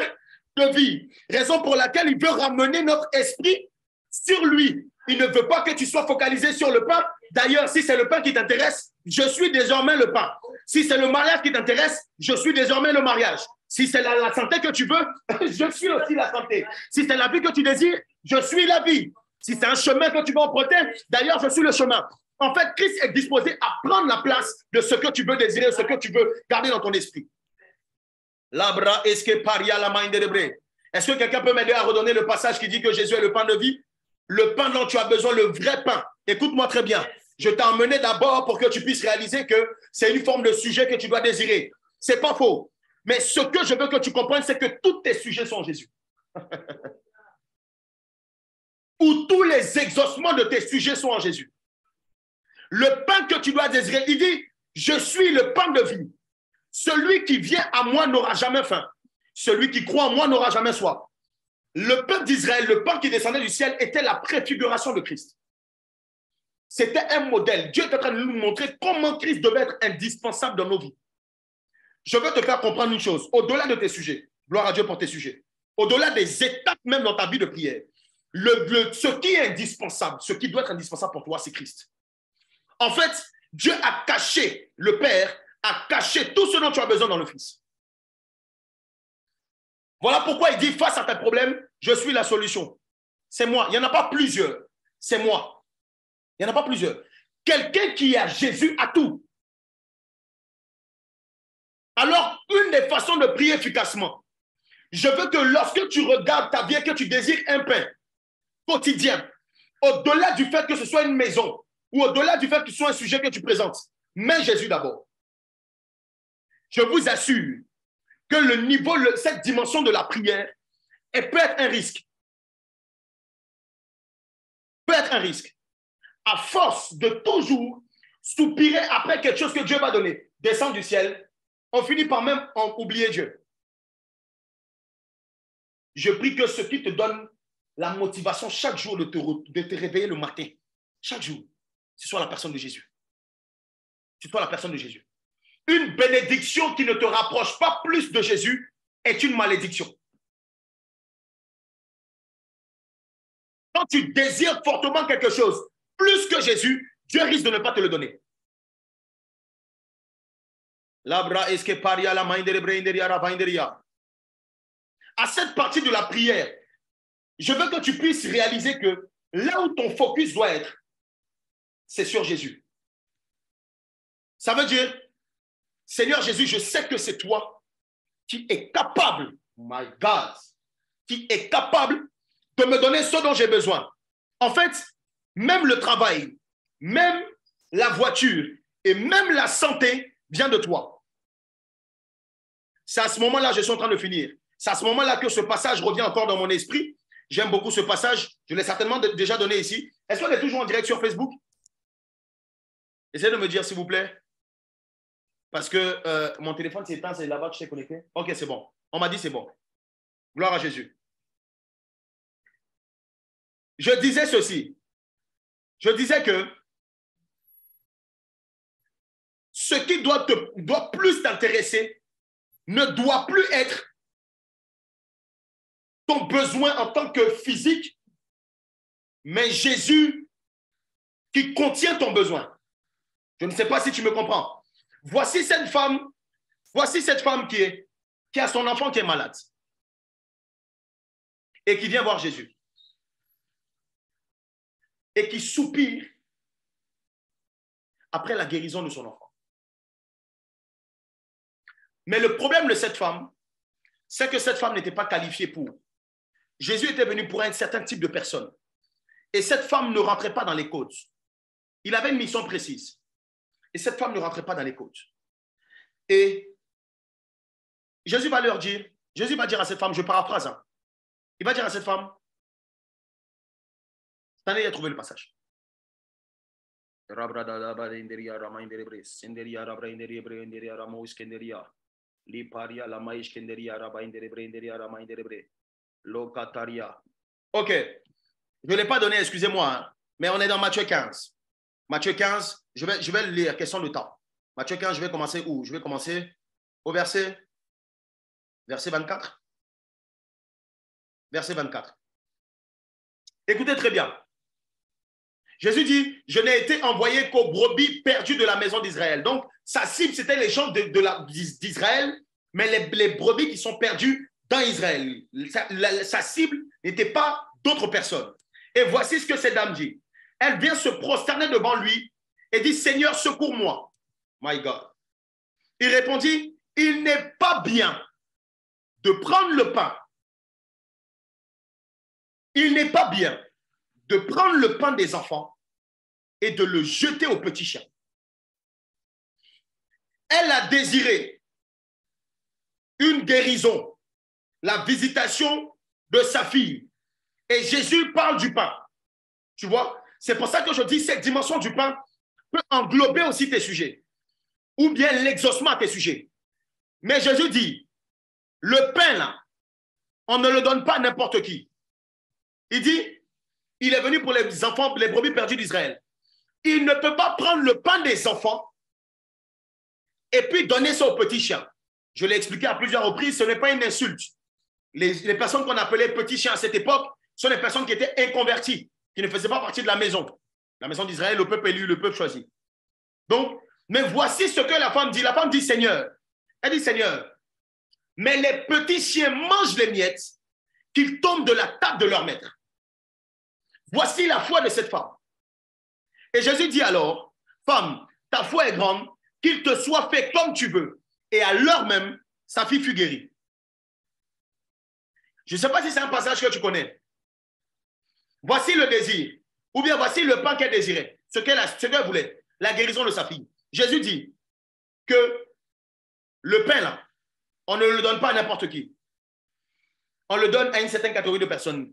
Speaker 3: de vie. Raison pour laquelle il veut ramener notre esprit sur lui. Il ne veut pas que tu sois focalisé sur le pain. D'ailleurs, si c'est le pain qui t'intéresse, je suis désormais le pain. Si c'est le mariage qui t'intéresse, je suis désormais le mariage. Si c'est la santé que tu veux, je suis aussi la santé. Si c'est la vie que tu désires, je suis la vie. Si c'est un chemin que tu veux emprunter, d'ailleurs, je suis le chemin. En fait, Christ est disposé à prendre la place de ce que tu veux désirer, ce que tu veux garder dans ton esprit. Est-ce que quelqu'un peut m'aider à redonner le passage qui dit que Jésus est le pain de vie? Le pain dont tu as besoin, le vrai pain. Écoute-moi très bien. Je t'ai emmené d'abord pour que tu puisses réaliser que c'est une forme de sujet que tu dois désirer. Ce n'est pas faux. Mais ce que je veux que tu comprennes, c'est que tous tes sujets sont en Jésus. Ou tous les exaucements de tes sujets sont en Jésus. Le pain que tu dois désirer, il dit, je suis le pain de vie. Celui qui vient à moi n'aura jamais faim. Celui qui croit en moi n'aura jamais soif. Le peuple d'Israël, le pain qui descendait du ciel, était la préfiguration de Christ. C'était un modèle. Dieu est en train de nous montrer comment Christ devait être indispensable dans nos vies. Je veux te faire comprendre une chose. Au-delà de tes sujets, gloire à Dieu pour tes sujets, au-delà des étapes même dans ta vie de prière, ce qui est indispensable, ce qui doit être indispensable pour toi, c'est Christ. En fait, Dieu a caché, le Père a caché tout ce dont tu as besoin dans le Fils. Voilà pourquoi il dit, face à tes problèmes, je suis la solution. C'est moi. Il n'y en a pas plusieurs. C'est moi. Il n'y en a pas plusieurs. Quelqu'un qui a Jésus a tout. Alors, une des façons de prier efficacement, je veux que lorsque tu regardes ta vie et que tu désires un pain quotidien, au-delà du fait que ce soit une maison ou au-delà du fait que ce soit un sujet que tu présentes, mets Jésus d'abord. Je vous assure que le niveau, cette dimension de la prière, elle peut être un risque. Peut être un risque. À force de toujours soupirer après quelque chose que Dieu va donner, descendre du ciel, on finit par même en oublier Dieu. Je prie que ce qui te donne la motivation chaque jour de te réveiller le matin, chaque jour, ce soit la personne de Jésus. Ce soit la personne de Jésus. Une bénédiction qui ne te rapproche pas plus de Jésus est une malédiction. Quand tu désires fortement quelque chose, plus que Jésus, Dieu risque de ne pas te le donner. À cette partie de la prière, je veux que tu puisses réaliser que là où ton focus doit être, c'est sur Jésus. Ça veut dire, Seigneur Jésus, je sais que c'est toi qui es capable, my God, qui est capable de me donner ce dont j'ai besoin. En fait, même le travail, même la voiture et même la santé vient de toi. C'est à ce moment-là, je suis en train de finir. C'est à ce moment-là que ce passage revient encore dans mon esprit. J'aime beaucoup ce passage. Je l'ai certainement déjà donné ici. Est-ce qu'on est toujours en direct sur Facebook? Essayez de me dire, s'il vous plaît. Parce que mon téléphone s'est éteint, c'est là-bas que je t'ai connecté. Ok, c'est bon. On m'a dit c'est bon. Gloire à Jésus. Je disais ceci. Je disais que ce qui doit plus t'intéresser ne doit plus être ton besoin en tant que physique, mais Jésus qui contient ton besoin. Je ne sais pas si tu me comprends. Voici cette femme qui a son enfant qui est malade et qui vient voir Jésus et qui soupire après la guérison de son enfant. Mais le problème de cette femme, c'est que cette femme n'était pas qualifiée pour. Jésus était venu pour un certain type de personne. Et cette femme ne rentrait pas dans les codes. Il avait une mission précise. Et cette femme ne rentrait pas dans les codes. Et Jésus va leur dire, Jésus va dire à cette femme, je paraphrase, hein, il va dire à cette femme, cette année, il a trouvé le passage. Ok, je ne l'ai pas donné, excusez-moi, hein, mais on est dans Matthieu 15. Matthieu 15, je vais le lire, question de temps. Matthieu 15, je vais commencer où? Je vais commencer au verset 24. Verset 24. Écoutez très bien. Jésus dit, je n'ai été envoyé qu'aux brebis perdues de la maison d'Israël. Donc, sa cible, c'était les gens d'Israël, mais les brebis qui sont perdues dans Israël. Sa cible n'était pas d'autres personnes. Et voici ce que cette dame dit. Elle vient se prosterner devant lui et dit, Seigneur, secours-moi. My God. Il répondit, il n'est pas bien de prendre le pain. Il n'est pas bien de prendre le pain des enfants et de le jeter aux petits chiens. Elle a désiré une guérison, la visitation de sa fille. Et Jésus parle du pain. Tu vois, c'est pour ça que je dis cette dimension du pain peut englober aussi tes sujets ou bien l'exaucement à tes sujets. Mais Jésus dit, le pain là, on ne le donne pas à n'importe qui. Il dit, il est venu pour les enfants, les brebis perdues d'Israël. Il ne peut pas prendre le pain des enfants et puis donner ça aux petits chiens. Je l'ai expliqué à plusieurs reprises, ce n'est pas une insulte. Les personnes qu'on appelait petits chiens à cette époque sont des personnes qui étaient inconverties, qui ne faisaient pas partie de la maison d'Israël, le peuple élu, le peuple choisi. Donc, mais voici ce que la femme dit. La femme dit, Seigneur, elle dit, Seigneur, mais les petits chiens mangent les miettes qu'ils tombent de la table de leur maître. Voici la foi de cette femme. Et Jésus dit alors, femme, ta foi est grande, qu'il te soit fait comme tu veux. Et à l'heure même, sa fille fut guérie. Je ne sais pas si c'est un passage que tu connais. Voici le désir, ou bien voici le pain qu'elle désirait, ce qu'elle voulait, la guérison de sa fille. Jésus dit que le pain là, on ne le donne pas à n'importe qui. On le donne à une certaine catégorie de personnes.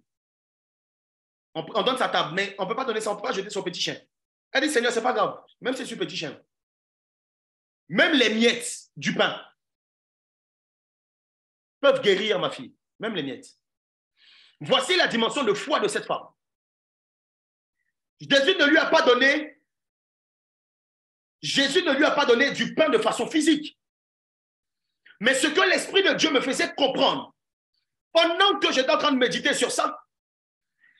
Speaker 3: On donne sa table, mais on ne peut pas donner ça, on ne peut pas jeter son petit chien. Elle dit, Seigneur, ce n'est pas grave, même si c'est un petit chien. Même les miettes du pain peuvent guérir ma fille, même les miettes. Voici la dimension de foi de cette femme. Jésus ne lui a pas donné du pain de façon physique. Mais ce que l'Esprit de Dieu me faisait comprendre, pendant que j'étais en train de méditer sur ça,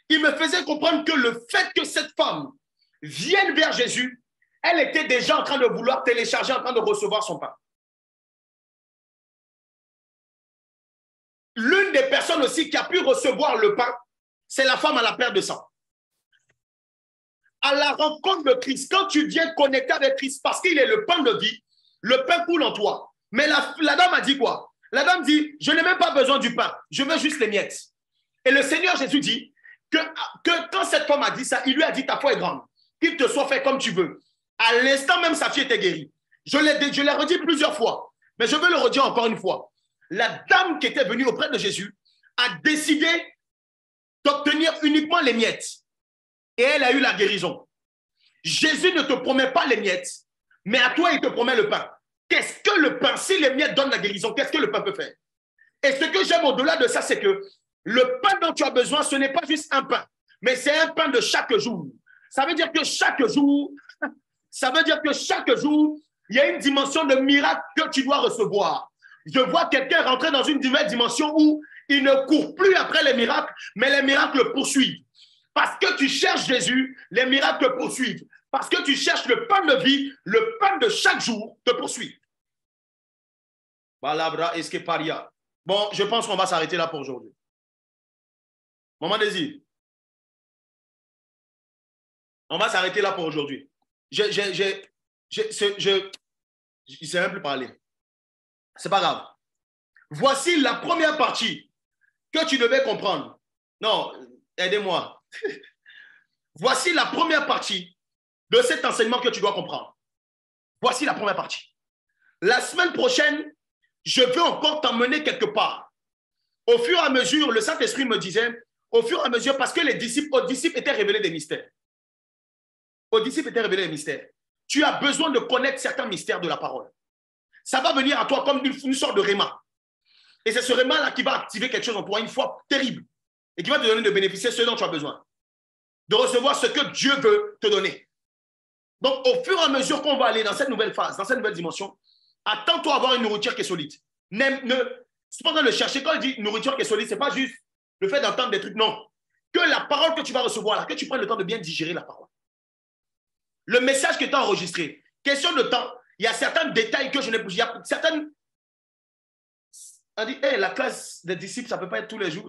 Speaker 3: il me faisait comprendre que le fait que cette femme vienne vers Jésus, elle était déjà en train de vouloir télécharger, en train de recevoir son pain. L'une des personnes aussi qui a pu recevoir le pain, c'est la femme à la perte de sang. À la rencontre de Christ, quand tu viens connecter avec Christ, parce qu'il est le pain de vie, le pain coule en toi. Mais la dame a dit quoi? La dame dit, je n'ai même pas besoin du pain, je veux juste les miettes. Et le Seigneur Jésus dit que quand cette femme a dit ça, il lui a dit, ta foi est grande, qu'il te soit fait comme tu veux. À l'instant même, sa fille était guérie. Je l'ai redit plusieurs fois, mais je veux le redire encore une fois. la dame qui était venue auprès de Jésus a décidé d'obtenir uniquement les miettes. Et elle a eu la guérison. Jésus ne te promet pas les miettes, mais à toi, il te promet le pain. Qu'est-ce que le pain, si les miettes donnent la guérison, qu'est-ce que le pain peut faire? Et ce que j'aime au-delà de ça, c'est que le pain dont tu as besoin, ce n'est pas juste un pain, mais c'est un pain de chaque jour. Ça veut dire que chaque jour, il y a une dimension de miracle que tu dois recevoir. Je vois quelqu'un rentrer dans une nouvelle dimension où il ne court plus après les miracles, mais les miracles le poursuivent. Parce que tu cherches Jésus, les miracles te poursuivent. Parce que tu cherches le pain de vie, le pain de chaque jour te poursuit. Balabra eskeparia. Bon, je pense qu'on va s'arrêter là pour aujourd'hui. Maman Désir. On va s'arrêter là pour aujourd'hui. Je ne sais même plus parler. C'est pas grave. Voici la première partie que tu devais comprendre. Non, aidez-moi. Voici la première partie de cet enseignement que tu dois comprendre. Voici la première partie. La semaine prochaine, je veux encore t'emmener quelque part. Au fur et à mesure, le Saint-Esprit me disait, au fur et à mesure, parce que aux disciples étaient révélés des mystères. Aux disciples étaient révélés des mystères. Tu as besoin de connaître certains mystères de la parole. Ça va venir à toi comme une sorte de réma. Et c'est ce réma-là qui va activer quelque chose en toi, une foi terrible. Et qui va te donner de bénéficier ce dont tu as besoin. De recevoir ce que Dieu veut te donner. Donc, au fur et à mesure qu'on va aller dans cette nouvelle phase, dans cette nouvelle dimension, attends-toi à avoir une nourriture qui est solide. C'est pas de le chercher. Quand il dit nourriture qui est solide, ce n'est pas juste le fait d'entendre des trucs. Non. Que la parole que tu vas recevoir, là, que tu prennes le temps de bien digérer la parole. Le message que tu as enregistré. Question de temps. Il y a certains détails que je n'ai pas. Il y a certaines. On dit, hey, la classe des disciples, ça ne peut pas être tous les jours.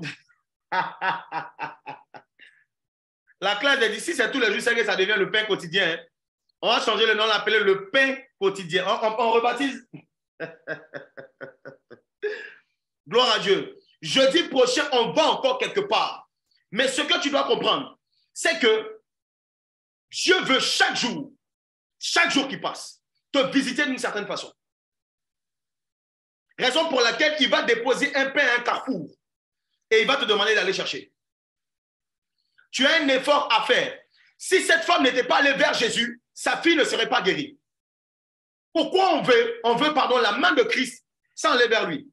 Speaker 3: La classe des disciples, c'est tous les jours, c'est que ça devient le pain quotidien. Hein. On va changer le nom, l'appeler le pain quotidien. On rebaptise. Gloire à Dieu. Jeudi prochain, on va encore quelque part. Mais ce que tu dois comprendre, c'est que Dieu veut chaque jour qui passe, te visiter d'une certaine façon. Raison pour laquelle il va déposer un pain à un carrefour et il va te demander d'aller chercher. Tu as un effort à faire. Si cette femme n'était pas allée vers Jésus, sa fille ne serait pas guérie. Pourquoi on veut la main de Christ sans aller vers lui?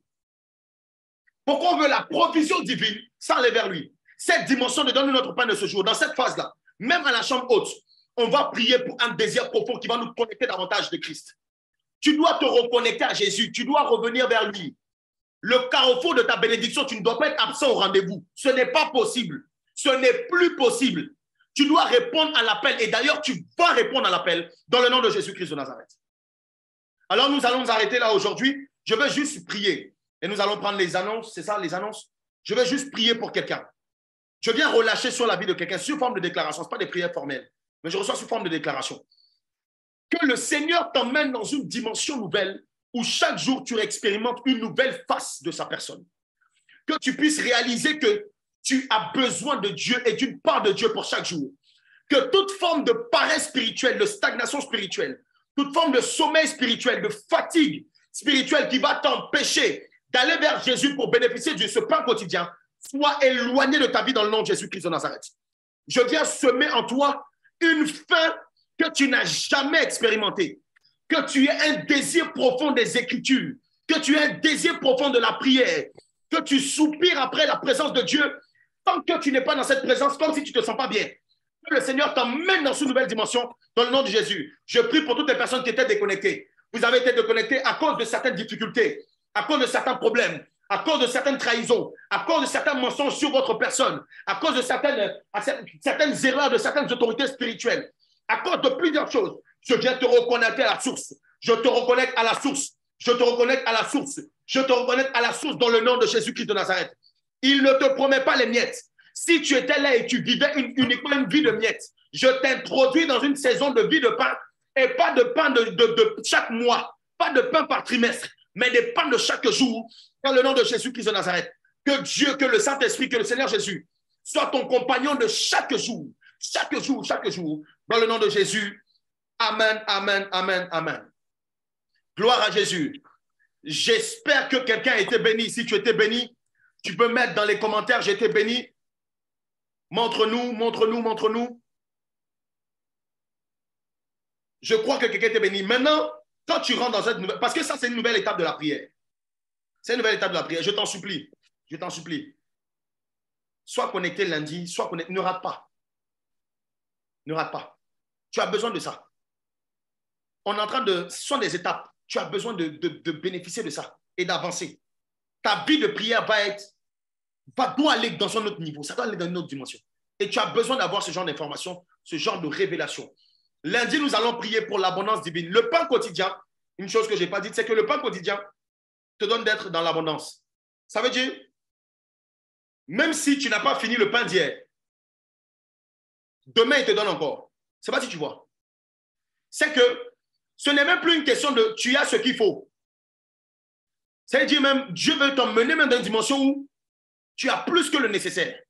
Speaker 3: Pourquoi on veut la provision divine sans aller vers lui? Cette dimension de donner notre pain de ce jour, dans cette phase-là, même à la chambre haute, on va prier pour un désir profond qui va nous connecter davantage de Christ. Tu dois te reconnecter à Jésus, tu dois revenir vers lui. Le carrefour de ta bénédiction, tu ne dois pas être absent au rendez-vous. Ce n'est pas possible. Ce n'est plus possible. Tu dois répondre à l'appel. Et d'ailleurs, tu vas répondre à l'appel dans le nom de Jésus-Christ de Nazareth. Alors, nous allons nous arrêter là aujourd'hui. Je vais juste prier. Et nous allons prendre les annonces. C'est ça, les annonces? Je vais juste prier pour quelqu'un. Je viens relâcher sur la vie de quelqu'un sous forme de déclaration. Ce n'est pas des prières formelles. Mais je reçois sous forme de déclaration. Que le Seigneur t'emmène dans une dimension nouvelle où chaque jour, tu expérimentes une nouvelle face de sa personne. Que tu puisses réaliser que tu as besoin de Dieu et d'une part de Dieu pour chaque jour. Que toute forme de paresse spirituelle, de stagnation spirituelle, toute forme de sommeil spirituel, de fatigue spirituelle qui va t'empêcher d'aller vers Jésus pour bénéficier de ce pain quotidien, soit éloigné de ta vie dans le nom de Jésus-Christ de Nazareth. Je viens semer en toi une faim que tu n'as jamais expérimentée, que tu aies un désir profond des Écritures, que tu aies un désir profond de la prière, que tu soupires après la présence de Dieu, tant que tu n'es pas dans cette présence, comme si tu ne te sens pas bien. Que le Seigneur t'emmène dans une nouvelle dimension, dans le nom de Jésus. Je prie pour toutes les personnes qui étaient déconnectées. Vous avez été déconnectés à cause de certaines difficultés, à cause de certains problèmes, à cause de certaines trahisons, à cause de certains mensonges sur votre personne, à cause de certaines erreurs de certaines autorités spirituelles, à cause de plusieurs choses. Je viens te reconnecter à la source. Je te reconnecte à la source. Je te reconnecte à la source. Je te reconnecte à la source dans le nom de Jésus-Christ de Nazareth. Il ne te promet pas les miettes. Si tu étais là et tu vivais uniquement une vie de miettes, je t'introduis dans une saison de vie de pain et pas de pain de chaque mois, pas de pain par trimestre, mais des pains de chaque jour dans le nom de Jésus-Christ de Nazareth. Que Dieu, que le Saint-Esprit, que le Seigneur Jésus soit ton compagnon de chaque jour, dans le nom de Jésus. Amen, amen, amen, amen. Gloire à Jésus. J'espère que quelqu'un a été béni. Si tu étais béni, tu peux mettre dans les commentaires, j'ai été béni. Montre-nous, montre-nous, montre-nous. Je crois que quelqu'un était béni. Maintenant, quand tu rentres dans cette nouvelle... Parce que ça, c'est une nouvelle étape de la prière. C'est une nouvelle étape de la prière. Je t'en supplie. Je t'en supplie. Sois connecté lundi, sois connecté. Ne rate pas. Ne rate pas. Tu as besoin de ça. On est en train de... Ce sont des étapes. Tu as besoin de bénéficier de ça et d'avancer. Ta vie de prière doit aller dans un autre niveau. Ça doit aller dans une autre dimension. Et tu as besoin d'avoir ce genre d'informations, ce genre de révélation. Lundi, nous allons prier pour l'abondance divine. Le pain quotidien, une chose que je n'ai pas dite, c'est que le pain quotidien te donne d'être dans l'abondance. Ça veut dire, même si tu n'as pas fini le pain d'hier, demain, il te donne encore. Je ne sais pas si tu vois. C'est que ce n'est même plus une question de tu as ce qu'il faut. C'est-à-dire même, Dieu veut t'emmener même dans une dimension où tu as plus que le nécessaire.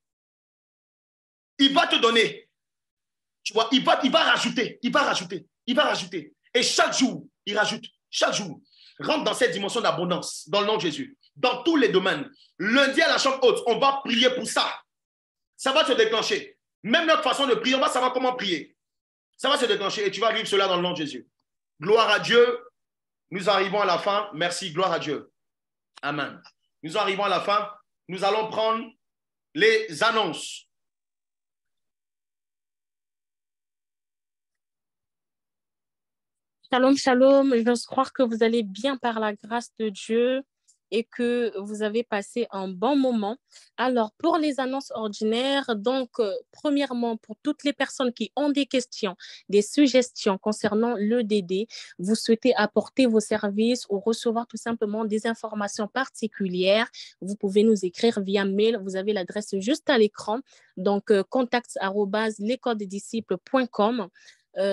Speaker 3: Il va te donner. Tu vois, il va rajouter, il va rajouter, il va rajouter. Et chaque jour, il rajoute, chaque jour. Rentre dans cette dimension d'abondance, dans le nom de Jésus, dans tous les domaines. Lundi à la chambre haute, on va prier pour ça. Ça va se déclencher. Même notre façon de prier, on va savoir comment prier. Ça va se déclencher et tu vas vivre cela dans le nom de Jésus. Gloire à Dieu. Nous arrivons à la fin. Merci, gloire à Dieu. Amen. Nous arrivons à la fin. Nous allons prendre les annonces.
Speaker 8: Shalom, shalom. J'ose croire que vous allez bien par la grâce de Dieu et que vous avez passé un bon moment. Alors, pour les annonces ordinaires, donc, premièrement, pour toutes les personnes qui ont des questions, des suggestions concernant l'EDD, vous souhaitez apporter vos services ou recevoir tout simplement des informations particulières, vous pouvez nous écrire via mail. Vous avez l'adresse juste à l'écran. Donc, contacts@l'écoledesdisciples.com.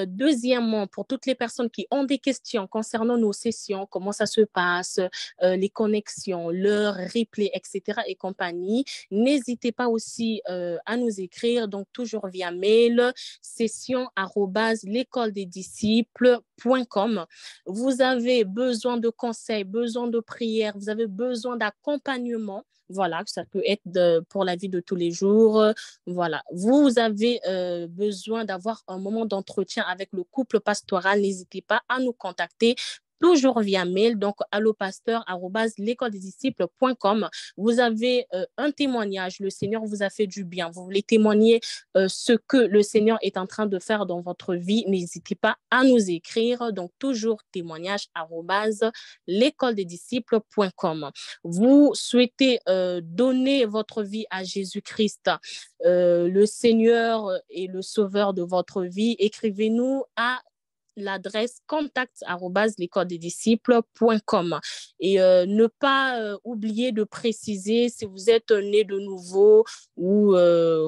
Speaker 8: Deuxièmement, pour toutes les personnes qui ont des questions concernant nos sessions, comment ça se passe, les connexions, l'heure, replay, etc. et compagnie, n'hésitez pas aussi à nous écrire, donc toujours via mail, session@l'écoledesdisciples.com. Vous avez besoin de conseils, besoin de prières, vous avez besoin d'accompagnement. Voilà, ça peut être pour la vie de tous les jours. Voilà, vous avez besoin d'avoir un moment d'entretien avec le couple pastoral. N'hésitez pas à nous contacter. Toujours via mail, donc allopasteur@l'écoledesdisciples.com. Vous avez un témoignage, le Seigneur vous a fait du bien. Vous voulez témoigner ce que le Seigneur est en train de faire dans votre vie, n'hésitez pas à nous écrire. Donc, toujours témoignage @l'écoledesdisciples.com. Vous souhaitez donner votre vie à Jésus-Christ, le Seigneur et le Sauveur de votre vie, écrivez-nous à l'adresse contact@l'écoledesdisciples.com. Et ne pas oublier de préciser si vous êtes né de nouveau ou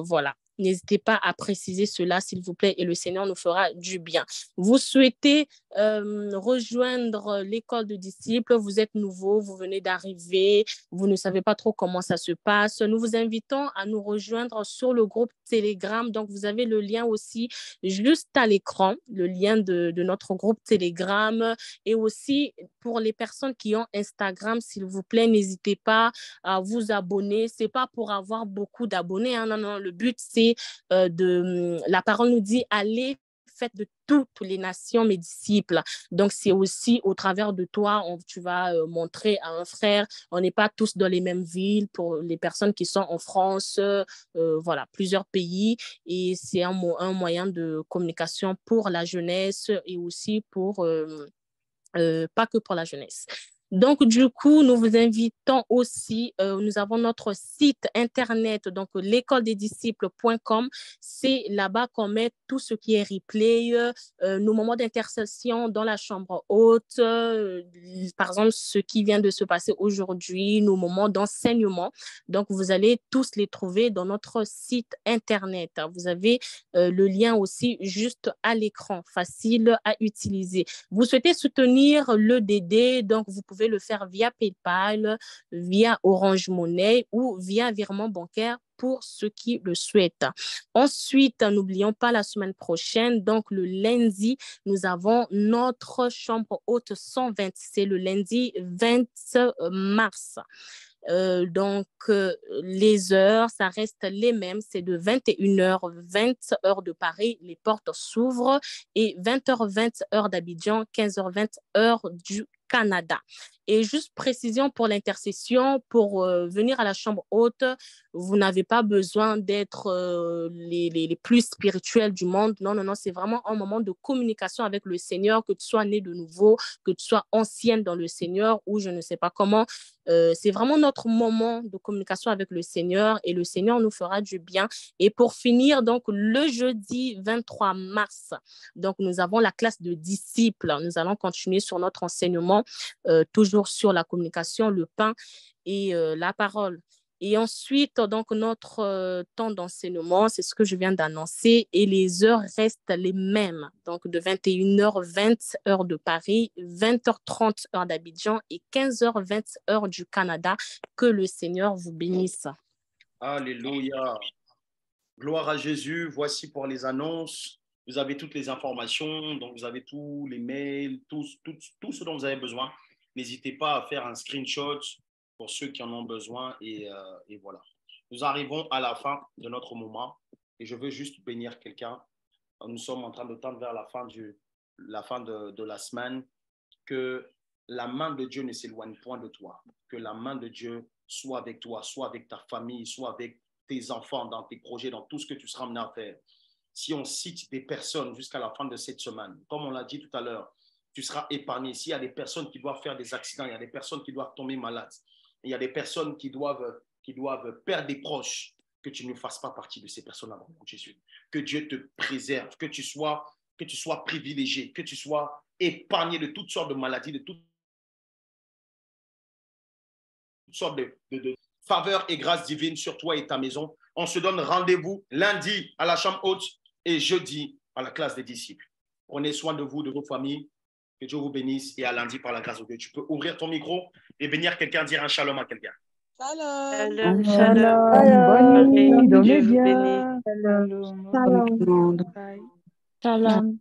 Speaker 8: voilà. N'hésitez pas à préciser cela, s'il vous plaît, et le Seigneur nous fera du bien. Vous souhaitez rejoindre l'école de disciples, vous êtes nouveau, vous venez d'arriver, vous ne savez pas trop comment ça se passe. Nous vous invitons à nous rejoindre sur le groupe Telegram. Donc, vous avez le lien aussi juste à l'écran, le lien de notre groupe Telegram. Et aussi, pour les personnes qui ont Instagram, s'il vous plaît, n'hésitez pas à vous abonner. Ce n'est pas pour avoir beaucoup d'abonnés, hein. Non, non, le but, c'est la parole nous dit, allez, faites de toutes les nations mes disciples. Donc, c'est aussi au travers de toi, tu vas montrer à un frère, on n'est pas tous dans les mêmes villes, pour les personnes qui sont en France, voilà, plusieurs pays, et c'est un moyen de communication pour la jeunesse et aussi pour, pas que pour la jeunesse. Donc, du coup, nous vous invitons aussi, nous avons notre site internet, donc l'écoledesdisciples.com. C'est là-bas qu'on met tout ce qui est replay, nos moments d'intercession dans la chambre haute, par exemple, ce qui vient de se passer aujourd'hui, nos moments d'enseignement. Donc, vous allez tous les trouver dans notre site internet. Vous avez le lien aussi juste à l'écran, facile à utiliser. Vous souhaitez soutenir l'EDD, donc vous pouvez pouvez le faire via PayPal, via Orange Money ou via virement bancaire pour ceux qui le souhaitent. Ensuite, n'oublions pas la semaine prochaine, donc le lundi, nous avons notre chambre haute 120. C'est le lundi 20 mars. Les heures, ça reste les mêmes. C'est de 21h, 20 heures de Paris, les portes s'ouvrent, et 20h20 heure d'Abidjan, 15h20 heure du Canada. Et juste précision pour l'intercession, pour venir à la chambre haute, vous n'avez pas besoin d'être les plus spirituels du monde. Non, non, non, c'est vraiment un moment de communication avec le Seigneur, que tu sois né de nouveau, que tu sois ancienne dans le Seigneur ou je ne sais pas comment. C'est vraiment notre moment de communication avec le Seigneur et le Seigneur nous fera du bien. Et pour finir, donc, le jeudi 23 mars, donc, nous avons la classe de disciples. Nous allons continuer sur notre enseignement, toujours sur la communication, le pain et la parole. Et ensuite, donc, notre temps d'enseignement, c'est ce que je viens d'annoncer, et les heures restent les mêmes. Donc, de 21h20 heure de Paris, 20h30 heure d'Abidjan et 15h20 heure du Canada. Que le Seigneur vous bénisse.
Speaker 3: Alléluia. Gloire à Jésus. Voici pour les annonces. Vous avez toutes les informations, donc vous avez tous les mails, tout ce dont vous avez besoin. N'hésitez pas à faire un screenshot pour ceux qui en ont besoin. Et voilà. Nous arrivons à la fin de notre moment. Et je veux juste bénir quelqu'un. Nous sommes en train de tendre vers la fin de la semaine. Que la main de Dieu ne s'éloigne point de toi. Que la main de Dieu soit avec toi, soit avec ta famille, soit avec tes enfants, dans tes projets, dans tout ce que tu seras amené à faire. Si on cite des personnes jusqu'à la fin de cette semaine, comme on l'a dit tout à l'heure, tu seras épargné. S'il y a des personnes qui doivent faire des accidents, il y a des personnes qui doivent tomber malades, il y a des personnes qui doivent perdre des proches, que tu ne fasses pas partie de ces personnes-là, mon Jésus. Que Dieu te préserve, que tu sois privilégié, que tu sois épargné de toutes sortes de maladies, de toutes sortes de faveurs et grâces divines sur toi et ta maison. On se donne rendez-vous lundi à la chambre haute et jeudi à la classe des disciples. Prenez soin de vous, de vos familles. Que Dieu vous bénisse et à lundi par la grâce de Dieu. Tu peux ouvrir ton micro et bénir quelqu'un, dire un shalom à quelqu'un.
Speaker 9: Shalom.
Speaker 1: Shalom. Bonne nuit. Dormez bien.
Speaker 9: Shalom.
Speaker 1: Shalom.
Speaker 9: Bye.
Speaker 2: Shalom.